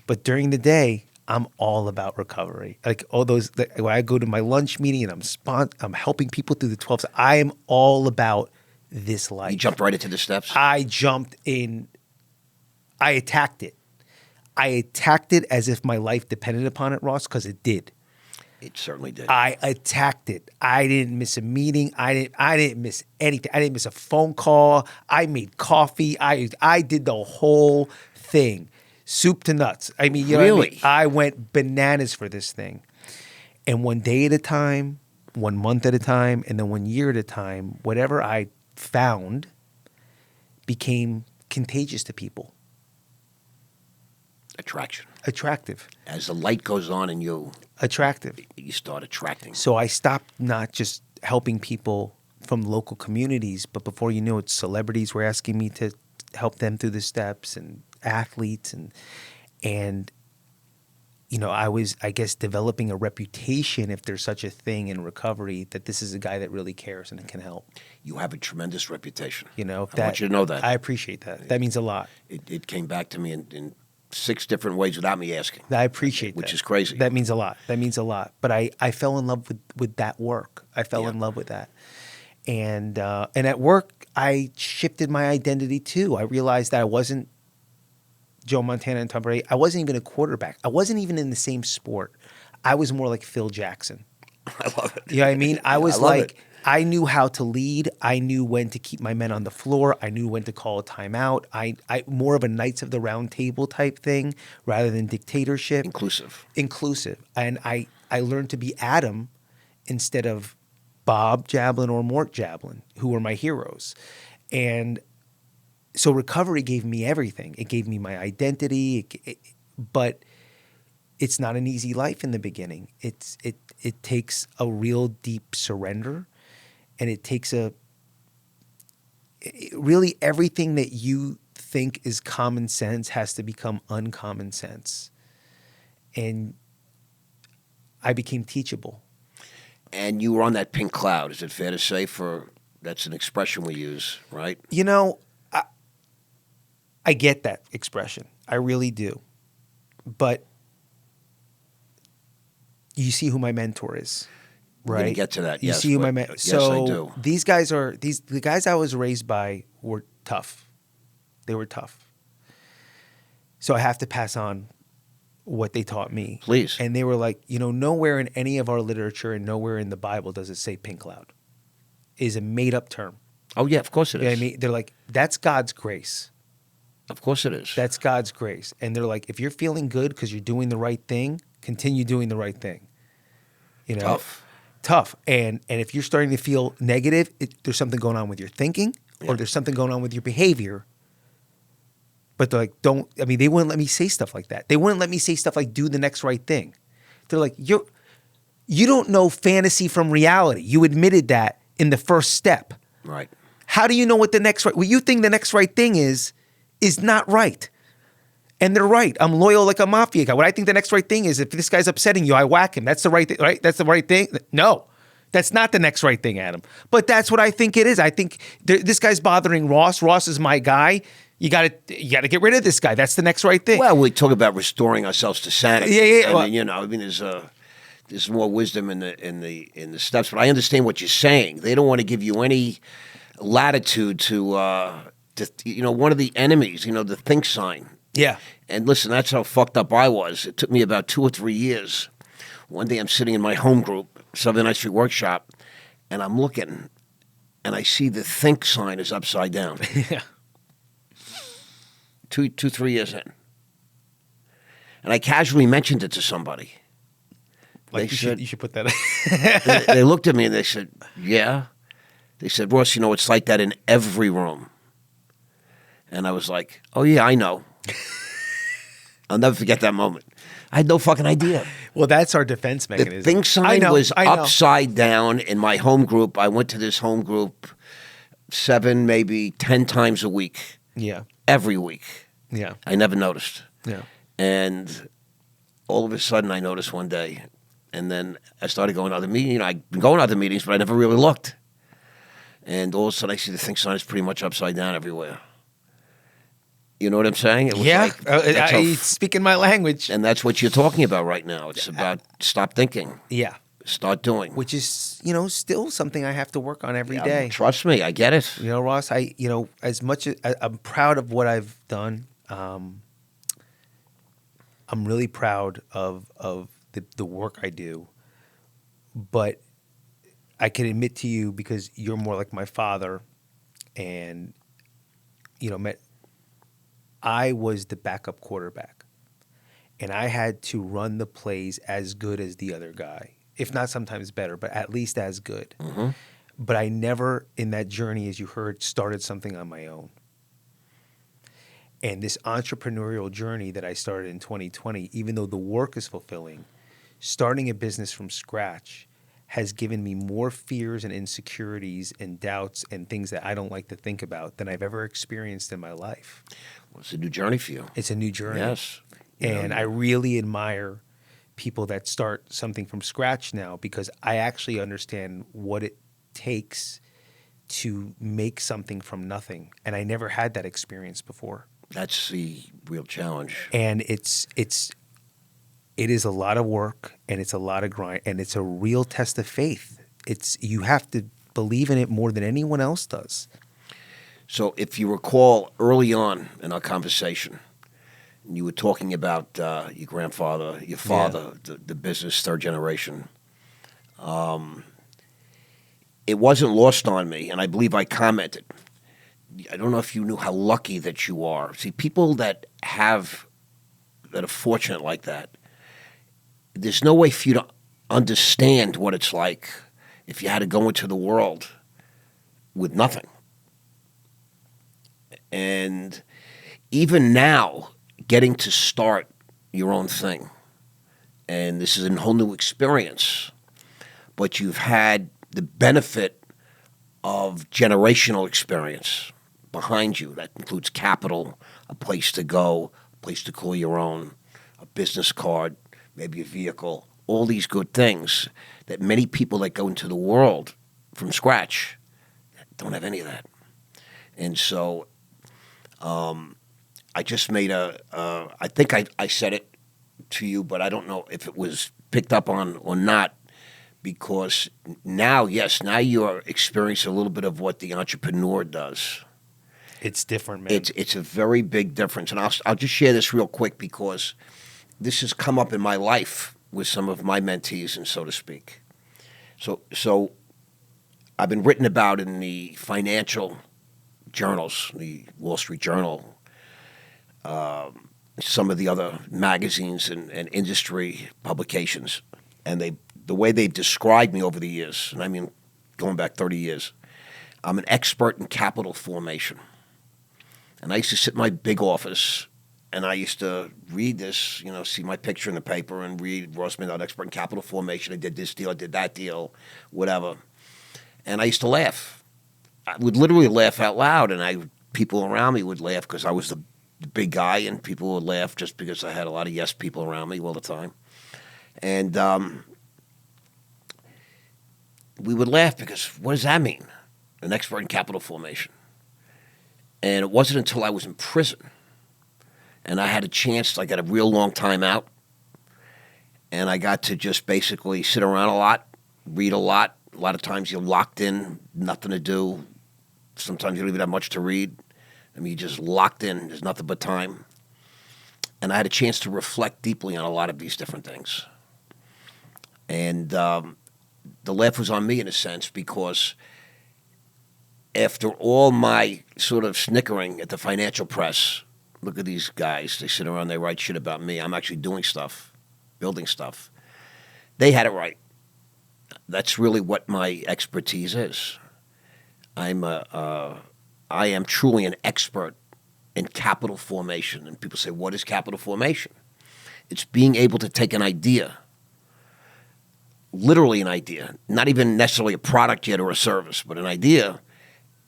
Speaker 2: But during the day, I'm all about recovery. Like all those, when I go to my lunch meeting and I'm helping people through the 12 steps, I am all about this life.
Speaker 1: You jumped right into the steps?
Speaker 2: I jumped in. I attacked it. I attacked it as if my life depended upon it, Ross, because it did.
Speaker 1: It certainly did.
Speaker 2: I attacked it. I didn't miss a meeting. I didn't miss anything. I didn't miss a phone call. I made coffee. I did the whole thing, soup to nuts. I mean, you know what I mean? I went bananas for this thing. And one day at a time, 1 month at a time, and then 1 year at a time, whatever I found became contagious to people. Attractive.
Speaker 1: As the light goes on in you.
Speaker 2: Attractive.
Speaker 1: You start attracting.
Speaker 2: So I stopped not just helping people from local communities, but before you know it, celebrities were asking me to help them through the steps, and athletes, and I was, I guess, developing a reputation, if there's such a thing in recovery, that this is a guy that really cares and can help.
Speaker 1: You have a tremendous reputation.
Speaker 2: I
Speaker 1: want you to know that.
Speaker 2: I appreciate that. That means a lot.
Speaker 1: It came back to me in 6 different ways without me asking.
Speaker 2: I appreciate that.
Speaker 1: Which is crazy.
Speaker 2: That means a lot. That means a lot. But I fell in love with that work. I fell in love with that. And at work, I shifted my identity too. I realized that I wasn't Joe Montana and Tom Brady. I wasn't even a quarterback. I wasn't even in the same sport. I was more like Phil Jackson.
Speaker 1: I love it.
Speaker 2: You know what I mean? I was
Speaker 1: like,
Speaker 2: I knew how to lead. I knew when to keep my men on the floor. I knew when to call a timeout. I more of a Knights of the Round Table type thing rather than dictatorship. Inclusive. And I learned to be Adam instead of Bob Jablin or Mort Jablin, who were my heroes. And so recovery gave me everything. It gave me my identity, but it's not an easy life in the beginning. It takes a real deep surrender, and it takes really everything that you think is common sense has to become uncommon sense. And I became teachable.
Speaker 1: And you were on that pink cloud. Is it fair to say that's an expression we use, right?
Speaker 2: I get that expression. I really do. But you see who my mentor is, right?
Speaker 1: We're going to get to that,
Speaker 2: You
Speaker 1: yes.
Speaker 2: see who my mentor is.
Speaker 1: Yes, I do.
Speaker 2: These guys the guys I was raised by were tough. They were tough. So I have to pass on what they taught me.
Speaker 1: Please.
Speaker 2: And they were like, nowhere in any of our literature and nowhere in the Bible does it say pink cloud. It is a made-up term.
Speaker 1: Oh, yeah, of course it is.
Speaker 2: You know what I mean? They're like, that's God's grace.
Speaker 1: Of course it is.
Speaker 2: That's God's grace. And they're like, if you're feeling good because you're doing the right thing, continue doing the right thing. Tough. And if you're starting to feel negative, there's something going on with your thinking or there's something going on with your behavior. But they're like, they wouldn't let me say stuff like that. They wouldn't let me say stuff like do the next right thing. They're like, you don't know fantasy from reality. You admitted that in the first step.
Speaker 1: Right.
Speaker 2: How do you know what you think the next right thing is not right? And they're right. I'm loyal like a mafia guy. What I think the next right thing is, if this guy's upsetting you, I whack him. That's the right thing, right? That's the right thing. No. That's not the next right thing, Adam. But that's what I think it is. I think this guy's bothering Ross. Ross is my guy. You got to get rid of this guy. That's the next right thing.
Speaker 1: Well, we talk about restoring ourselves to sanity.
Speaker 2: Yeah.
Speaker 1: I mean, there's more wisdom in the steps, but I understand what you're saying. They don't want to give you any latitude to one of the enemies, the think sign.
Speaker 2: Yeah.
Speaker 1: And listen, that's how fucked up I was. It took me about 2 or 3 years. One day I'm sitting in my home group, Southern Night Street Workshop, and I'm looking, and I see the think sign is upside down.
Speaker 2: Yeah.
Speaker 1: 3 years in. And I casually mentioned it to somebody.
Speaker 2: Like you should put that.
Speaker 1: They looked at me and they said, yeah. They said, Ross, it's like that in every room. And I was like, oh, yeah, I know. I'll never forget that moment. I had no fucking idea.
Speaker 2: Well, that's our defense mechanism.
Speaker 1: The think sign was upside down in my home group. I went to this home group 7, maybe 10 times a week.
Speaker 2: Yeah.
Speaker 1: Every week.
Speaker 2: Yeah.
Speaker 1: I never noticed.
Speaker 2: Yeah.
Speaker 1: And all of a sudden I noticed one day. And then I started going to other meetings. I'd been going to other meetings, but I never really looked. And all of a sudden I see the think sign is pretty much upside down everywhere. You know what I'm saying? It was
Speaker 2: speaking my language.
Speaker 1: And that's what you're talking about right now. It's about stop thinking.
Speaker 2: Yeah.
Speaker 1: Start doing.
Speaker 2: Which is, still something I have to work on every day.
Speaker 1: Trust me, I get it.
Speaker 2: Ross, as much as I'm proud of what I've done, I'm really proud of the work I do. But I can admit to you, because you're more like my father, and, I was the backup quarterback, and I had to run the plays as good as the other guy, if not sometimes better, but at least as good.
Speaker 1: Mm-hmm.
Speaker 2: But I never, in that journey, as you heard, started something on my own. And this entrepreneurial journey that I started in 2020, even though the work is fulfilling, starting a business from scratch has given me more fears and insecurities and doubts and things that I don't like to think about than I've ever experienced in my life.
Speaker 1: Well, it's a new journey for you.
Speaker 2: It's a new journey.
Speaker 1: Yes.
Speaker 2: And I really admire people that start something from scratch now, because I actually understand what it takes to make something from nothing. And I never had that experience before.
Speaker 1: That's the real challenge.
Speaker 2: And it is a lot of work, and it's a lot of grind, and it's a real test of faith. You have to believe in it more than anyone else does.
Speaker 1: So if you recall early on in our conversation, you were talking about your grandfather, your father, the business, third generation. It wasn't lost on me, and I believe I commented. I don't know if you knew how lucky that you are. See, people that are fortunate like that, there's no way for you to understand what it's like if you had to go into the world with nothing. And even now, getting to start your own thing, and this is a whole new experience, but you've had the benefit of generational experience behind you. That includes capital, a place to go, a place to call your own, a business card, maybe a vehicle, all these good things that many people that go into the world from scratch don't have any of that. And so I just made I think I said it to you, but I don't know if it was picked up on or not, because now you're experiencing a little bit of what the entrepreneur does.
Speaker 2: It's different, man.
Speaker 1: It's a very big difference. And I'll just share this real quick, because this has come up in my life with some of my mentees, and so to speak. So I've been written about in the financial journals, the Wall Street Journal, some of the other magazines and industry publications. And the way they've described me over the years, and I mean going back 30 years, I'm an expert in capital formation. And I used to sit in my big office, and I used to read this, see my picture in the paper and read Ross Mandell, expert in capital formation. I did this deal, I did that deal, whatever. And I used to laugh. I would literally laugh out loud, and people around me would laugh because I was the big guy, and people would laugh just because I had a lot of yes people around me all the time. And we would laugh because what does that mean? An expert in capital formation. And it wasn't until I was in prison and I had a chance, I got a real long time out, and I got to just basically sit around a lot, read a lot. A lot of times you're locked in, nothing to do. Sometimes you don't even have much to read. I mean, you're just locked in. There's nothing but time. And I had a chance to reflect deeply on a lot of these different things. And the laugh was on me in a sense because after all my sort of snickering at the financial press, look at these guys. They sit around, they write shit about me. I'm actually doing stuff, building stuff. They had it right. That's really what my expertise is. I am truly an expert in capital formation. And people say, what is capital formation? It's being able to take an idea, literally an idea, not even necessarily a product yet or a service, but an idea,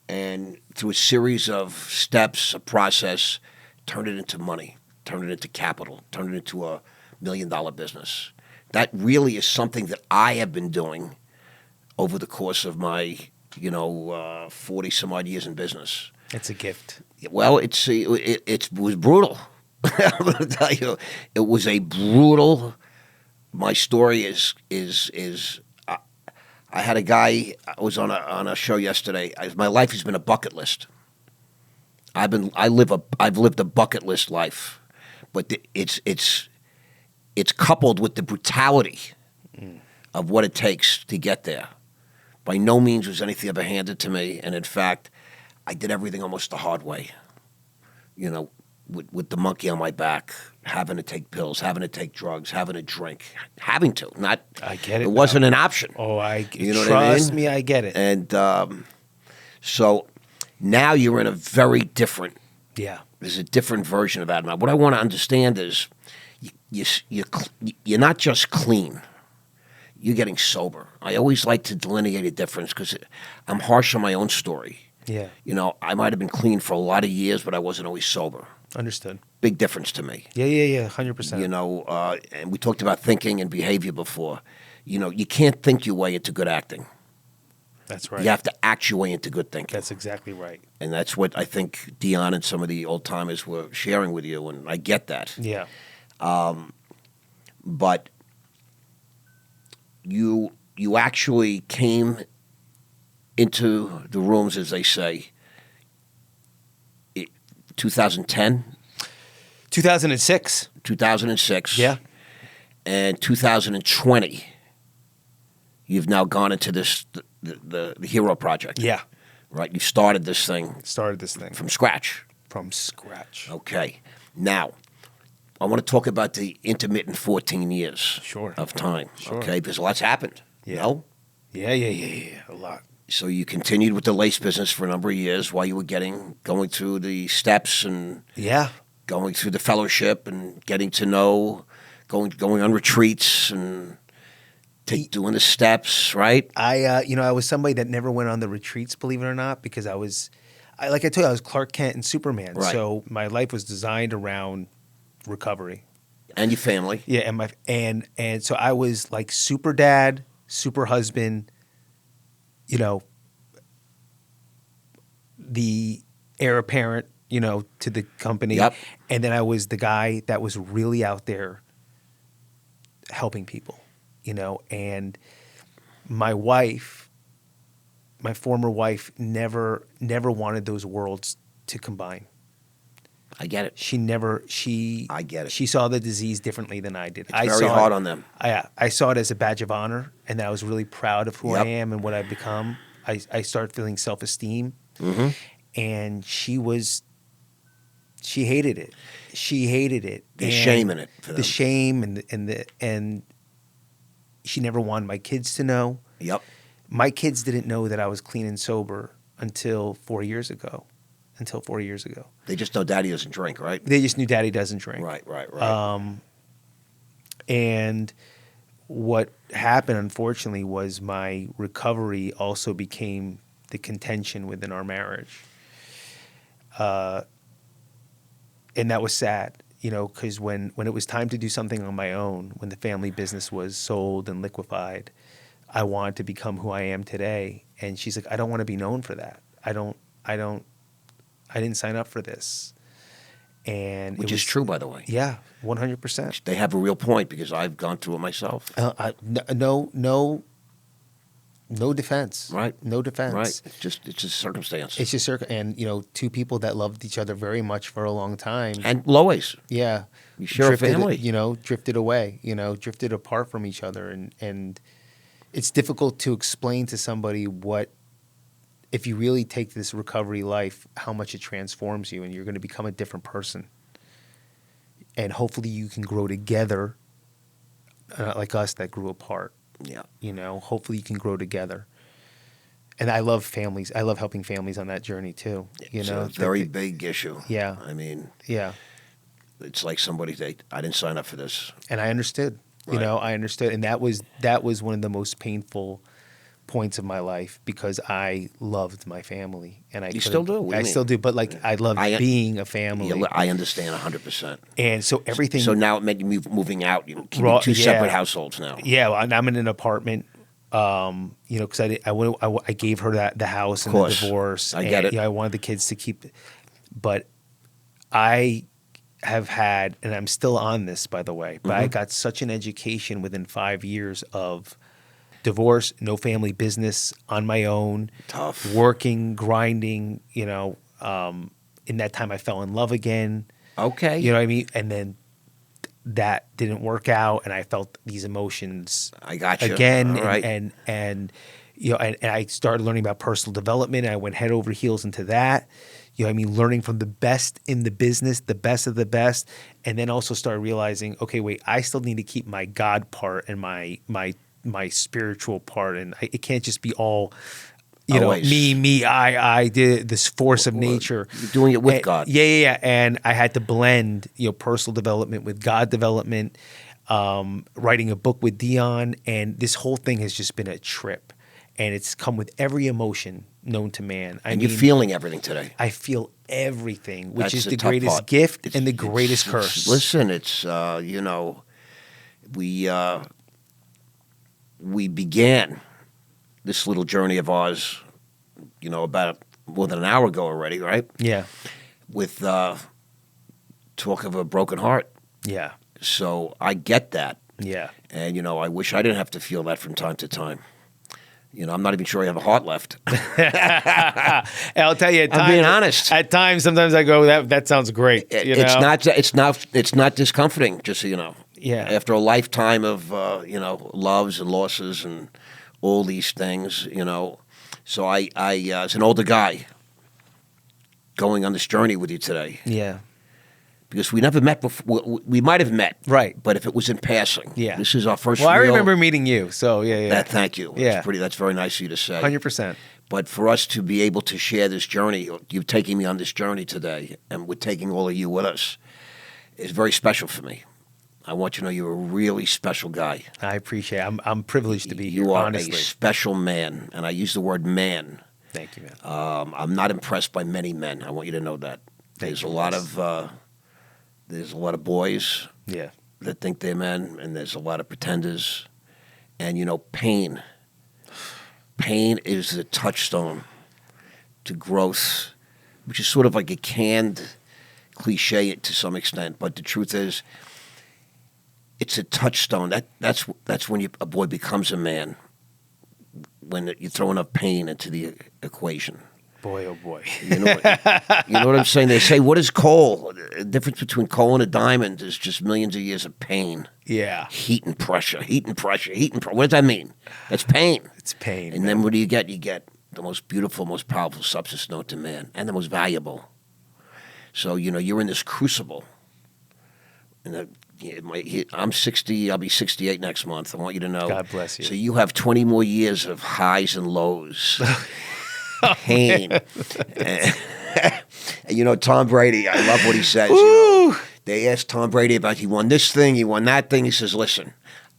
Speaker 1: and through a series of steps, a process, turn it into money, turn it into capital, turn it into $1 million business. That really is something that I have been doing over the course of my, 40 some odd years in business.
Speaker 2: It's a gift.
Speaker 1: Well, it was brutal. I'm going to tell you, it was a brutal. My story is I had a guy. I was on a show yesterday. My life has been a bucket list. I've lived a bucket list life, but it's coupled with the brutality of what it takes to get there. By no means was anything ever handed to me, and in fact, I did everything almost the hard way. With the monkey on my back, having to take pills, having to take drugs, having to drink, having to. Not.
Speaker 2: I get it.
Speaker 1: It wasn't an option.
Speaker 2: Oh,
Speaker 1: You know
Speaker 2: trust
Speaker 1: what I mean?
Speaker 2: me, I get it.
Speaker 1: And so now you're in a very different.
Speaker 2: Yeah.
Speaker 1: There's a different version of Adam. What I want to understand is you're not just clean. You're getting sober. I always like to delineate a difference because I'm harsh on my own story.
Speaker 2: Yeah.
Speaker 1: I might have been clean for a lot of years, but I wasn't always sober.
Speaker 2: Understood.
Speaker 1: Big difference to me.
Speaker 2: Yeah, 100%.
Speaker 1: And we talked about thinking and behavior before. You can't think your way into good acting.
Speaker 2: That's right.
Speaker 1: You have to act your way into good thinking.
Speaker 2: That's exactly right.
Speaker 1: And that's what I think Dion and some of the old timers were sharing with you, and I get that.
Speaker 2: Yeah.
Speaker 1: But you actually came into the rooms, as they say, 2010?
Speaker 2: 2006.
Speaker 1: 2006.
Speaker 2: Yeah.
Speaker 1: And 2020, you've now gone into this, the Hero Project.
Speaker 2: Yeah.
Speaker 1: Right? You started this thing.
Speaker 2: From
Speaker 1: scratch.
Speaker 2: From scratch.
Speaker 1: Okay. Now, I want to talk about the intermittent 14 years
Speaker 2: Sure.
Speaker 1: of time.
Speaker 2: Sure.
Speaker 1: Okay? Because a lot's happened.
Speaker 2: Yeah.
Speaker 1: No?
Speaker 2: Yeah. A lot.
Speaker 1: So you continued with the lace business for a number of years while you were going through the steps and
Speaker 2: Yeah.
Speaker 1: going through the fellowship and getting to know, going on retreats and doing the steps, right?
Speaker 2: I was somebody that never went on the retreats, believe it or not, because like I told you, I was Clark Kent and Superman.
Speaker 1: Right.
Speaker 2: So my life was designed around recovery.
Speaker 1: And your family.
Speaker 2: Yeah, and so I was like super dad, super husband, the heir apparent, to the company.
Speaker 1: Yep.
Speaker 2: And then I was the guy that was really out there helping people, and my former wife never wanted those worlds to combine.
Speaker 1: I get it.
Speaker 2: I
Speaker 1: get it.
Speaker 2: She saw the disease differently than I did.
Speaker 1: It's very hard on them.
Speaker 2: I saw it as a badge of honor, and that I was really proud of who
Speaker 1: Yep.
Speaker 2: I am and what I've become. I started feeling self-esteem, and she hated it. She hated it.
Speaker 1: The shame in it for them.
Speaker 2: The shame and she never wanted my kids to know.
Speaker 1: Yep.
Speaker 2: My kids didn't know that I was clean and sober until 4 years ago.
Speaker 1: They just know daddy doesn't drink, right?
Speaker 2: They just knew daddy doesn't drink.
Speaker 1: Right.
Speaker 2: And what happened, unfortunately, was my recovery also became the contention within our marriage. And that was sad, because when it was time to do something on my own, when the family business was sold and liquefied, I wanted to become who I am today. And she's like, I don't want to be known for that. I didn't sign up for this. And
Speaker 1: Which is true, by the way.
Speaker 2: Yeah, 100%.
Speaker 1: They have a real point because I've gone through it myself.
Speaker 2: No defense.
Speaker 1: Right.
Speaker 2: No defense.
Speaker 1: Right. It's just circumstance.
Speaker 2: It's just and two people that loved each other very much for a long time.
Speaker 1: And Lois.
Speaker 2: Yeah.
Speaker 1: You share a family.
Speaker 2: Drifted away, drifted apart from each other. And it's difficult to explain to somebody if you really take this recovery life, how much it transforms you, and you're going to become a different person. And hopefully you can grow together, not like us that grew apart.
Speaker 1: Yeah.
Speaker 2: Hopefully you can grow together. And I love families. I love helping families on that journey too.
Speaker 1: It's a very big issue.
Speaker 2: Yeah.
Speaker 1: I mean,
Speaker 2: yeah.
Speaker 1: It's like somebody I didn't sign up for this.
Speaker 2: And I understood.
Speaker 1: Right.
Speaker 2: I understood. And that was one of the most painful points of my life because I loved my family. And
Speaker 1: You still do? What do you mean?
Speaker 2: still do, but I loved being a family.
Speaker 1: Yeah, I understand 100%.
Speaker 2: And so everything.
Speaker 1: So now it meant you moving out. You're keeping two separate households now.
Speaker 2: Yeah, well, I'm in an apartment. Because I gave her the house and the divorce.
Speaker 1: I get it.
Speaker 2: I wanted the kids to keep, but I have had, and I'm still on this, by the way. But I got such an education within 5 years of divorce, no family business, on my own,
Speaker 1: Tough,
Speaker 2: working, grinding. In that time, I fell in love again.
Speaker 1: Okay,
Speaker 2: You know what I mean, and then that didn't work out, and I felt these emotions.
Speaker 1: I got you
Speaker 2: again,
Speaker 1: All right.
Speaker 2: and and I started learning about personal development. And I went head over heels into that. Learning from the best in the business, the best of the best, and then also started realizing, okay, wait, I still need to keep my God part and my spiritual part, and it can't just be all. Me, I did this force of nature.
Speaker 1: You're doing it with God.
Speaker 2: Yeah. And I had to blend, personal development with God development, writing a book with Dion. And this whole thing has just been a trip. And it's come with every emotion known to man. I mean,
Speaker 1: you're feeling everything today.
Speaker 2: I feel everything, which
Speaker 1: That's
Speaker 2: is
Speaker 1: the
Speaker 2: the
Speaker 1: tough
Speaker 2: greatest
Speaker 1: part.
Speaker 2: gift and the greatest curse.
Speaker 1: Listen, it's, we began this little journey of ours, about more than an hour ago already, right?
Speaker 2: Yeah.
Speaker 1: With talk of a broken heart.
Speaker 2: Yeah.
Speaker 1: So I get that.
Speaker 2: Yeah.
Speaker 1: And, I wish I didn't have to feel that from time to time. I'm not even sure I have a heart left.
Speaker 2: I'll tell you, at times,
Speaker 1: I'm being honest.
Speaker 2: At times, sometimes I go, that sounds great.
Speaker 1: It's not discomforting, just so you know.
Speaker 2: Yeah.
Speaker 1: After a lifetime of loves and losses and all these things, So I as an older guy, going on this journey with you today.
Speaker 2: Yeah.
Speaker 1: Because we never met before. We might have met.
Speaker 2: Right.
Speaker 1: But if it was in passing.
Speaker 2: Yeah.
Speaker 1: This is our first
Speaker 2: Well, I
Speaker 1: real,
Speaker 2: remember meeting you, so yeah.
Speaker 1: Thank you.
Speaker 2: Yeah.
Speaker 1: That's very nice of you to say.
Speaker 2: 100%.
Speaker 1: But for us to be able to share this journey, you taking me on this journey today, and we're taking all of you with us, is very special for me. I want you to know you're a really special guy.
Speaker 2: I appreciate it. I'm privileged to be here,
Speaker 1: You are
Speaker 2: honestly.
Speaker 1: a special man, and I use the word man.
Speaker 2: Thank you, man.
Speaker 1: I'm not impressed by many men. I want you to know that. There's a lot of boys
Speaker 2: Yeah.
Speaker 1: that think they're men, and there's a lot of pretenders. And pain. Pain is the touchstone to growth, which is sort of like a canned cliche to some extent. But the truth is, it's a touchstone. That's when a boy becomes a man. When you throw enough pain into the equation.
Speaker 2: Boy, oh boy.
Speaker 1: You know what I'm saying? They say, what is coal? The difference between coal and a diamond is just millions of years of pain.
Speaker 2: Yeah.
Speaker 1: Heat and pressure. What does that mean? That's pain.
Speaker 2: It's pain.
Speaker 1: And then what do you get? You get the most beautiful, most powerful substance known to man, and the most valuable. So, you're in this crucible. And I'm 60. I'll be 68 next month. I want you to know.
Speaker 2: God bless you.
Speaker 1: So you have 20 more years of highs and lows. Pain. And, Tom Brady, I love what he says. They asked Tom Brady about he won this thing, he won that thing. He says, listen,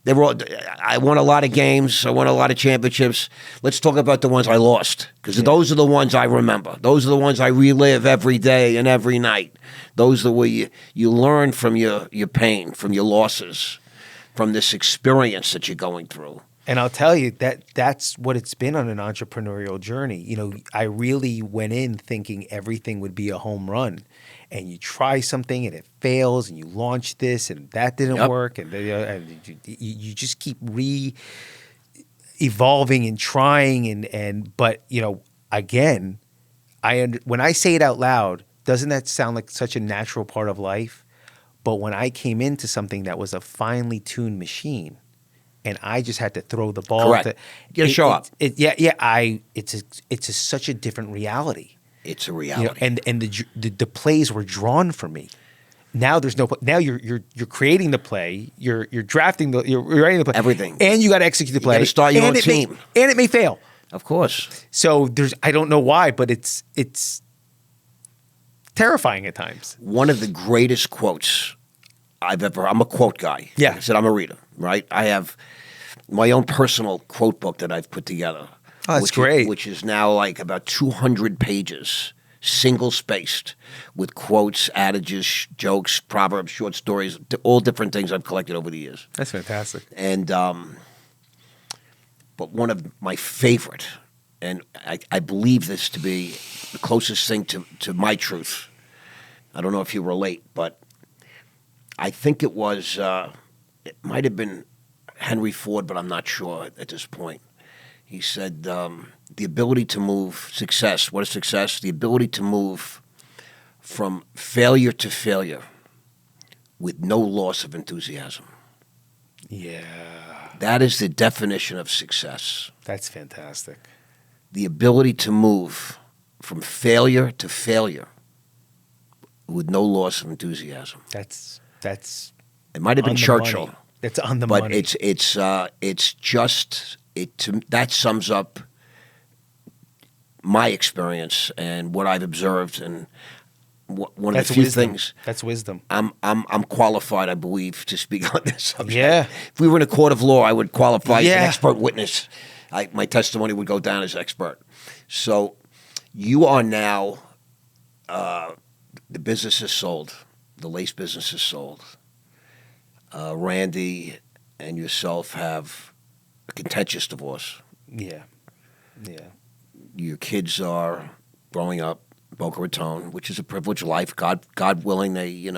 Speaker 1: I won a lot of games. I won a lot of championships. Let's talk about the ones I lost, because those are the ones I remember. Those are the ones I relive every day and every night. Those are where you learn from your pain, from your losses, from this experience that you're going through.
Speaker 2: And I'll tell you that's what it's been on an entrepreneurial journey. You know, I really went in thinking everything would be a home run, and you try something and it fails, and you launch this and that didn't
Speaker 1: Yep.
Speaker 2: work, and you just keep evolving and trying but you know, again, when I say it out loud, doesn't that sound like such a natural part of life? But when I came into something that was a finely tuned machine, and I just had to throw the ball.
Speaker 1: Correct. You gotta show up.
Speaker 2: It's such a different reality.
Speaker 1: It's a
Speaker 2: You know,
Speaker 1: reality.
Speaker 2: and the plays were drawn for me. Now there's no. Now you're creating the play. You're drafting you're writing the play.
Speaker 1: Everything.
Speaker 2: And you got to execute the play.
Speaker 1: gotta start your
Speaker 2: and
Speaker 1: own
Speaker 2: it may-
Speaker 1: team.
Speaker 2: and it may fail.
Speaker 1: Of course.
Speaker 2: So I don't know why, but it's terrifying at times.
Speaker 1: One of the greatest quotes I've ever. I'm a quote guy.
Speaker 2: Yeah.
Speaker 1: Like I said, I'm a reader. Right. I have my own personal quote book that I've put together.
Speaker 2: Oh, that's great.
Speaker 1: Which is now like about 200 pages, single spaced, with quotes, adages, jokes, proverbs, short stories, all different things I've collected over the years.
Speaker 2: That's fantastic.
Speaker 1: And but one of my favorite, and I believe this to be the closest thing to my truth. I don't know if you relate, but I think it might have been Henry Ford, but I'm not sure at this point. He said, the ability to move, success, what is success? The ability to move from failure to failure with no loss of enthusiasm.
Speaker 2: Yeah,
Speaker 1: That is the definition of success.
Speaker 2: that's fantastic.
Speaker 1: The ability to move from failure to failure with no loss of enthusiasm.
Speaker 2: That's
Speaker 1: It might have been
Speaker 2: on the
Speaker 1: Churchill,
Speaker 2: money. That's on the
Speaker 1: but
Speaker 2: money.
Speaker 1: it's just that sums up my experience and what I've observed, and one of
Speaker 2: That's
Speaker 1: the few
Speaker 2: wisdom.
Speaker 1: things
Speaker 2: That's wisdom.
Speaker 1: I'm qualified, I believe, to speak on this subject.
Speaker 2: Yeah.
Speaker 1: If we were in a court of law, I would qualify as an
Speaker 2: Yeah.
Speaker 1: expert witness. My testimony would go down as expert. So you are now, the business is sold. The lace business is sold. Randy and yourself have a contentious divorce.
Speaker 2: Yeah.
Speaker 1: Your kids are growing up Boca Raton, which is a privileged life. God willing, they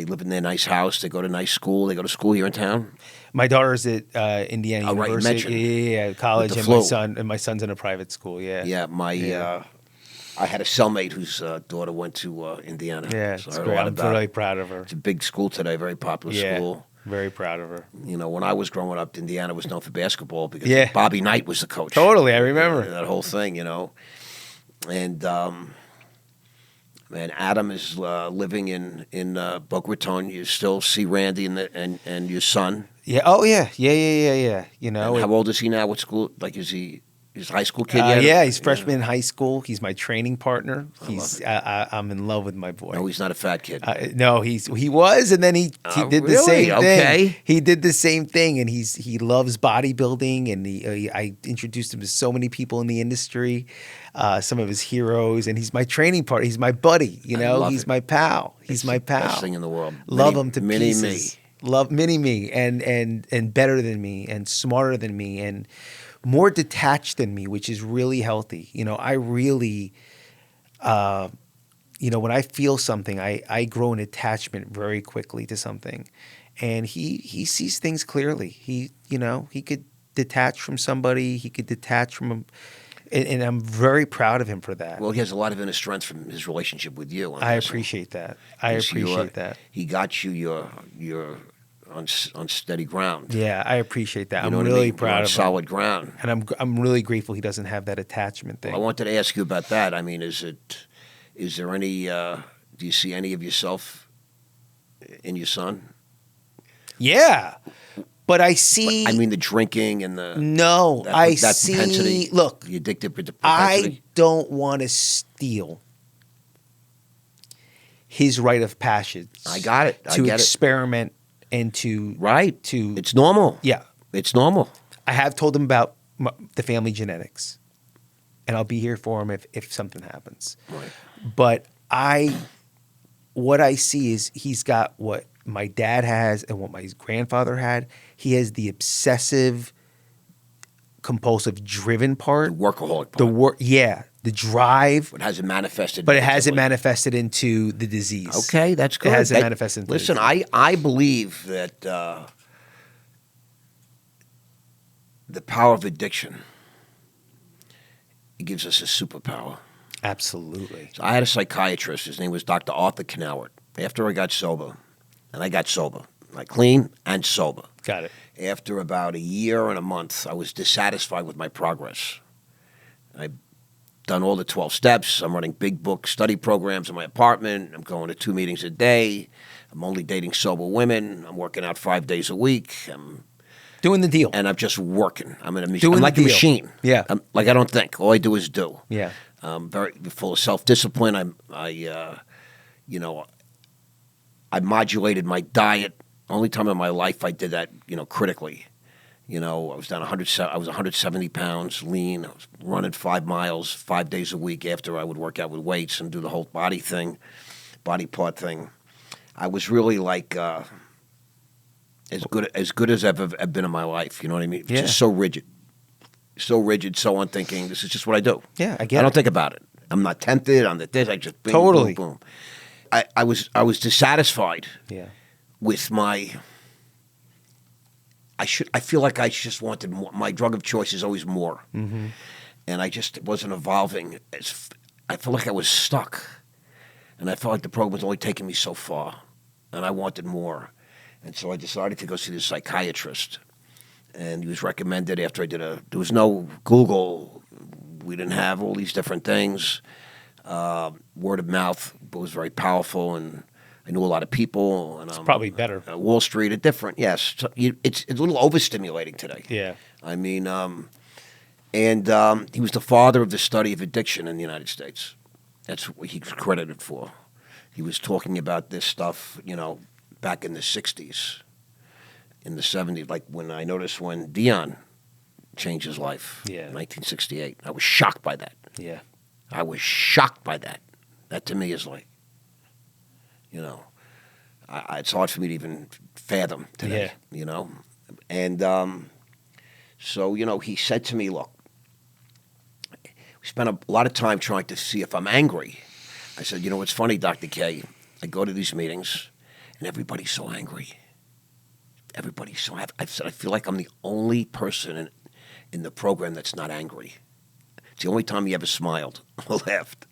Speaker 1: live in their nice house. They go to nice school. They go to school here in town.
Speaker 2: My daughter's at Indiana
Speaker 1: Oh, right, you
Speaker 2: University.
Speaker 1: mentioned.
Speaker 2: Yeah, college,
Speaker 1: With
Speaker 2: and
Speaker 1: the
Speaker 2: my son's in a private school. Yeah.
Speaker 1: Yeah, I had a cellmate whose daughter went to Indiana.
Speaker 2: Yeah,
Speaker 1: so I
Speaker 2: it's
Speaker 1: heard a
Speaker 2: great.
Speaker 1: lot
Speaker 2: I'm
Speaker 1: about
Speaker 2: really
Speaker 1: it.
Speaker 2: proud of her.
Speaker 1: It's a big school today, very popular school.
Speaker 2: Very proud of her.
Speaker 1: When I was growing up, Indiana was known for basketball because
Speaker 2: Yeah.
Speaker 1: Bobby Knight was the coach.
Speaker 2: Totally, I remember.
Speaker 1: That whole thing, And man, Adam is living in Boca Raton. You still see Randy and your son.
Speaker 2: Yeah. Oh yeah. Yeah. You know.
Speaker 1: And how old is he now? What school? Like, is he a high school kid yet?
Speaker 2: Yeah, he's freshman in high school. He's my training partner. I'm in love with my boy.
Speaker 1: No, he's not a fat kid.
Speaker 2: No, he was, and then he did the
Speaker 1: really?
Speaker 2: same thing.
Speaker 1: Okay.
Speaker 2: He did the same thing, and he loves bodybuilding, and I introduced him to so many people in the industry, some of his heroes, and he's my training partner. He's my buddy.
Speaker 1: love
Speaker 2: He's
Speaker 1: it.
Speaker 2: my pal. He's
Speaker 1: It's
Speaker 2: my
Speaker 1: the
Speaker 2: pal.
Speaker 1: best thing in the world.
Speaker 2: Love him to
Speaker 1: mini
Speaker 2: pieces.
Speaker 1: me.
Speaker 2: Love mini me, and better than me, and smarter than me, and more detached than me, which is really healthy. I really, when I feel something, I grow an attachment very quickly to something, and he sees things clearly. He could detach from somebody. He could detach from and I'm very proud of him for that.
Speaker 1: Well, he has a lot of inner strength from his relationship with you.
Speaker 2: I appreciate that. I appreciate that.
Speaker 1: He got you your on steady ground.
Speaker 2: Yeah, I appreciate that.
Speaker 1: You know
Speaker 2: I'm
Speaker 1: what I
Speaker 2: really
Speaker 1: mean? You're
Speaker 2: proud
Speaker 1: on
Speaker 2: of him.
Speaker 1: solid ground.
Speaker 2: And I'm really grateful he doesn't have that attachment thing.
Speaker 1: I wanted to ask you about that. I mean, is there any? Do you see any of yourself in your son?
Speaker 2: Yeah, but I see.
Speaker 1: I mean, the drinking and the
Speaker 2: no, I
Speaker 1: that
Speaker 2: see.
Speaker 1: propensity,
Speaker 2: Look,
Speaker 1: the addictive propensity.
Speaker 2: I don't want to steal his rite of passage.
Speaker 1: I got it. I
Speaker 2: to
Speaker 1: get it.
Speaker 2: experiment and to
Speaker 1: Right.
Speaker 2: to
Speaker 1: It's normal.
Speaker 2: yeah.
Speaker 1: It's normal.
Speaker 2: I have told him about the family genetics, and I'll be here for him if something happens.
Speaker 1: Right.
Speaker 2: But what I see is he's got what my dad has and what my grandfather had. He has the obsessive compulsive driven part.
Speaker 1: Workaholic
Speaker 2: The
Speaker 1: part.
Speaker 2: work, yeah, the drive,
Speaker 1: But hasn't manifested.
Speaker 2: but it hasn't
Speaker 1: negatively.
Speaker 2: manifested into the disease.
Speaker 1: Okay, that's good.
Speaker 2: It hasn't manifested into
Speaker 1: Listen,
Speaker 2: the disease.
Speaker 1: I believe that the power of addiction, it gives us a superpower.
Speaker 2: Absolutely.
Speaker 1: So I had a psychiatrist. His name was Dr. Arthur Knauert. After I got sober, and I got sober, like clean and sober.
Speaker 2: Got it.
Speaker 1: After about a year and a month, I was dissatisfied with my progress. I've done all the 12 steps. I'm running big book study programs in my apartment. I'm going to 2 meetings a day. I'm only dating sober women. I'm working out 5 days a week.
Speaker 2: Doing the deal.
Speaker 1: And I'm just working. I'm in a machine.
Speaker 2: Doing
Speaker 1: I'm
Speaker 2: the
Speaker 1: like a
Speaker 2: deal.
Speaker 1: machine.
Speaker 2: Yeah.
Speaker 1: Like I don't think. All I do is do.
Speaker 2: Yeah.
Speaker 1: I'm very full of self-discipline. I modulated my diet. Only time in my life I did that, critically. I was down 100. I was 170 pounds, lean. I was running 5 miles 5 days a week after I would work out with weights and do the whole body part thing. I was really like as good as I've ever been in my life. You know what I mean?
Speaker 2: Yeah.
Speaker 1: Just so rigid, so unthinking. This is just what I do.
Speaker 2: Yeah, I get
Speaker 1: I don't
Speaker 2: it.
Speaker 1: think about it. I'm not tempted. I'm not this. I just boom,
Speaker 2: Totally.
Speaker 1: boom, boom. I was dissatisfied
Speaker 2: Yeah.
Speaker 1: with my. I feel like I just wanted more. My drug of choice is always more, and I just wasn't evolving. I felt like I was stuck, and I felt like the program was only taking me so far, and I wanted more, and so I decided to go see the psychiatrist, and he was recommended after I did there was no Google, we didn't have all these different things, word of mouth was very powerful, and I knew a lot of people, and
Speaker 2: It's probably better.
Speaker 1: Wall Street, yes. So it's a little overstimulating today.
Speaker 2: Yeah.
Speaker 1: I mean, he was the father of the study of addiction in the United States. That's what he's credited for. He was talking about this stuff, back in the 60s, in the 70s, like when I noticed when Dion changed his life in 1968. I was shocked by that.
Speaker 2: Yeah.
Speaker 1: I was shocked by that. That to me is like, it's hard for me to even fathom today, And so, he said to me, look, we spent a lot of time trying to see if I'm angry. I said, what's funny, Dr. K, I go to these meetings and everybody's so angry. Everybody's so I said, I feel like I'm the only person in the program that's not angry. It's the only time he ever smiled or laughed.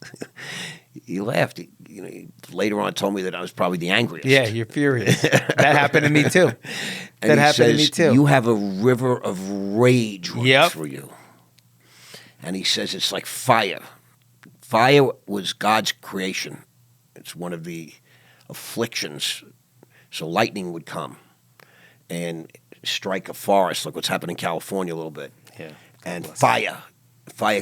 Speaker 1: He laughed. He later on told me that I was probably the angriest.
Speaker 2: Yeah, you're furious. That happened to me too.
Speaker 1: And
Speaker 2: that happened to me too.
Speaker 1: You have a river of rage running through you. And he says it's like fire. Fire was God's creation. It's one of the afflictions. So lightning would come and strike a forest, like what's happened in California a little bit.
Speaker 2: Yeah.
Speaker 1: And fire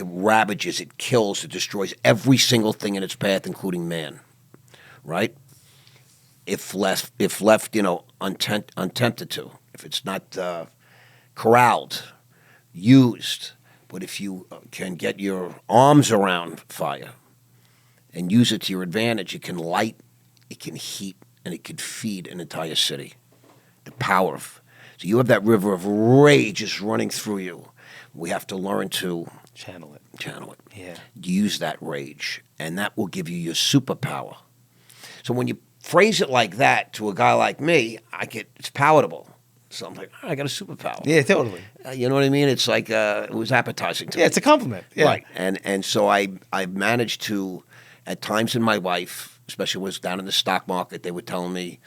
Speaker 1: ravages, it kills, it destroys every single thing in its path, including man. Right? If left, untempted to, if it's not corralled, used. But if you can get your arms around fire and use it to your advantage, it can light, it can heat, and it can feed an entire city. The power of. So you have that river of rage just running through you. We have to learn to
Speaker 2: channel it. Yeah.
Speaker 1: Use that rage, and that will give you your superpower. So when you phrase it like that to a guy like me, it's palatable. So I'm like, I got a superpower.
Speaker 2: Yeah, totally.
Speaker 1: You know what I mean? It's like it was appetizing to me.
Speaker 2: Yeah, it's a compliment. Yeah.
Speaker 1: Right. And so I managed to, at times in my life, especially when I was down in the stock market, they were telling me,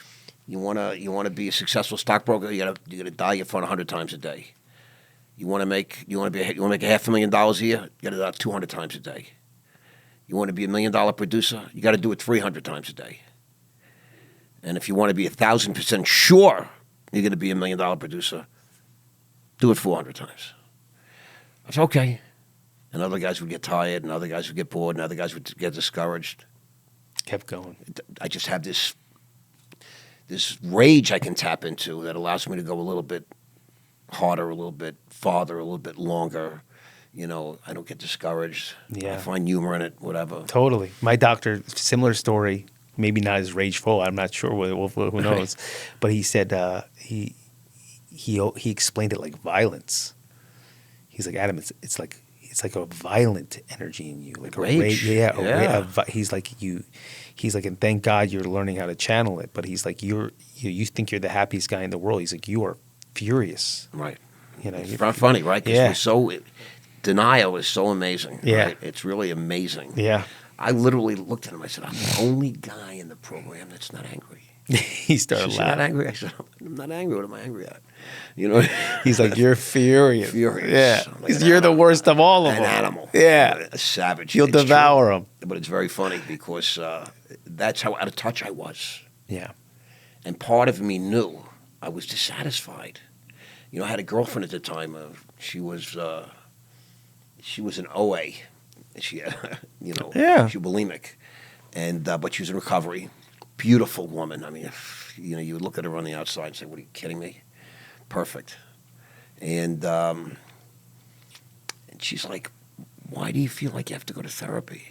Speaker 1: you wanna be a successful stockbroker, you gotta dial your phone 100 times a day. You wanna make $500,000 a year, you gotta dial 200 times a day. You wanna be $1 million producer, you gotta do it 300 times a day. And if you want to be 1,000% sure you're going to be $1 million producer, do it 400 times. I said, okay. And other guys would get tired, and other guys would get bored, and other guys would get discouraged.
Speaker 2: Kept going.
Speaker 1: I just have this rage I can tap into that allows me to go a little bit harder, a little bit farther, a little bit longer. I don't get discouraged.
Speaker 2: Yeah.
Speaker 1: I find humor in it, whatever.
Speaker 2: Totally. My doctor, similar story. Maybe not as rageful. I'm not sure. Who knows? But he said he explained it like violence. He's like, Adam, it's like a violent energy in you, like a
Speaker 1: Rage.
Speaker 2: yeah. He's like you. He's like, and thank God you're learning how to channel it. But he's like, you think you're the happiest guy in the world. He's like, you are furious.
Speaker 1: Right.
Speaker 2: You know,
Speaker 1: It's not funny, right? 'Cause
Speaker 2: yeah.
Speaker 1: Denial is so amazing.
Speaker 2: Yeah.
Speaker 1: Right? It's really amazing.
Speaker 2: Yeah.
Speaker 1: I literally looked at him. I said, I'm the only guy in the program that's not angry.
Speaker 2: He started
Speaker 1: She said, not
Speaker 2: laughing.
Speaker 1: angry? I said, I'm not angry. What am I angry at? You know?
Speaker 2: He's like, you're furious.
Speaker 1: Furious.
Speaker 2: Yeah.
Speaker 1: I'm like
Speaker 2: Because
Speaker 1: an
Speaker 2: you're the
Speaker 1: animal.
Speaker 2: worst of all of
Speaker 1: An
Speaker 2: them.
Speaker 1: animal.
Speaker 2: Yeah.
Speaker 1: A savage.
Speaker 2: You'll
Speaker 1: It's
Speaker 2: devour
Speaker 1: true.
Speaker 2: them.
Speaker 1: But it's very funny because that's how out of touch I was.
Speaker 2: Yeah.
Speaker 1: And part of me knew I was dissatisfied. You know, I had a girlfriend at the time. She was an OA. She, you know,
Speaker 2: Yeah.
Speaker 1: she was bulimic, and but she was in recovery. Beautiful woman. I mean, you know, you would look at her on the outside and say, "What, are you kidding me?" Perfect. And she's like, "Why do you feel like you have to go to therapy?"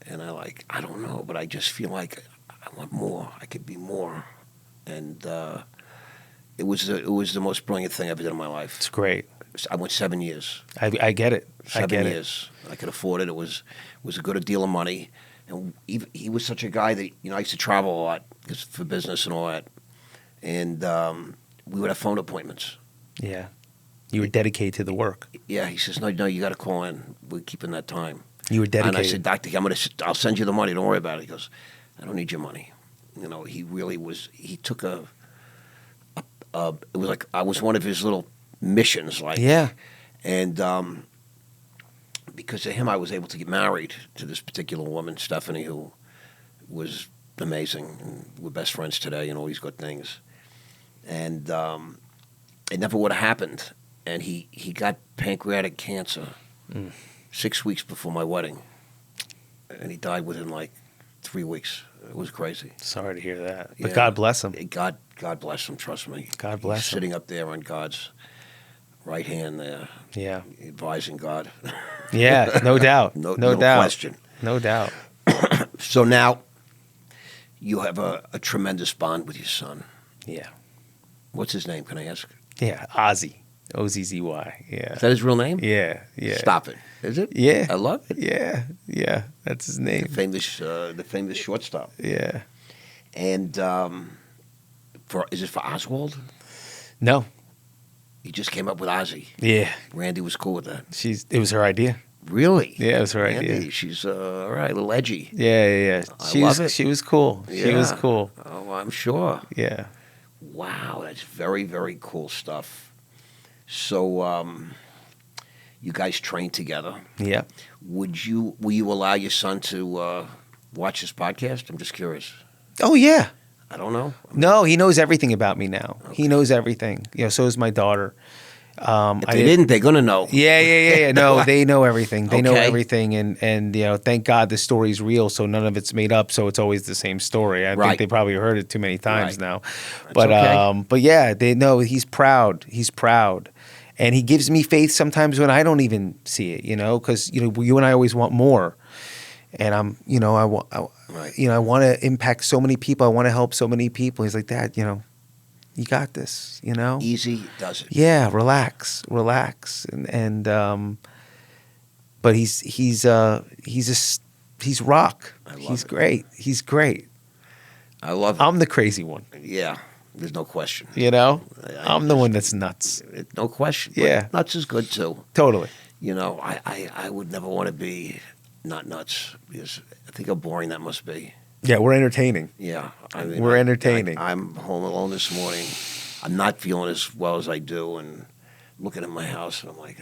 Speaker 1: And I don't know, but I just feel like I want more. I could be more. And it was the most brilliant thing I ever did in my life.
Speaker 2: It's great.
Speaker 1: I went 7 years.
Speaker 2: I get it. I
Speaker 1: 7
Speaker 2: get
Speaker 1: years. I could afford it. It was a good deal of money. And he was such a guy that, you know, I used to travel a lot for business and all that. And we would have phone appointments.
Speaker 2: it. Yeah. You were dedicated to the work.
Speaker 1: Yeah, he says, no, you got to call in. We're keeping that time.
Speaker 2: You were dedicated.
Speaker 1: And I said, Doctor, I'll send you the money. Don't worry about it. He goes, I don't need your money. You know, he really was. He took it was like I was one of his little missions. Like,
Speaker 2: Yeah.
Speaker 1: and because of him, I was able to get married to this particular woman, Stephanie, who was amazing. And we're best friends today and all these good things. And it never would have happened. And he got pancreatic cancer 6 weeks before my wedding. And he died within like 3 weeks. It was crazy.
Speaker 2: Sorry to hear that. But
Speaker 1: Yeah.
Speaker 2: God bless him.
Speaker 1: God bless him, trust me.
Speaker 2: God bless
Speaker 1: He's
Speaker 2: him.
Speaker 1: sitting up there on God's right hand there,
Speaker 2: Yeah.
Speaker 1: advising God.
Speaker 2: Yeah. No doubt.
Speaker 1: No
Speaker 2: doubt.
Speaker 1: question.
Speaker 2: No doubt.
Speaker 1: So now you have a tremendous bond with your son.
Speaker 2: Yeah.
Speaker 1: What's his name, can I ask?
Speaker 2: Yeah. Ozzy. Ozzy. Yeah.
Speaker 1: Is that his real name?
Speaker 2: Yeah. Yeah.
Speaker 1: Stop it. Is it?
Speaker 2: Yeah.
Speaker 1: I love it.
Speaker 2: Yeah. Yeah. That's his name.
Speaker 1: The famous shortstop.
Speaker 2: Yeah.
Speaker 1: And is it for Oswald?
Speaker 2: No.
Speaker 1: He just came up with Ozzy.
Speaker 2: Yeah.
Speaker 1: Randy was cool with that.
Speaker 2: It was her idea.
Speaker 1: Really?
Speaker 2: Yeah, it was her
Speaker 1: Randy,
Speaker 2: idea.
Speaker 1: she's all right, a little edgy.
Speaker 2: Yeah.
Speaker 1: I love it.
Speaker 2: She was cool. She was
Speaker 1: Yeah.
Speaker 2: cool.
Speaker 1: Oh, I'm sure.
Speaker 2: Yeah.
Speaker 1: Wow, that's very, very cool stuff. So, you guys train together.
Speaker 2: Yeah.
Speaker 1: Will you allow your son to watch this podcast? I'm just curious.
Speaker 2: Oh yeah.
Speaker 1: I don't know.
Speaker 2: No, he knows everything about me now. He knows everything. You know, so is my daughter.
Speaker 1: If they didn't, they're gonna know.
Speaker 2: Yeah. No, they know everything. They know
Speaker 1: Okay.
Speaker 2: everything, and you know, thank God the story's real, so none of it's made up. So it's always the same story. I
Speaker 1: Right.
Speaker 2: think they probably heard it too many times
Speaker 1: Right.
Speaker 2: now.
Speaker 1: That's
Speaker 2: But
Speaker 1: okay.
Speaker 2: but yeah, they know he's proud. He's proud, and he gives me faith sometimes when I don't even see it. You know, because you know, you and I always want more, and I
Speaker 1: Right.
Speaker 2: I want to impact so many people. I want to help so many people. He's like, Dad, you know, you got this. You know,
Speaker 1: Easy does it.
Speaker 2: yeah, relax, and but he's rock.
Speaker 1: I love
Speaker 2: He's
Speaker 1: it.
Speaker 2: great. He's great.
Speaker 1: I love it.
Speaker 2: I'm the crazy one.
Speaker 1: Yeah, there's no question.
Speaker 2: You know,
Speaker 1: I
Speaker 2: I'm the one that's nuts.
Speaker 1: No question.
Speaker 2: Yeah.
Speaker 1: But nuts is good too.
Speaker 2: Totally.
Speaker 1: You know, I would never want to be not nuts because I think how boring that must be.
Speaker 2: Yeah, we're entertaining.
Speaker 1: Yeah, I mean,
Speaker 2: We're entertaining.
Speaker 1: I'm home alone this morning. I'm not feeling as well as I do, and looking at my house, and I'm like,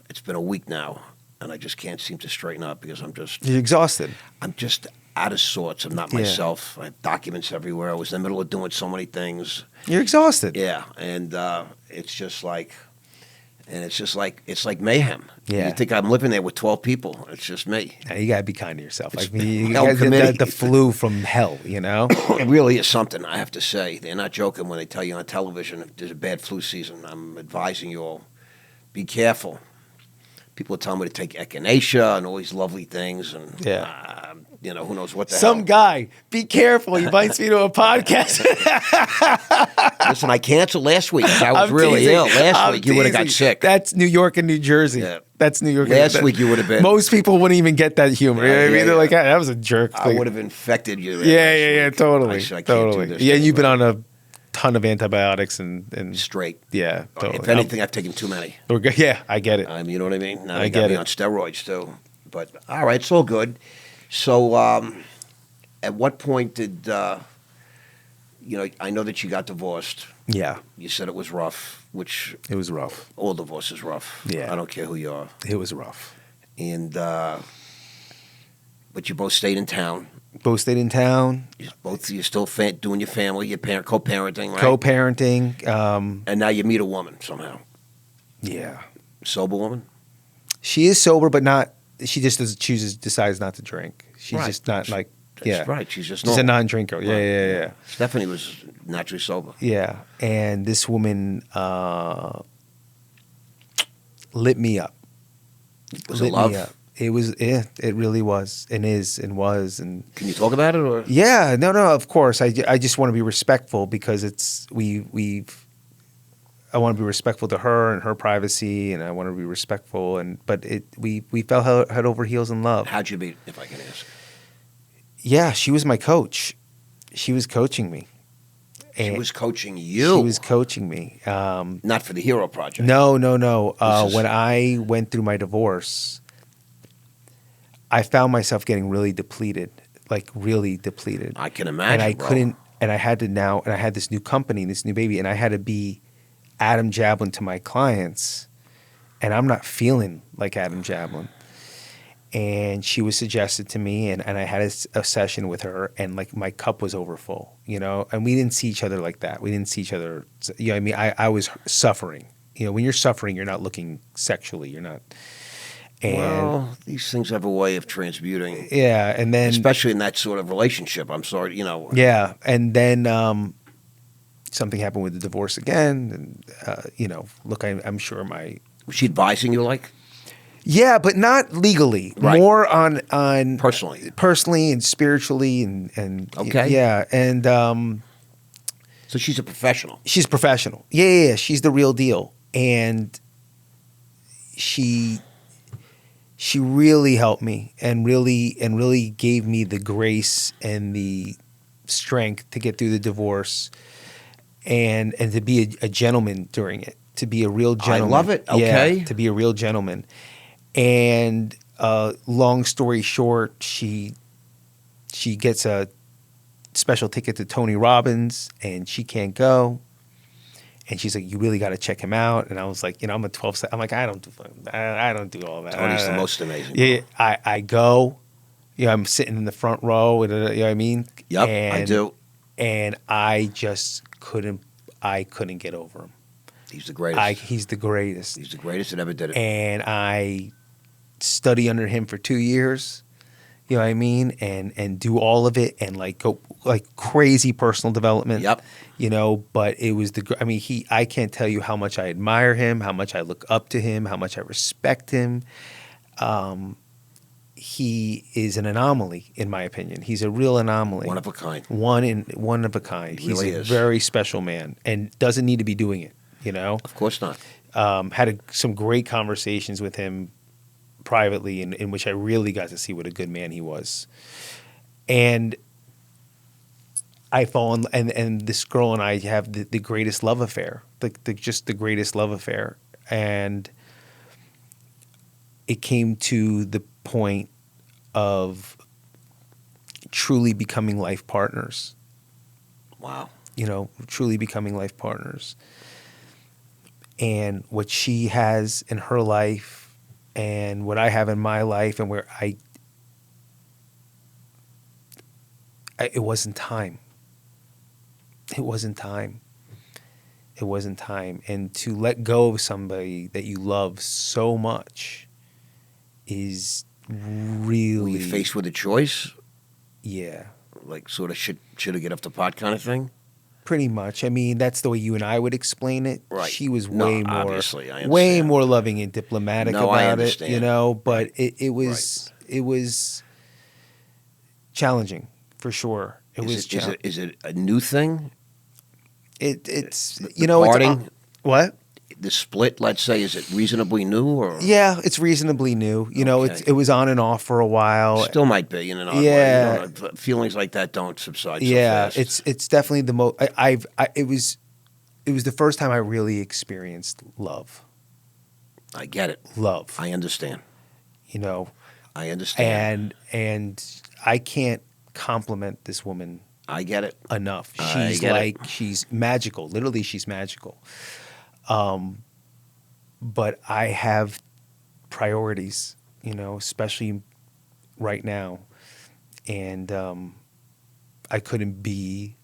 Speaker 1: it's been a week now, and I just can't seem to straighten up because I'm
Speaker 2: You're exhausted.
Speaker 1: just out of sorts. I'm not
Speaker 2: Yeah.
Speaker 1: myself. I have documents everywhere. I was in the middle of doing so many things.
Speaker 2: You're exhausted.
Speaker 1: Yeah, and it's like mayhem.
Speaker 2: Yeah.
Speaker 1: You think I'm living there with 12 people? It's just me.
Speaker 2: Now, you gotta be kind to yourself.
Speaker 1: It's
Speaker 2: Like you
Speaker 1: hell
Speaker 2: gotta get
Speaker 1: committee.
Speaker 2: the flu from hell. You know.
Speaker 1: It really is something, I have to say. They're not joking when they tell you on television if there's a bad flu season. I'm advising you all, be careful. People are telling me to take echinacea and all these lovely things, and
Speaker 2: Yeah.
Speaker 1: who knows what the
Speaker 2: Some
Speaker 1: hell.
Speaker 2: guy, be careful. He invites me to a podcast.
Speaker 1: Listen, I canceled last week. I was
Speaker 2: I'm
Speaker 1: really
Speaker 2: teasing.
Speaker 1: ill. Last
Speaker 2: I'm
Speaker 1: week, you would have got
Speaker 2: teasing.
Speaker 1: sick.
Speaker 2: That's New York and New Jersey.
Speaker 1: Yeah.
Speaker 2: That's New York.
Speaker 1: Last week you would have been.
Speaker 2: Most people wouldn't even get that humor. You know what I mean? They're like, "Ah, that was a jerk
Speaker 1: I
Speaker 2: thing."
Speaker 1: would have infected you.
Speaker 2: Yeah, totally.
Speaker 1: I can't
Speaker 2: Totally.
Speaker 1: do this
Speaker 2: Yeah,
Speaker 1: anymore.
Speaker 2: you've been on a ton of antibiotics and
Speaker 1: Straight.
Speaker 2: yeah, totally.
Speaker 1: If anything, I've taken too many.
Speaker 2: We're good. Yeah, I get it.
Speaker 1: You know what I mean? Now
Speaker 2: I
Speaker 1: they
Speaker 2: get
Speaker 1: got me
Speaker 2: it.
Speaker 1: on steroids too. But all right, it's all good. So, at what point did I know that you got divorced.
Speaker 2: Yeah,
Speaker 1: You said it was rough, which
Speaker 2: it was rough.
Speaker 1: all divorce is rough.
Speaker 2: Yeah.
Speaker 1: I don't care who you are.
Speaker 2: It was rough.
Speaker 1: And but you both stayed in town.
Speaker 2: Both stayed in town,
Speaker 1: You're still doing your family, your co-parenting, right?
Speaker 2: co-parenting.
Speaker 1: And now you meet a woman somehow.
Speaker 2: Yeah,
Speaker 1: Sober woman?
Speaker 2: she is sober, but not. She just decides not to drink. She's
Speaker 1: Right.
Speaker 2: just not like.
Speaker 1: That's
Speaker 2: Yeah,
Speaker 1: right. She's just
Speaker 2: she's a
Speaker 1: normal.
Speaker 2: non-drinker. Yeah.
Speaker 1: Stephanie was naturally sober.
Speaker 2: Yeah, and this woman lit me up.
Speaker 1: Was it
Speaker 2: lit
Speaker 1: love?
Speaker 2: Me up. It was. It really was, and is, and was, and
Speaker 1: Can you talk about it, or
Speaker 2: yeah. No. Of course, I just want to be respectful because I want to be respectful to her and her privacy, and I want to be respectful. But we fell head over heels in love.
Speaker 1: how'd you meet, if I can ask?
Speaker 2: Yeah, she was my coach. She was coaching me.
Speaker 1: She was coaching you.
Speaker 2: She was coaching me.
Speaker 1: Not for the Hero Project.
Speaker 2: No.
Speaker 1: This is-
Speaker 2: When I went through my divorce, I found myself getting really depleted, like really depleted.
Speaker 1: I can imagine.
Speaker 2: And I
Speaker 1: bro.
Speaker 2: couldn't, and I had to now, and I had this new company, this new baby, and I had to be Adam Jablin to my clients, and I'm not feeling like Adam Jablin. And she was suggested to me, and I had a session with her, and like my cup was overfull, and we didn't see each other like that. We didn't see each other, I mean, I was suffering. When you're suffering, you're not looking sexually, you're not. And
Speaker 1: Well, these things have a way of transmuting,
Speaker 2: yeah, and then
Speaker 1: especially in that sort of relationship. I'm sorry,
Speaker 2: yeah, and then something happened with the divorce again, and look, I'm sure
Speaker 1: Was she advising you, like,
Speaker 2: yeah, but not legally,
Speaker 1: Right.
Speaker 2: more on
Speaker 1: personally?
Speaker 2: and spiritually, and
Speaker 1: Okay.
Speaker 2: yeah, and
Speaker 1: So she's a professional.
Speaker 2: she's professional. Yeah, she's the real deal, and she really helped me and really gave me the grace and the strength to get through the divorce and to be a gentleman during it, to be a real gentleman.
Speaker 1: love it. Okay.
Speaker 2: Yeah, to be a real gentleman. And long story short, she gets a special ticket to Tony Robbins, and she can't go. And she's like, "You really got to check him out." And I was like, I'm a 12. I'm like, I don't do all that.
Speaker 1: Tony's the most amazing.
Speaker 2: Yeah, I go. I'm sitting in the front row. You know what I mean?
Speaker 1: Yep,
Speaker 2: and,
Speaker 1: I do.
Speaker 2: And I just couldn't. I couldn't get over him.
Speaker 1: He's the greatest.
Speaker 2: He's the greatest.
Speaker 1: He's the greatest that ever did it.
Speaker 2: And I study under him for 2 years. You know what I mean? And do all of it and like go like crazy personal development.
Speaker 1: Yep.
Speaker 2: But it was I can't tell you how much I admire him, how much I look up to him, how much I respect him. He is an anomaly, in my opinion. He's a real anomaly.
Speaker 1: One of a kind.
Speaker 2: One of a kind.
Speaker 1: He really
Speaker 2: He's a
Speaker 1: is.
Speaker 2: very special man and doesn't need to be doing it,
Speaker 1: Of course not.
Speaker 2: Had some great conversations with him privately in which I really got to see what a good man he was. And I fall in, and this girl and I have the greatest love affair, just the greatest love affair. And it came to the point of truly becoming life partners.
Speaker 1: Wow.
Speaker 2: Truly becoming life partners. And what she has in her life and what I have in my life, and where it wasn't time. It wasn't time. It wasn't time. And to let go of somebody that you love so much is really...
Speaker 1: Were you faced with a choice?
Speaker 2: Yeah.
Speaker 1: Like sort of should have get off the pot kind of thing?
Speaker 2: Pretty much. I mean, that's the way you and I would explain it.
Speaker 1: Right.
Speaker 2: She was
Speaker 1: No,
Speaker 2: way more,
Speaker 1: obviously, I
Speaker 2: way
Speaker 1: understand.
Speaker 2: more loving and diplomatic
Speaker 1: No, I
Speaker 2: about
Speaker 1: understand.
Speaker 2: it. But it was challenging for sure. It was challenging.
Speaker 1: Is it a new thing?
Speaker 2: It's
Speaker 1: The
Speaker 2: you know it's
Speaker 1: parting?
Speaker 2: what?
Speaker 1: The split, let's say, is it reasonably new or
Speaker 2: Yeah, it's reasonably new. You know,
Speaker 1: Okay.
Speaker 2: it was on and off for a while.
Speaker 1: still might be in an odd way?
Speaker 2: Yeah.
Speaker 1: You don't know, feelings like that don't subside so
Speaker 2: Yeah,
Speaker 1: fast.
Speaker 2: it's definitely the most. It was the first time I really experienced love.
Speaker 1: I get it.
Speaker 2: Love,
Speaker 1: I understand.
Speaker 2: you know,
Speaker 1: I understand.
Speaker 2: and I can't compliment this woman
Speaker 1: I get it.
Speaker 2: enough.
Speaker 1: I
Speaker 2: She's
Speaker 1: get it.
Speaker 2: like she's magical. Literally, she's magical. But I have priorities, you know, especially right now, and I couldn't be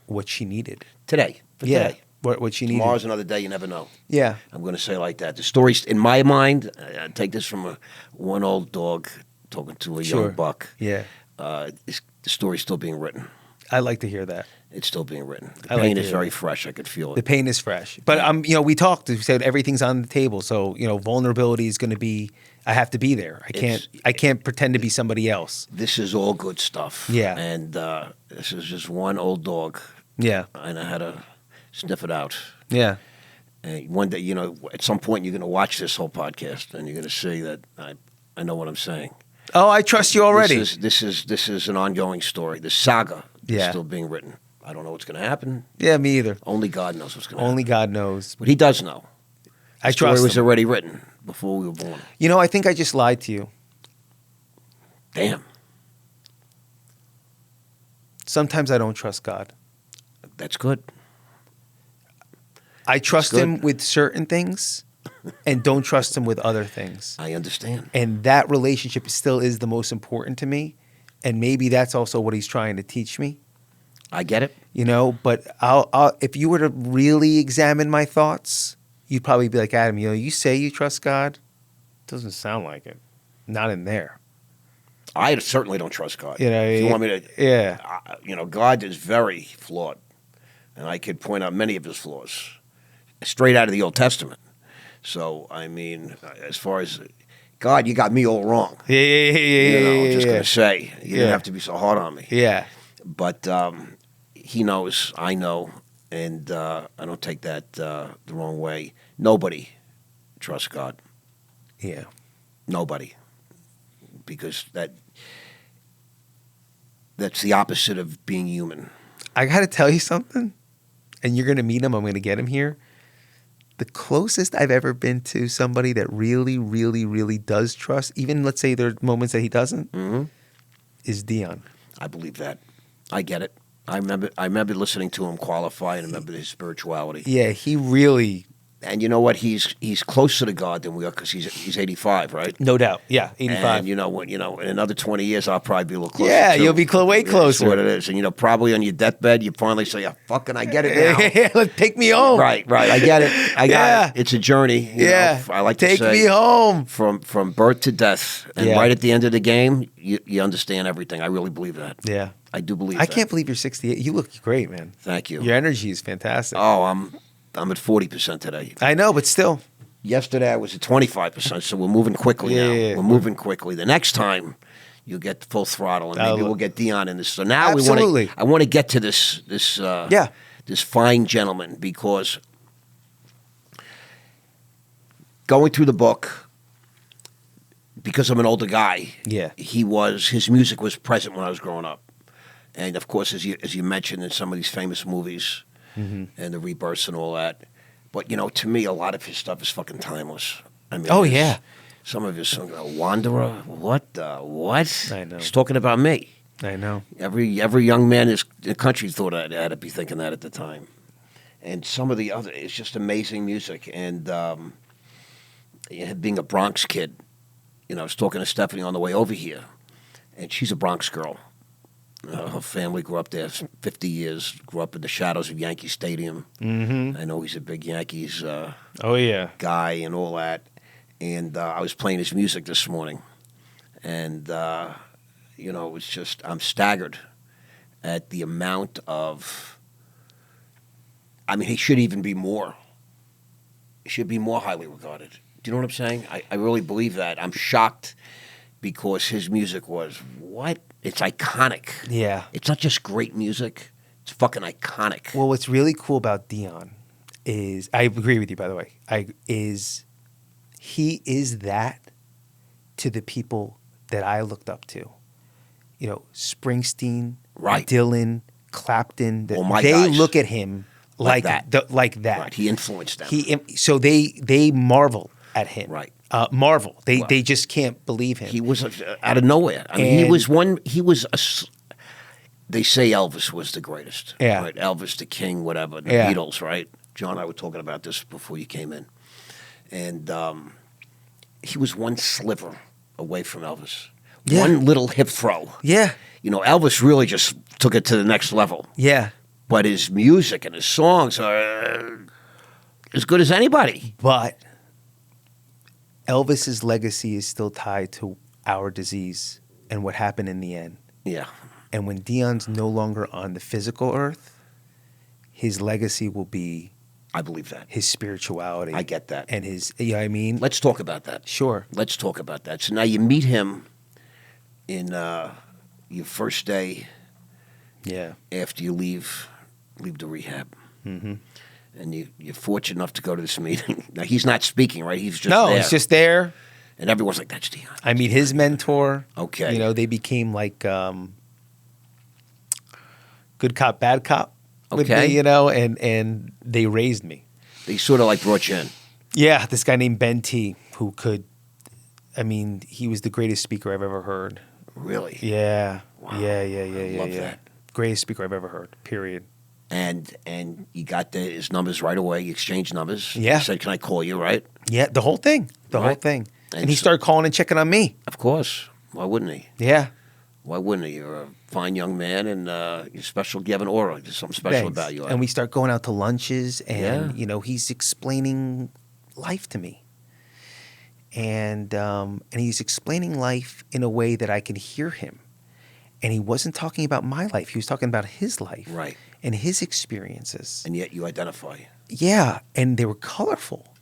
Speaker 2: what she needed.
Speaker 1: Today. For today.
Speaker 2: What she needed.
Speaker 1: Tomorrow's another day. You never know.
Speaker 2: Yeah,
Speaker 1: I'm going to say it like that. The stories, in my mind, I take this from one old dog talking to a
Speaker 2: Sure.
Speaker 1: young buck.
Speaker 2: yeah.
Speaker 1: The story's still being written.
Speaker 2: I like to hear that.
Speaker 1: It's still being written. The
Speaker 2: I like
Speaker 1: pain
Speaker 2: to
Speaker 1: is
Speaker 2: hear
Speaker 1: very
Speaker 2: that.
Speaker 1: fresh. I could feel
Speaker 2: The
Speaker 1: it.
Speaker 2: pain is fresh, but you know, we talked. We said everything's on the table, so you know, vulnerability is going to be. I have to be there. I can't pretend to be somebody else.
Speaker 1: This is all good stuff.
Speaker 2: Yeah.
Speaker 1: And this is just one old dog,
Speaker 2: Yeah,
Speaker 1: and I had to sniff it out.
Speaker 2: yeah,
Speaker 1: And one day, you know, at some point, you're going to watch this whole podcast, and you're going to see that I know what I'm saying.
Speaker 2: Oh, I trust you already.
Speaker 1: This is an ongoing story. The saga is
Speaker 2: Yeah.
Speaker 1: still being written. I don't know what's going to happen.
Speaker 2: Yeah, me either.
Speaker 1: Only God knows what's going to happen.
Speaker 2: Only God knows.
Speaker 1: But He does know.
Speaker 2: I
Speaker 1: The story
Speaker 2: trust
Speaker 1: was
Speaker 2: him.
Speaker 1: already written before we were born.
Speaker 2: You know, I think I just lied to you.
Speaker 1: Damn,
Speaker 2: Sometimes I don't trust God.
Speaker 1: that's good.
Speaker 2: I trust
Speaker 1: good.
Speaker 2: him with certain things and don't trust him with other things.
Speaker 1: I understand.
Speaker 2: And that relationship still is the most important to me. And maybe that's also what he's trying to teach me,
Speaker 1: I get it.
Speaker 2: you know, but I'll if you were to really examine my thoughts, you'd probably be like, Adam, you know, you say you trust God. Doesn't sound like it. Not in there.
Speaker 1: I certainly don't trust God.
Speaker 2: You know,
Speaker 1: if you want me to,
Speaker 2: yeah.
Speaker 1: you know, God is very flawed, and I could point out many of His flaws, straight out of the Old Testament. So, I mean, as far as God, you got me all wrong.
Speaker 2: Yeah.
Speaker 1: You know, I'm just
Speaker 2: yeah.
Speaker 1: going to say, you
Speaker 2: Yeah.
Speaker 1: didn't have to be so hard on me.
Speaker 2: Yeah.
Speaker 1: But He knows, I know, and I don't take that the wrong way. Nobody trusts God.
Speaker 2: Yeah.
Speaker 1: Nobody. Because that's the opposite of being human.
Speaker 2: I got to tell you something, and you're going to meet him. I'm going to get him here. The closest I've ever been to somebody that really, really, really does trust, even let's say there are moments that he doesn't, is Dion.
Speaker 1: I believe that. I get it. I remember listening to him qualify and remember his spirituality.
Speaker 2: Yeah, he really,
Speaker 1: And you know what? He's closer to God than we are because he's 85, right?
Speaker 2: no doubt. Yeah, 85.
Speaker 1: And in another 20 years, I'll probably be a little closer.
Speaker 2: Yeah,
Speaker 1: too.
Speaker 2: you'll be way closer.
Speaker 1: That's what it is. And probably on your deathbed, you finally say, "Yeah, fucking, I get it now."
Speaker 2: Let's take me home.
Speaker 1: Right. I get it. I got
Speaker 2: Yeah.
Speaker 1: it. It's a journey. you
Speaker 2: Yeah.
Speaker 1: know. I like
Speaker 2: Take
Speaker 1: to say
Speaker 2: me home.
Speaker 1: from birth to death, and
Speaker 2: Yeah.
Speaker 1: right at the end of the game, you understand everything. I really believe that.
Speaker 2: Yeah.
Speaker 1: I do believe.
Speaker 2: I
Speaker 1: that.
Speaker 2: can't believe you're 68. You look great, man.
Speaker 1: Thank you.
Speaker 2: Your energy is fantastic.
Speaker 1: Oh, I'm at 40% today.
Speaker 2: I know, but still.
Speaker 1: Yesterday I was at 25%, so we're moving quickly now.
Speaker 2: Yeah.
Speaker 1: We're moving quickly. The next time you get full throttle, and maybe we'll get Dion in this. So now
Speaker 2: Absolutely.
Speaker 1: I want to get to this this fine gentleman, because going through the book, because I'm an older guy,
Speaker 2: Yeah.
Speaker 1: his music was present when I was growing up. And of course, as you mentioned in some of these famous movies and the rebirths and all that. But to me, a lot of his stuff is fucking timeless. I mean,
Speaker 2: Oh, yeah.
Speaker 1: Some of his songs, Wanderer, what?
Speaker 2: I know.
Speaker 1: He's talking about me.
Speaker 2: I know.
Speaker 1: Every young man in the country thought I had to be thinking that at the time. And some of the other, it's just amazing music. And being a Bronx kid, I was talking to Stephanie on the way over here, and she's a Bronx girl. Her family grew up there 50 years, grew up in the shadows of Yankee Stadium.
Speaker 2: Mm-hmm.
Speaker 1: I know he's a big Yankees
Speaker 2: Oh, yeah.
Speaker 1: guy and all that. And I was playing his music this morning. And, it's just, I'm staggered at the amount of, he should even be more. He should be more highly regarded. Do you know what I'm saying? I really believe that. I'm shocked because his music was what? It's iconic.
Speaker 2: Yeah.
Speaker 1: It's not just great music. It's fucking iconic.
Speaker 2: Well, what's really cool about Dion is, I agree with you, by the way, he is that to the people that I looked up to. You know, Springsteen,
Speaker 1: Right.
Speaker 2: Dylan, Clapton.
Speaker 1: Oh, my
Speaker 2: they
Speaker 1: guys.
Speaker 2: look at him like that. Like that.
Speaker 1: Right. He influenced them.
Speaker 2: So they marvel at him.
Speaker 1: Right.
Speaker 2: Marvel. They just can't believe him.
Speaker 1: He was out of nowhere. I mean, he was one. He was they say Elvis was the greatest.
Speaker 2: Yeah.
Speaker 1: Right? Elvis, the king, whatever. The
Speaker 2: Yeah.
Speaker 1: Beatles, right? John and I were talking about this before you came in. And he was one sliver away from Elvis.
Speaker 2: Yeah.
Speaker 1: One little hip throw.
Speaker 2: Yeah.
Speaker 1: You know, Elvis really just took it to the next level.
Speaker 2: Yeah.
Speaker 1: But his music and his songs are as good as anybody.
Speaker 2: But Elvis's legacy is still tied to our disease and what happened in the end.
Speaker 1: Yeah.
Speaker 2: And when Dion's no longer on the physical earth, his legacy will be
Speaker 1: I believe that.
Speaker 2: his spirituality.
Speaker 1: I get that.
Speaker 2: And his, you know what I mean?
Speaker 1: Let's talk about that.
Speaker 2: Sure.
Speaker 1: Let's talk about that. So now you meet him in your first day
Speaker 2: Yeah.
Speaker 1: after you leave the rehab.
Speaker 2: Mm-hmm.
Speaker 1: And you're fortunate enough to go to this meeting. Now, he's not speaking, right? He's just
Speaker 2: No,
Speaker 1: there.
Speaker 2: it's just there.
Speaker 1: And everyone's like, that's Dion.
Speaker 2: I meet his mentor.
Speaker 1: Okay.
Speaker 2: You know, they became like good cop, bad cop with
Speaker 1: Okay.
Speaker 2: me, you know, and they raised me.
Speaker 1: They sort of like brought you in.
Speaker 2: Yeah, this guy named Ben T, who could, I mean, he was the greatest speaker I've ever heard.
Speaker 1: Really?
Speaker 2: Yeah.
Speaker 1: Wow.
Speaker 2: Yeah.
Speaker 1: I love that.
Speaker 2: Greatest speaker I've ever heard, period.
Speaker 1: And you got his numbers right away. You exchanged numbers.
Speaker 2: Yeah.
Speaker 1: You said, can I call you, right?
Speaker 2: Yeah, the whole thing. The whole
Speaker 1: Right.
Speaker 2: thing.
Speaker 1: And
Speaker 2: And he
Speaker 1: so-
Speaker 2: started calling and checking on me.
Speaker 1: Of course. Why wouldn't he?
Speaker 2: Yeah.
Speaker 1: Why wouldn't he? You're a fine young man, and you're special. You have an aura. There's something special
Speaker 2: Thanks.
Speaker 1: about you.
Speaker 2: And we start going out to lunches, and
Speaker 1: Yeah.
Speaker 2: you know, he's explaining life to me, and he's explaining life in a way that I can hear him. And he wasn't talking about my life; he was talking about his life,
Speaker 1: Right.
Speaker 2: and his experiences.
Speaker 1: And yet you identify.
Speaker 2: Yeah, and they were colorful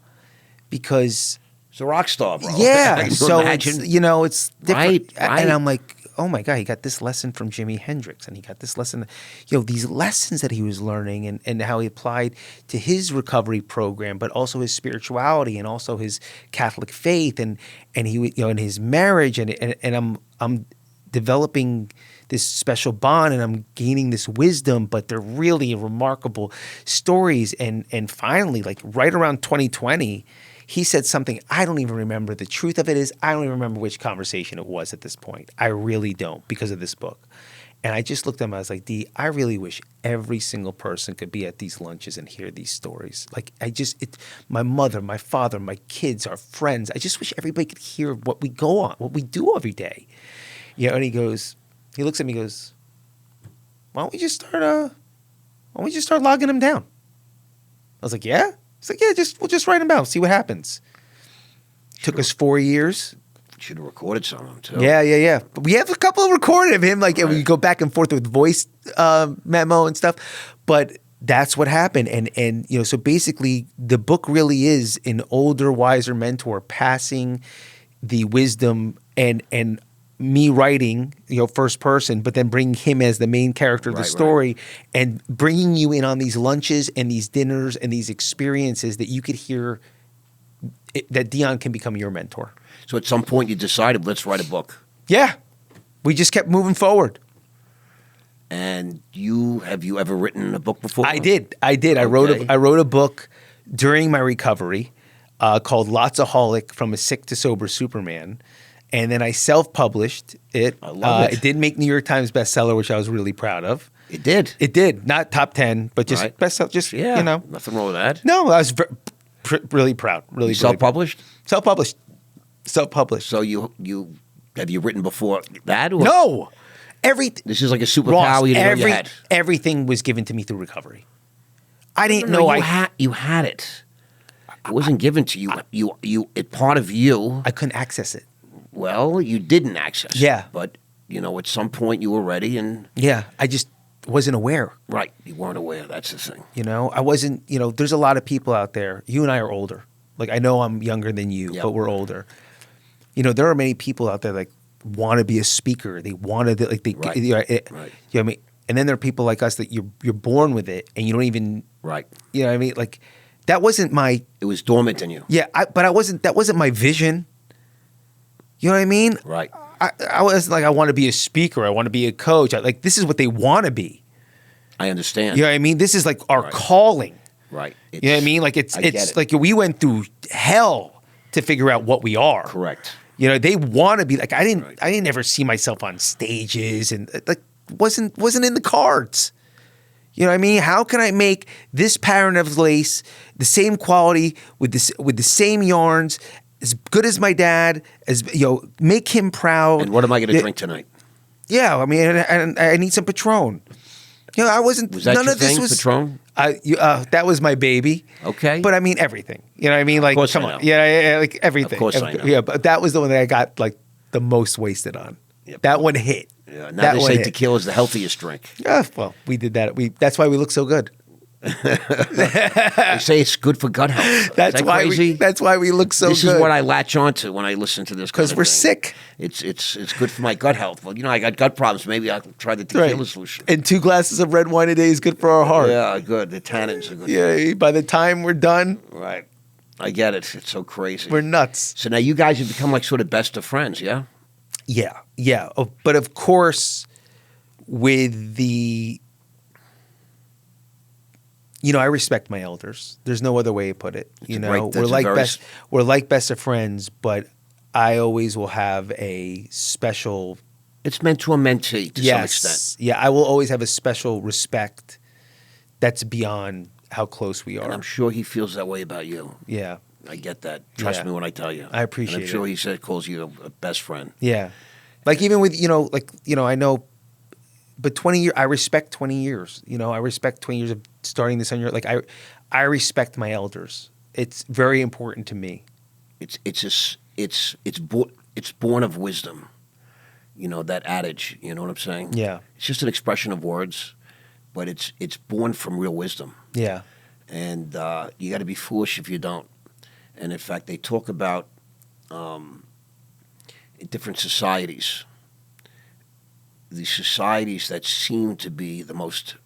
Speaker 2: because
Speaker 1: He's a rock star, bro.
Speaker 2: yeah.
Speaker 1: Can you
Speaker 2: So
Speaker 1: imagine?
Speaker 2: it's, you know, it's different.
Speaker 1: Right.
Speaker 2: And I'm like, oh my God, he got this lesson from Jimi Hendrix, and he got this lesson, you know, these lessons that he was learning, and how he applied to his recovery program, but also his spirituality and also his Catholic faith, and he, you know, in his marriage, and I'm developing this special bond, and I'm gaining this wisdom, but they're really remarkable stories. And finally, like right around 2020, he said something I don't even remember. The truth of it is, I don't even remember which conversation it was at this point. I really don't, because of this book. And I just looked at him, I was like, D, I really wish every single person could be at these lunches and hear these stories. Like, my mother, my father, my kids, our friends, I just wish everybody could hear what we go on, what we do every day. You know, and he looks at me and goes, why don't we just start logging them down? I was like, yeah? He's like, yeah, we'll just write them down, see what happens. Took us 4 years.
Speaker 1: Should have recorded some of them, too.
Speaker 2: Yeah. But we have a couple of recorded of him, like, and we
Speaker 1: Right.
Speaker 2: go back and forth with voice memo and stuff. But that's what happened. And you know, so basically the book really is an older, wiser mentor passing the wisdom and me writing, you know, first person, but then bringing him as the main character of the
Speaker 1: Right,
Speaker 2: story, and bringing you in on these lunches and these dinners and these experiences that you could hear that Dion can become your mentor.
Speaker 1: So at some point you decided, let's write a book.
Speaker 2: Yeah. We just kept moving forward.
Speaker 1: And have you ever written a book before?
Speaker 2: I did. I
Speaker 1: Okay.
Speaker 2: wrote a book during my recovery called Lotsaholic: From a Sick to Sober Superman. And then I self-published it.
Speaker 1: I love it.
Speaker 2: It did make New York Times bestseller, which I was really proud of.
Speaker 1: It did.
Speaker 2: It did. Not top 10, but just
Speaker 1: Right.
Speaker 2: bestseller. Just,
Speaker 1: Yeah.
Speaker 2: you know.
Speaker 1: Nothing wrong with that.
Speaker 2: No, I was really proud. Really,
Speaker 1: Self-published?
Speaker 2: Self-published. Self-published.
Speaker 1: So have you written before that? Or
Speaker 2: No.
Speaker 1: This is like a superpower
Speaker 2: Ross,
Speaker 1: you didn't know you had.
Speaker 2: everything was given to me through recovery. I didn't
Speaker 1: No,
Speaker 2: know
Speaker 1: you had it. It wasn't given to you. It part of you.
Speaker 2: I couldn't access it.
Speaker 1: Well, you didn't access it.
Speaker 2: Yeah.
Speaker 1: But, you know, at some point you were ready and,
Speaker 2: Yeah, I just wasn't aware.
Speaker 1: right, you weren't aware. That's the thing.
Speaker 2: You know, I wasn't, you know, there's a lot of people out there. You and I are older. Like, I know I'm younger than you,
Speaker 1: Yep.
Speaker 2: but we're older. You know, there are many people out there like want to be a speaker. They want to like they
Speaker 1: Right.
Speaker 2: you know,
Speaker 1: Right.
Speaker 2: you know what I mean. And then there are people like us that you're born with it and you don't even
Speaker 1: Right.
Speaker 2: you know what I mean. Like that wasn't my
Speaker 1: It was dormant in you.
Speaker 2: but I wasn't that wasn't my vision. You know what I mean?
Speaker 1: Right.
Speaker 2: I was like I want to be a speaker. I want to be a coach. Like this is what they want to be.
Speaker 1: I understand.
Speaker 2: You know what I mean? This is like our
Speaker 1: Right.
Speaker 2: calling.
Speaker 1: Right.
Speaker 2: You know what I mean? Like
Speaker 1: I
Speaker 2: it's
Speaker 1: get it.
Speaker 2: like we went through hell to figure out what we are.
Speaker 1: Correct.
Speaker 2: You know, they want to be like I didn't
Speaker 1: Right.
Speaker 2: ever see myself on stages and like wasn't in the cards. You know what I mean? How can I make this pattern of lace the same quality with the same yarns, as good as my dad, as make him proud.
Speaker 1: And what am I going to drink tonight?
Speaker 2: Yeah, I mean, and I need some Patron. You know, I wasn't.
Speaker 1: Was that
Speaker 2: none
Speaker 1: your
Speaker 2: of this
Speaker 1: thing,
Speaker 2: was
Speaker 1: Patron?
Speaker 2: That was my baby.
Speaker 1: Okay.
Speaker 2: But I mean everything. You know what I mean? Like,
Speaker 1: course
Speaker 2: come
Speaker 1: I
Speaker 2: on.
Speaker 1: know.
Speaker 2: Yeah, like everything.
Speaker 1: Of course I know.
Speaker 2: Yeah, but that was the one that I got like the most wasted on.
Speaker 1: Yep.
Speaker 2: That one hit.
Speaker 1: Yeah, now
Speaker 2: that
Speaker 1: they
Speaker 2: one
Speaker 1: say
Speaker 2: hit.
Speaker 1: tequila is the healthiest drink.
Speaker 2: Well, we did that. That's why we look so good.
Speaker 1: They say it's good for gut health.
Speaker 2: That's
Speaker 1: is that
Speaker 2: why
Speaker 1: crazy?
Speaker 2: that's why we look so
Speaker 1: This
Speaker 2: good.
Speaker 1: is what I latch onto when I listen to this.
Speaker 2: Because we're sick.
Speaker 1: It's good for my gut health. Well, I got gut problems. Maybe I'll try the tequila solution.
Speaker 2: And 2 glasses of red wine a day is good for our heart.
Speaker 1: Yeah, good. The tannins are good.
Speaker 2: Yeah. By the time we're done,
Speaker 1: Right. I get it. It's so crazy.
Speaker 2: we're nuts.
Speaker 1: So now you guys have become like sort of best of friends, yeah?
Speaker 2: Yeah. But of course, with the, I respect my elders. There's no other way to put it. We're like best of friends, but I always will have a special.
Speaker 1: It's mentor mentee to some extent.
Speaker 2: Yeah, I will always have a special respect that's beyond how close we are.
Speaker 1: And I'm sure he feels that way about you.
Speaker 2: Yeah.
Speaker 1: I get that. Trust
Speaker 2: Yeah.
Speaker 1: me when I tell you.
Speaker 2: I appreciate
Speaker 1: and I'm sure
Speaker 2: it.
Speaker 1: he calls you a best friend.
Speaker 2: Yeah. Like even with, I know, but 20 years, I respect 20 years. I respect 20 years of starting this on your, like I respect my elders. It's very important to me.
Speaker 1: It's born of wisdom. That adage, you know what I'm saying?
Speaker 2: Yeah.
Speaker 1: It's just an expression of words, but it's born from real wisdom.
Speaker 2: Yeah.
Speaker 1: And you got to be foolish if you don't. And in fact, they talk about in different societies, the societies that seem to be the most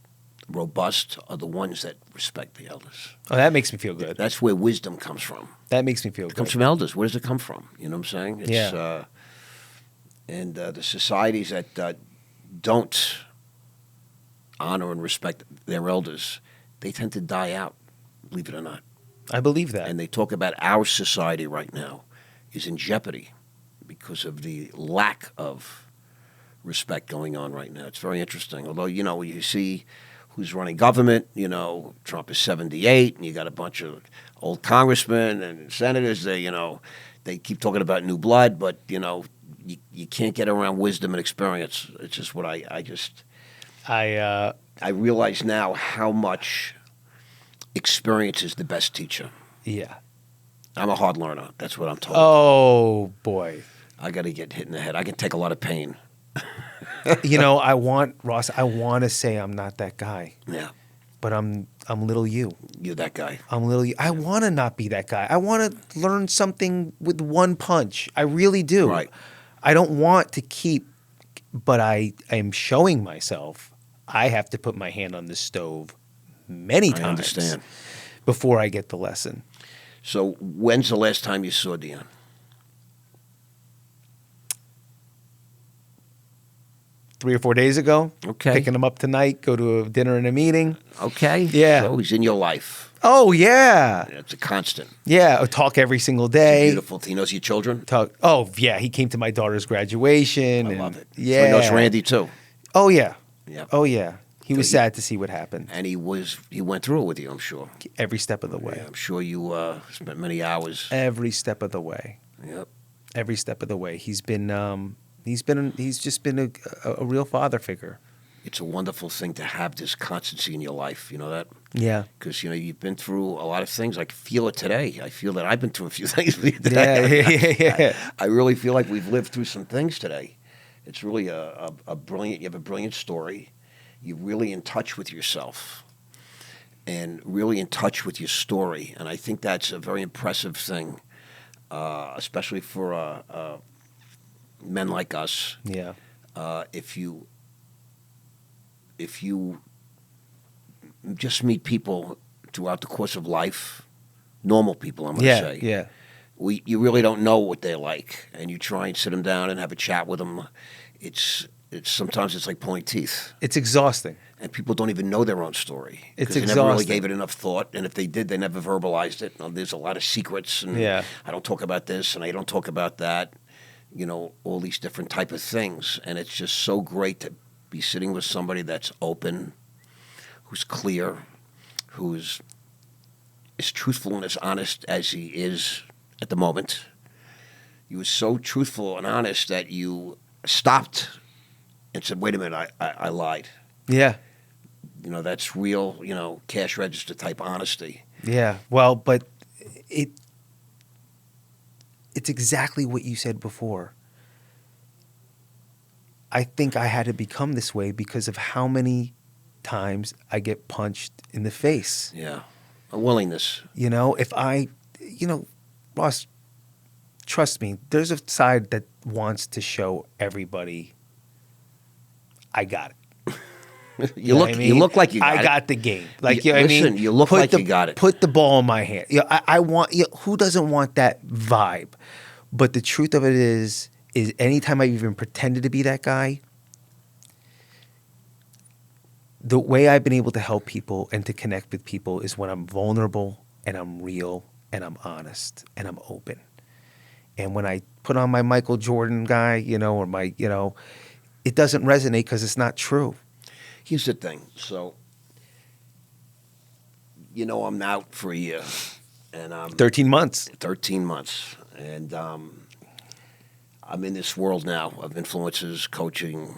Speaker 1: robust are the ones that respect the elders.
Speaker 2: Oh, that makes me feel good.
Speaker 1: That's where wisdom comes from.
Speaker 2: That makes me feel
Speaker 1: It
Speaker 2: good.
Speaker 1: comes from elders. Where does it come from? You know what I'm saying?
Speaker 2: Yeah.
Speaker 1: And the societies that don't honor and respect their elders, they tend to die out, believe it or not.
Speaker 2: I believe that.
Speaker 1: And they talk about our society right now is in jeopardy because of the lack of respect going on right now. It's very interesting. Although, you see who's running government, Trump is 78, and you got a bunch of old congressmen and senators. They keep talking about new blood, but, you can't get around wisdom and experience. It's just what I realize now how much experience is the best teacher.
Speaker 2: Yeah.
Speaker 1: I'm a hard learner. That's what I'm told.
Speaker 2: Oh boy.
Speaker 1: I got to get hit in the head. I can take a lot of pain.
Speaker 2: I want to say I'm not that guy,
Speaker 1: Yeah,
Speaker 2: but I'm little you.
Speaker 1: you're that guy.
Speaker 2: I'm little you. I want to not be that guy. I want to learn something with one punch. I really do.
Speaker 1: Right.
Speaker 2: I don't want to keep, but I am showing myself I have to put my hand on the stove many times.
Speaker 1: I understand.
Speaker 2: Before I get the lesson.
Speaker 1: So when's the last time you saw Dion?
Speaker 2: Three or 4 days ago.
Speaker 1: Okay.
Speaker 2: Picking him up tonight, go to a dinner and a meeting.
Speaker 1: Okay.
Speaker 2: Yeah.
Speaker 1: So he's in your life.
Speaker 2: Oh, yeah.
Speaker 1: It's a constant.
Speaker 2: Yeah. I talk every single day.
Speaker 1: Beautiful. He knows your children.
Speaker 2: Talk. Oh, yeah. He came to my daughter's graduation.
Speaker 1: I love it.
Speaker 2: Yeah.
Speaker 1: So he knows Randy too.
Speaker 2: Oh, yeah.
Speaker 1: Yep.
Speaker 2: Oh, yeah. He was sad to see what happened.
Speaker 1: And he went through it with you, I'm sure.
Speaker 2: Every step of the way.
Speaker 1: Yeah, I'm sure you spent many hours.
Speaker 2: Every step of the way.
Speaker 1: Yep.
Speaker 2: Every step of the way. He's just been a real father figure.
Speaker 1: It's a wonderful thing to have this constancy in your life. You know that?
Speaker 2: Yeah.
Speaker 1: Because, you've been through a lot of things. I feel it today. I feel that I've been through a few things with you today.
Speaker 2: Yeah.
Speaker 1: I really feel like we've lived through some things today. It's really a brilliant, you have a brilliant story. You're really in touch with yourself and really in touch with your story. And I think that's a very impressive thing, especially for a men like us,
Speaker 2: Yeah.
Speaker 1: if you just meet people throughout the course of life, normal people, I'm going to
Speaker 2: Yeah.
Speaker 1: say,
Speaker 2: Yeah.
Speaker 1: you really don't know what they're like, and you try and sit them down and have a chat with them. It's sometimes it's like pulling teeth,
Speaker 2: It's exhausting.
Speaker 1: and people don't even know their own story
Speaker 2: It's
Speaker 1: because they never really
Speaker 2: exhausting.
Speaker 1: gave it enough thought, and if they did, they never verbalized it. There's a lot of secrets, and
Speaker 2: Yeah.
Speaker 1: I don't talk about this, and I don't talk about that. All these different type of things, and it's just so great to be sitting with somebody that's open, who's clear, who's as truthful and as honest as he is at the moment. He was so truthful and honest that you stopped and said, wait a minute, I lied.
Speaker 2: Yeah.
Speaker 1: That's real, cash register type honesty.
Speaker 2: Yeah. Well, but it's exactly what you said before. I think I had to become this way because of how many times I get punched in the face.
Speaker 1: Yeah. A willingness.
Speaker 2: If Ross, trust me, there's a side that wants to show everybody I got it.
Speaker 1: You
Speaker 2: what I mean?
Speaker 1: look like you got it.
Speaker 2: I got the game. Like,
Speaker 1: Listen, you look like you got it.
Speaker 2: Put the ball in my hand. I want, who doesn't want that vibe? But the truth of it is anytime I've even pretended to be that guy, the way I've been able to help people and to connect with people is when I'm vulnerable and I'm real and I'm honest and I'm open. And when I put on my Michael Jordan guy, or my, it doesn't resonate because it's not true.
Speaker 1: Here's the thing. So, I'm out for a year, and I'm
Speaker 2: 13 months.
Speaker 1: 13 months, and I'm in this world now of influencers, coaching,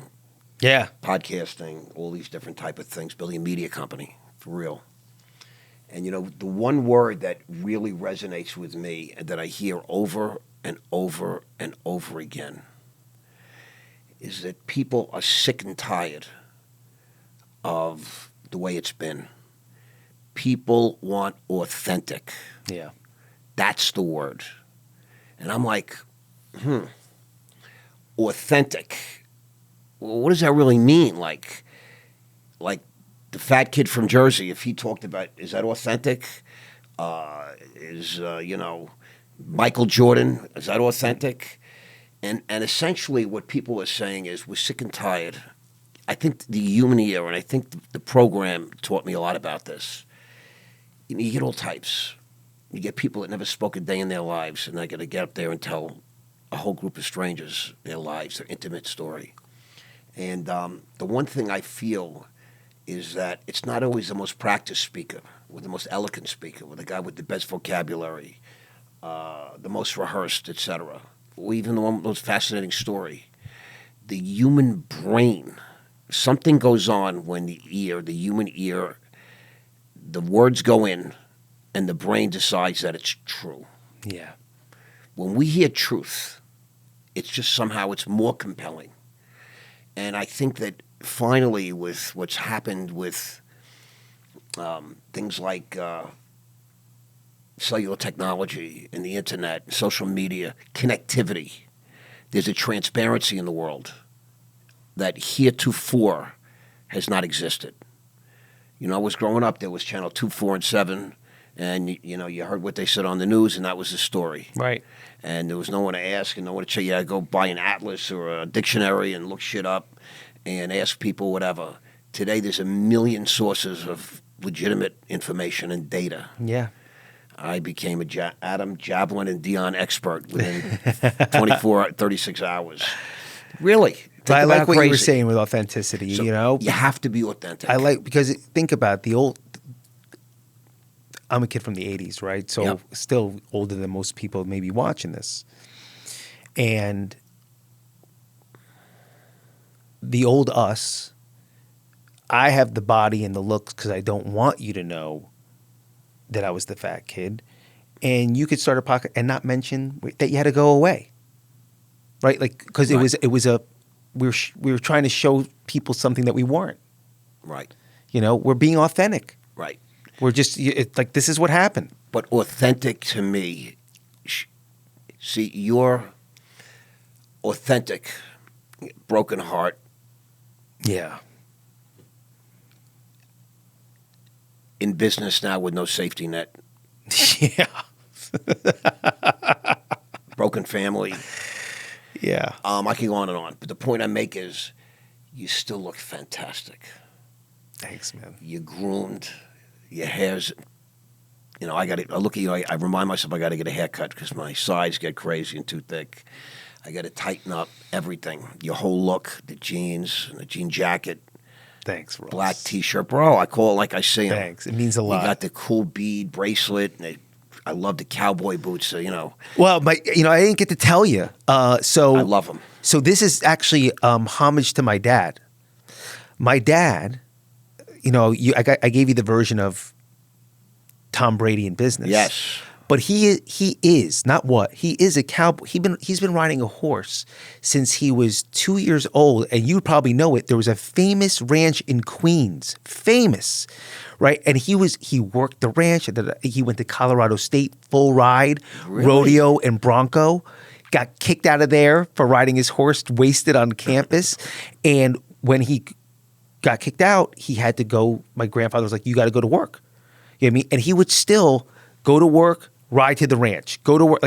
Speaker 2: Yeah.
Speaker 1: podcasting, all these different type of things, building a media company, for real. And, the one word that really resonates with me and that I hear over and over and over again is that people are sick and tired of the way it's been. People want authentic.
Speaker 2: Yeah.
Speaker 1: That's the word. And I'm like, authentic. Well, what does that really mean? Like the fat kid from Jersey, if he talked about, is that authentic? Michael Jordan, is that authentic? And essentially what people are saying is we're sick and tired. I think the human ear, and I think the program taught me a lot about this. You get all types. You get people that never spoke a day in their lives, and they're going to get up there and tell a whole group of strangers their lives, their intimate story. And the one thing I feel is that it's not always the most practiced speaker or the most eloquent speaker or the guy with the best vocabulary, the most rehearsed, etc., or even the one with the most fascinating story. The human brain, something goes on when the human ear, the words go in and the brain decides that it's true.
Speaker 2: Yeah.
Speaker 1: When we hear truth, it's just somehow it's more compelling. And I think that finally with what's happened with things like cellular technology and the internet, social media, connectivity, there's a transparency in the world that heretofore has not existed. I was growing up, there was channel 2, 4, and 7, and you heard what they said on the news, and that was the story.
Speaker 2: Right.
Speaker 1: And there was no one to ask and no one to say, yeah, go buy an atlas or a dictionary and look shit up and ask people whatever. Today, there's a million sources of legitimate information and data.
Speaker 2: Yeah.
Speaker 1: I became a Adam Jablin and Dion expert within 36 hours. Really.
Speaker 2: But I like what you were
Speaker 1: crazy.
Speaker 2: saying with authenticity,
Speaker 1: So You have to be authentic.
Speaker 2: because think about I'm a kid from the 80s, right? So
Speaker 1: Yep.
Speaker 2: still older than most people maybe watching this. And the old us, I have the body and the looks because I don't want you to know that I was the fat kid. And you could start a pocket and not mention that you had to go away. Right? Like, because
Speaker 1: Right.
Speaker 2: we were trying to show people something that we weren't.
Speaker 1: Right.
Speaker 2: We're being authentic.
Speaker 1: Right.
Speaker 2: We're just it's like, this is what happened.
Speaker 1: But authentic to me, see, authentic, broken heart.
Speaker 2: Yeah.
Speaker 1: In business now with no safety net,
Speaker 2: Yeah.
Speaker 1: broken family.
Speaker 2: Yeah.
Speaker 1: I can go on and on. But the point I make is you still look fantastic.
Speaker 2: Thanks, man.
Speaker 1: You're groomed. Your hair's, I look at you, I remind myself I got to get a haircut because my sides get crazy and too thick. I got to tighten up everything. Your whole look, the jeans and the jean jacket.
Speaker 2: Thanks, Ross.
Speaker 1: Black T-shirt, bro. I call it like I see 'em.
Speaker 2: Thanks. It means a lot.
Speaker 1: You got the cool bead bracelet. And I love the cowboy boots. So,
Speaker 2: Well, I didn't get to tell you.
Speaker 1: I love them.
Speaker 2: So this is actually homage to my dad. My dad, I gave you the version of Tom Brady in business.
Speaker 1: Yes.
Speaker 2: But he is a cowboy. He's been riding a horse since he was 2 years old, and you probably know it. There was a famous ranch in Queens, right? And he worked the ranch. He went to Colorado State, full ride,
Speaker 1: Really?
Speaker 2: rodeo and bronco. Got kicked out of there for riding his horse, wasted on campus, and when he got kicked out, he had to go. My grandfather was like, "You got to go to work." You know what I mean? And he would still go to work, ride to the ranch, go to work.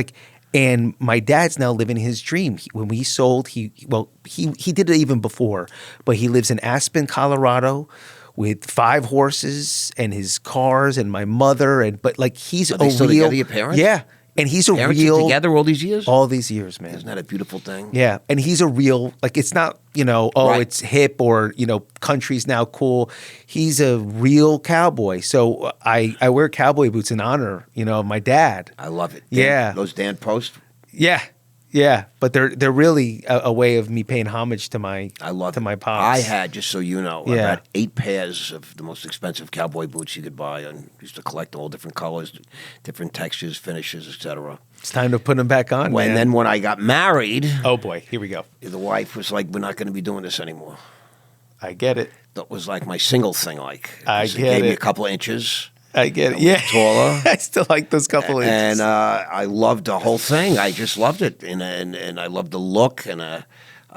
Speaker 2: And my dad's now living his dream. When we sold, he did it even before, but he lives in Aspen, Colorado, with 5 horses and his cars and my mother. He's
Speaker 1: Are they still together, your parents?
Speaker 2: Yeah. And he's
Speaker 1: Parents are together all these years?
Speaker 2: all these years, man.
Speaker 1: Isn't that a beautiful thing?
Speaker 2: Yeah, and he's a real, it's not,
Speaker 1: Right.
Speaker 2: it's hip or, country's now cool. He's a real cowboy. So I wear cowboy boots in honor, of my dad.
Speaker 1: I love it.
Speaker 2: Yeah.
Speaker 1: Those Dan Post.
Speaker 2: Yeah. But they're really a way of me paying homage to my my pops.
Speaker 1: I had, just so you know,
Speaker 2: Yeah.
Speaker 1: about 8 pairs of the most expensive cowboy boots you could buy, and used to collect all different colors, different textures, finishes, etc.
Speaker 2: It's time to put them back on, man.
Speaker 1: And then when I got married,
Speaker 2: Oh boy, here we go.
Speaker 1: the wife was like, "We're not going to be doing this anymore."
Speaker 2: I get it.
Speaker 1: That was like my single thing.
Speaker 2: I
Speaker 1: It
Speaker 2: get
Speaker 1: gave me
Speaker 2: it.
Speaker 1: a couple of inches.
Speaker 2: I get it.
Speaker 1: was
Speaker 2: Yeah.
Speaker 1: taller.
Speaker 2: I still like those couple inches.
Speaker 1: And I loved the whole thing. I just loved it, and I loved the look, and I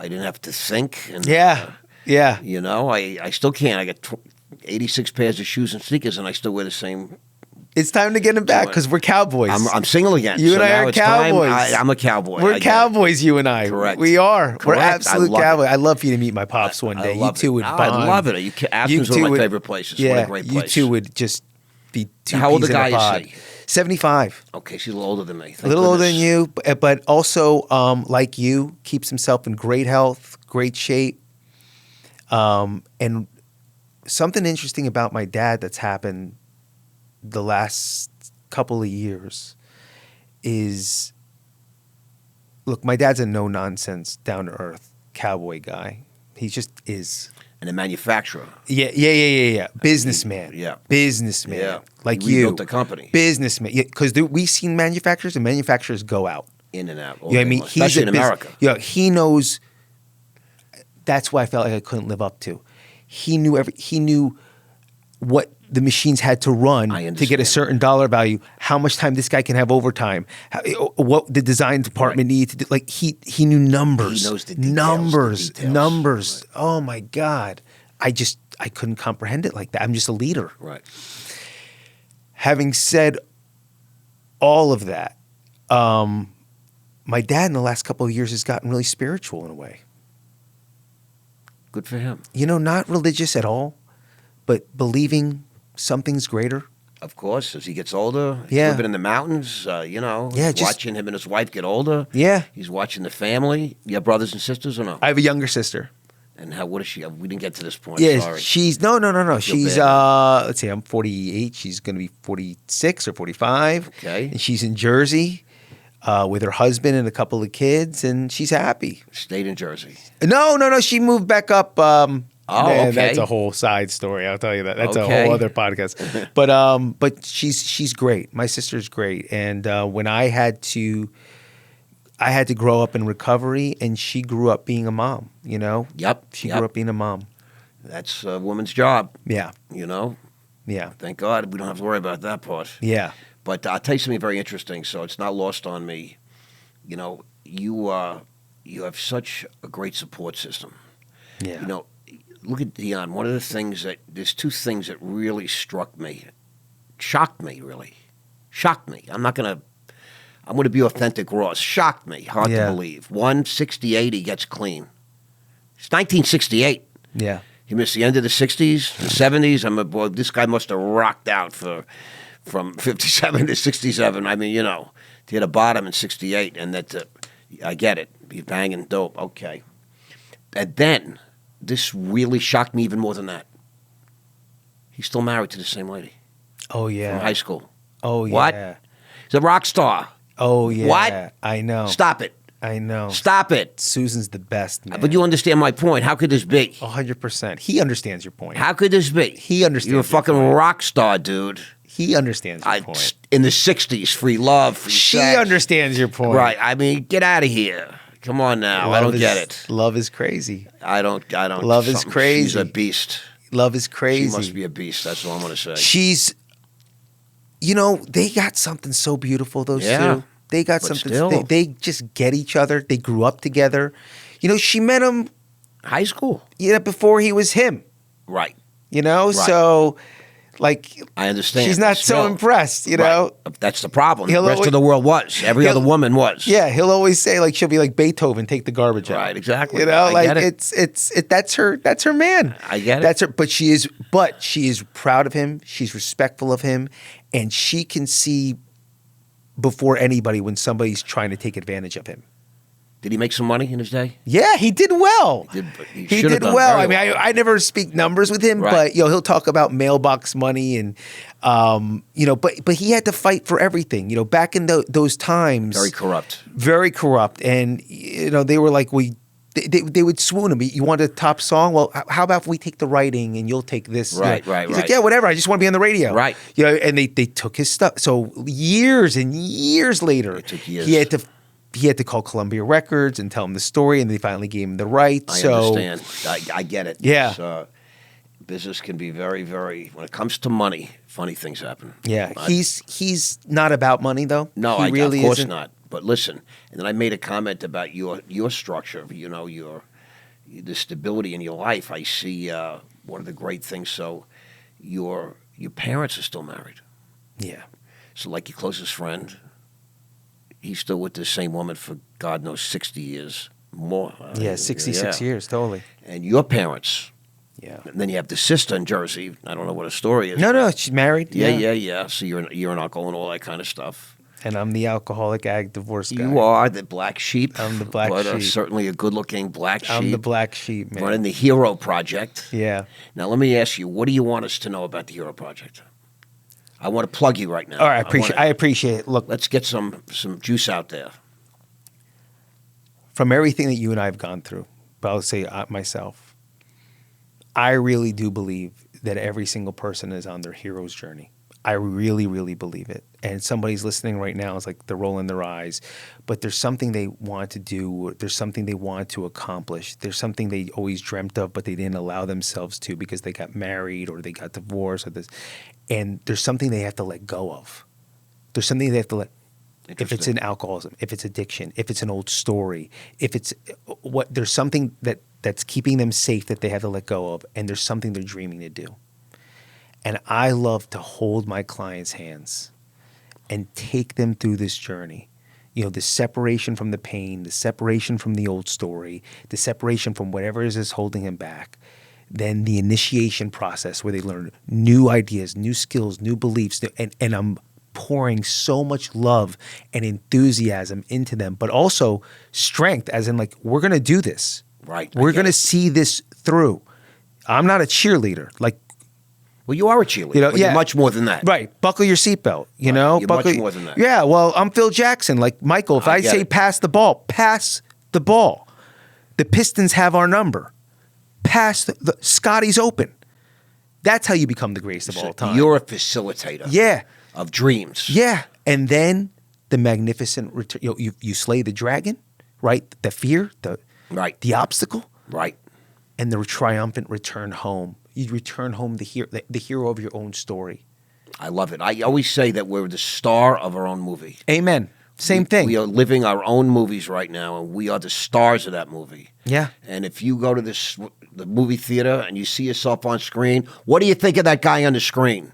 Speaker 1: didn't have to think. And,
Speaker 2: Yeah.
Speaker 1: I still can't. I got 86 pairs of shoes and sneakers, and I still wear the same.
Speaker 2: It's time to get them back because we're cowboys.
Speaker 1: I'm single again.
Speaker 2: You and I
Speaker 1: now
Speaker 2: are
Speaker 1: it's time.
Speaker 2: cowboys.
Speaker 1: I'm a cowboy.
Speaker 2: We're
Speaker 1: I get it.
Speaker 2: cowboys, you and I.
Speaker 1: Correct.
Speaker 2: We are. We're
Speaker 1: Correct.
Speaker 2: absolute
Speaker 1: I love
Speaker 2: cowboys.
Speaker 1: it.
Speaker 2: I'd love for you to meet my pops one day.
Speaker 1: I
Speaker 2: You
Speaker 1: love
Speaker 2: two
Speaker 1: it.
Speaker 2: would
Speaker 1: Oh,
Speaker 2: bond.
Speaker 1: I love it. Aspen's one of my favorite places.
Speaker 2: Yeah,
Speaker 1: What a great place.
Speaker 2: you two would just be two
Speaker 1: How old
Speaker 2: peas
Speaker 1: a
Speaker 2: in
Speaker 1: guy
Speaker 2: a pod.
Speaker 1: is he?
Speaker 2: 75.
Speaker 1: Okay, she's a little older than me.
Speaker 2: A little older than you, but also like you, keeps himself in great health, great shape. And something interesting about my dad that's happened the last couple of years is, look, my dad's a no-nonsense, down-to-earth cowboy guy. He just is.
Speaker 1: And a manufacturer.
Speaker 2: Yeah. Businessman.
Speaker 1: Yeah.
Speaker 2: Businessman.
Speaker 1: Yeah.
Speaker 2: Like
Speaker 1: He
Speaker 2: you.
Speaker 1: rebuilt the company.
Speaker 2: Businessman. Yeah, because we've seen manufacturers, and manufacturers go out.
Speaker 1: In and out.
Speaker 2: You know what I mean?
Speaker 1: Especially in America.
Speaker 2: Yeah, he knows. That's why I felt like I couldn't live up to. He knew what the machines had to run
Speaker 1: I
Speaker 2: to
Speaker 1: understand.
Speaker 2: get a certain dollar value. How much time this guy can have overtime? What the design department needs to do. Like he knew numbers.
Speaker 1: He knows the details, the details.
Speaker 2: Numbers.
Speaker 1: Right.
Speaker 2: Oh my God! I couldn't comprehend it like that. I'm just a leader.
Speaker 1: Right.
Speaker 2: Having said all of that, my dad in the last couple of years has gotten really spiritual in a way.
Speaker 1: Good for him.
Speaker 2: Not religious at all, but believing something's greater.
Speaker 1: Of course, as he gets older, he's
Speaker 2: Yeah.
Speaker 1: living in the mountains,
Speaker 2: Yeah, just-
Speaker 1: watching him and his wife get older.
Speaker 2: Yeah.
Speaker 1: He's watching the family. You have brothers and sisters or no?
Speaker 2: I have a younger sister.
Speaker 1: And what is she? We didn't get to this point.
Speaker 2: Yeah,
Speaker 1: Sorry.
Speaker 2: she's no.
Speaker 1: feel
Speaker 2: She's
Speaker 1: bad.
Speaker 2: let's see, I'm 48. She's going to be 46 or 45.
Speaker 1: Okay.
Speaker 2: And she's in Jersey with her husband and a couple of kids, and she's happy.
Speaker 1: Stayed in Jersey.
Speaker 2: No. She moved back up.
Speaker 1: okay.
Speaker 2: That's a whole side story. I'll tell you that. That's
Speaker 1: Okay.
Speaker 2: a whole other podcast. But she's great. My sister's great. And when I had to grow up in recovery, and she grew up being a mom.
Speaker 1: Yep.
Speaker 2: She grew up being a mom.
Speaker 1: That's a woman's job.
Speaker 2: Yeah. Yeah.
Speaker 1: Thank God we don't have to worry about that part.
Speaker 2: Yeah.
Speaker 1: But I'll tell you something very interesting. So it's not lost on me. You you have such a great support system.
Speaker 2: Yeah.
Speaker 1: You know, look at Dion. One of the things there's two things that really shocked me, really. Shocked me. I'm going to be authentic, Ross. Shocked me. Hard to believe. 168, he gets clean. It's 1968.
Speaker 2: Yeah.
Speaker 1: He missed the end of the 60s, the 70s. Boy, this guy must have rocked out from 57 to 67. I mean, to hit a bottom in 68, and I get it. He's banging dope. Okay. And then, this really shocked me even more than that. He's still married to the same lady.
Speaker 2: Oh, yeah.
Speaker 1: From high school.
Speaker 2: Oh, yeah.
Speaker 1: What? He's a rock star.
Speaker 2: Oh, yeah.
Speaker 1: What?
Speaker 2: I know.
Speaker 1: Stop it.
Speaker 2: I know.
Speaker 1: Stop it.
Speaker 2: Susan's the best, man.
Speaker 1: But you understand my point. How could this be?
Speaker 2: 100%. He understands your point.
Speaker 1: How could this be?
Speaker 2: He understands
Speaker 1: You're a fucking rock star, dude.
Speaker 2: He understands your point.
Speaker 1: In the 60s, free love, free
Speaker 2: She
Speaker 1: sex.
Speaker 2: understands your point.
Speaker 1: Right. I mean, get out of here. Come on now. I don't get it.
Speaker 2: Love is crazy.
Speaker 1: I don't.
Speaker 2: Love is crazy.
Speaker 1: She's a beast.
Speaker 2: Love is crazy.
Speaker 1: She must be a beast. That's all I'm going to say.
Speaker 2: She's, they got something so beautiful, those two. They got something. They just get each other. They grew up together. She met him.
Speaker 1: High school.
Speaker 2: Yeah, before he was him.
Speaker 1: Right.
Speaker 2: So,
Speaker 1: I understand.
Speaker 2: She's not so impressed,
Speaker 1: Right. That's the problem. The rest of the world was. Every other woman was.
Speaker 2: Yeah, he'll always say she'll be like Beethoven, take the garbage out.
Speaker 1: Right, exactly.
Speaker 2: I
Speaker 1: get it.
Speaker 2: That's her man.
Speaker 1: I get it.
Speaker 2: That's her. But she is proud of him. She's respectful of him, and she can see before anybody when somebody's trying to take advantage of him.
Speaker 1: Did he make some money in his day?
Speaker 2: Yeah, he did well.
Speaker 1: He
Speaker 2: did well. I mean, I never speak numbers with him, but he'll talk about mailbox money and but he had to fight for everything. Back in those times, very corrupt, and they were like they would swoon him. You want a top song? Well, how about if we take the writing and you'll take this?
Speaker 1: Right.
Speaker 2: He's like, yeah, whatever. I just want to be on the radio.
Speaker 1: Right.
Speaker 2: And they took his stuff. So years and years later,
Speaker 1: it took years.
Speaker 2: He had to call Columbia Records and tell him the story, and they finally gave him the rights.
Speaker 1: I understand. I get it.
Speaker 2: Yeah.
Speaker 1: Business can be very, very. When it comes to money, funny things happen.
Speaker 2: Yeah. He's not about money though.
Speaker 1: No,
Speaker 2: he really
Speaker 1: of course
Speaker 2: isn't.
Speaker 1: not. But listen, and then I made a comment about your structure. The stability in your life. I see one of the great things. So, your parents are still married.
Speaker 2: Yeah.
Speaker 1: So, like your closest friend. He's still with the same woman for God knows 60 years more.
Speaker 2: 66 years, totally.
Speaker 1: And your parents.
Speaker 2: Yeah.
Speaker 1: And then you have the sister in Jersey. I don't know what her story is.
Speaker 2: No, she's married.
Speaker 1: Yeah. So you're an uncle and all that kind of stuff.
Speaker 2: And I'm the alcoholic divorce guy.
Speaker 1: You are the black sheep.
Speaker 2: I'm the black sheep.
Speaker 1: Certainly a good-looking black sheep.
Speaker 2: I'm the black sheep, man.
Speaker 1: Running the Hero Project.
Speaker 2: Yeah.
Speaker 1: Now let me ask you, what do you want us to know about the Hero Project? I want to plug you right now.
Speaker 2: All right, I appreciate it. Look,
Speaker 1: let's get some juice out there.
Speaker 2: From everything that you and I have gone through, but I'll say myself, I really do believe that every single person is on their hero's journey. I really, really believe it. And somebody's listening right now is like they're rolling their eyes, but there's something they want to do. There's something they want to accomplish. There's something they always dreamt of, but they didn't allow themselves to because they got married or they got divorced or this. And there's something they have to let go of. There's something they have to let. If it's in alcoholism, if it's addiction, if it's an old story, if it's there's something that's keeping them safe that they have to let go of, and there's something they're dreaming to do. And I love to hold my clients' hands and take them through this journey. The separation from the pain, the separation from the old story, the separation from whatever is holding him back. Then the initiation process where they learn new ideas, new skills, new beliefs. And I'm pouring so much love and enthusiasm into them, but also strength as in we're going to do this.
Speaker 1: Right.
Speaker 2: We're going to see this through. I'm not a cheerleader.
Speaker 1: Well, you are a cheerleader. You're much more than that.
Speaker 2: Right. Buckle your seatbelt,
Speaker 1: You're much more than that.
Speaker 2: Yeah, well, I'm Phil Jackson. Like Michael, if I say pass the ball. The Pistons have our number. Scotty's open. That's how you become the greatest of all time.
Speaker 1: You're a facilitator.
Speaker 2: Yeah.
Speaker 1: Of dreams.
Speaker 2: Yeah. And then the magnificent return. You slay the dragon, right? The fear, the obstacle.
Speaker 1: Right.
Speaker 2: And the triumphant return home. You return home the hero of your own story.
Speaker 1: I love it. I always say that we're the star of our own movie.
Speaker 2: Amen. Same thing.
Speaker 1: We are living our own movies right now, and we are the stars of that movie.
Speaker 2: Yeah.
Speaker 1: And if you go to the movie theater and you see yourself on screen, what do you think of that guy on the screen?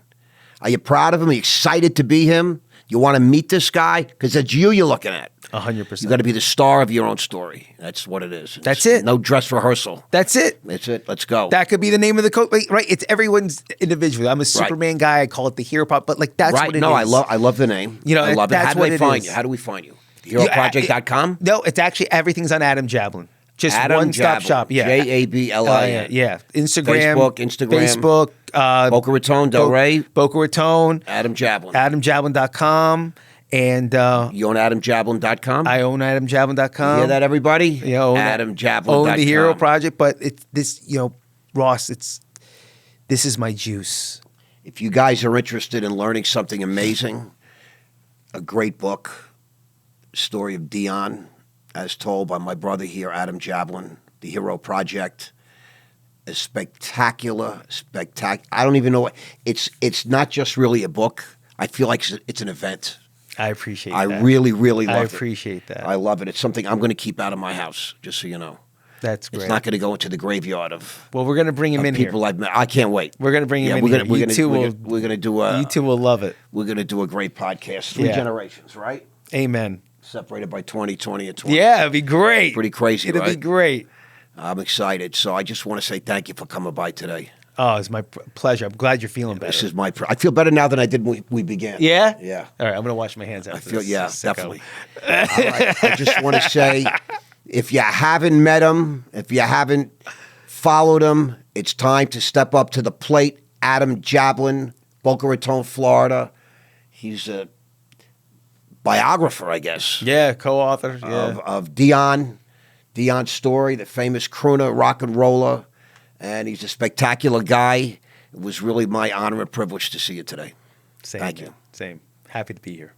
Speaker 1: Are you proud of him? Are you excited to be him? You want to meet this guy? Because that's you're looking at.
Speaker 2: 100%.
Speaker 1: You got to be the star of your own story. That's what it is.
Speaker 2: That's it.
Speaker 1: No dress rehearsal.
Speaker 2: That's it.
Speaker 1: That's it. Let's go.
Speaker 2: That could be the name of the coach, right? It's everyone's individual. I'm a Superman guy. I call it the hero pop, but like that's
Speaker 1: right.
Speaker 2: what it
Speaker 1: No,
Speaker 2: is.
Speaker 1: I love the name.
Speaker 2: You know,
Speaker 1: I love it.
Speaker 2: that's
Speaker 1: How do
Speaker 2: what
Speaker 1: they
Speaker 2: it
Speaker 1: find
Speaker 2: is.
Speaker 1: you? How do we find you? HeroProject.com?
Speaker 2: No, it's actually everything's on Adam Jablin. Just
Speaker 1: Adam
Speaker 2: one-stop
Speaker 1: Jablin.
Speaker 2: shop. Yeah.
Speaker 1: Jablin.
Speaker 2: Yeah. Instagram.
Speaker 1: Facebook.
Speaker 2: Facebook.
Speaker 1: Boca Raton, Delray.
Speaker 2: Boca Raton.
Speaker 1: Adam Jablin.
Speaker 2: AdamJablin.com. And
Speaker 1: you own AdamJablin.com?
Speaker 2: I own AdamJablin.com.
Speaker 1: You hear that, everybody?
Speaker 2: Yeah,
Speaker 1: AdamJablin.com.
Speaker 2: Own the Hero Project, but it's this, Ross, this is my juice.
Speaker 1: If you guys are interested in learning something amazing, a great book, story of Dion, as told by my brother here, Adam Jablin, The Hero Project, is spectacular. I don't even know what it's not just really a book. I feel like it's an event.
Speaker 2: I appreciate that.
Speaker 1: I really, really love it.
Speaker 2: I appreciate that.
Speaker 1: I love it. It's something I'm going to keep out of my house, just so you know.
Speaker 2: That's great.
Speaker 1: It's not going to go into the graveyard of
Speaker 2: Well, we're going to bring him in
Speaker 1: people
Speaker 2: here.
Speaker 1: I've met. I can't wait.
Speaker 2: We're going to bring him in
Speaker 1: we're
Speaker 2: here.
Speaker 1: gonna, we're
Speaker 2: You
Speaker 1: gonna,
Speaker 2: two
Speaker 1: we're
Speaker 2: will,
Speaker 1: gonna, we're gonna do a
Speaker 2: you two will love it.
Speaker 1: We're going to do a great podcast. 3 generations, right?
Speaker 2: Amen.
Speaker 1: Separated by 20 and 20.
Speaker 2: Yeah, it'd be great.
Speaker 1: Pretty crazy,
Speaker 2: It'd
Speaker 1: right?
Speaker 2: be great.
Speaker 1: I'm excited. So I just want to say thank you for coming by today.
Speaker 2: Oh, it's my pleasure. I'm glad you're feeling better.
Speaker 1: This is I feel better now than I did when we began.
Speaker 2: Yeah?
Speaker 1: Yeah.
Speaker 2: All right, I'm going to wash my hands after
Speaker 1: I feel,
Speaker 2: this.
Speaker 1: yeah,
Speaker 2: Sicko.
Speaker 1: definitely. All right. I just want to say, if you haven't met him, if you haven't followed him, it's time to step up to the plate. Adam Jablin, Boca Raton, Florida. He's a biographer, I guess.
Speaker 2: Yeah, co-author. Yeah.
Speaker 1: Of Dion's story, the famous crooner, rock and roller. And he's a spectacular guy. It was really my honor and privilege to see you today.
Speaker 2: Same.
Speaker 1: Thank you.
Speaker 2: Same. Happy to be here.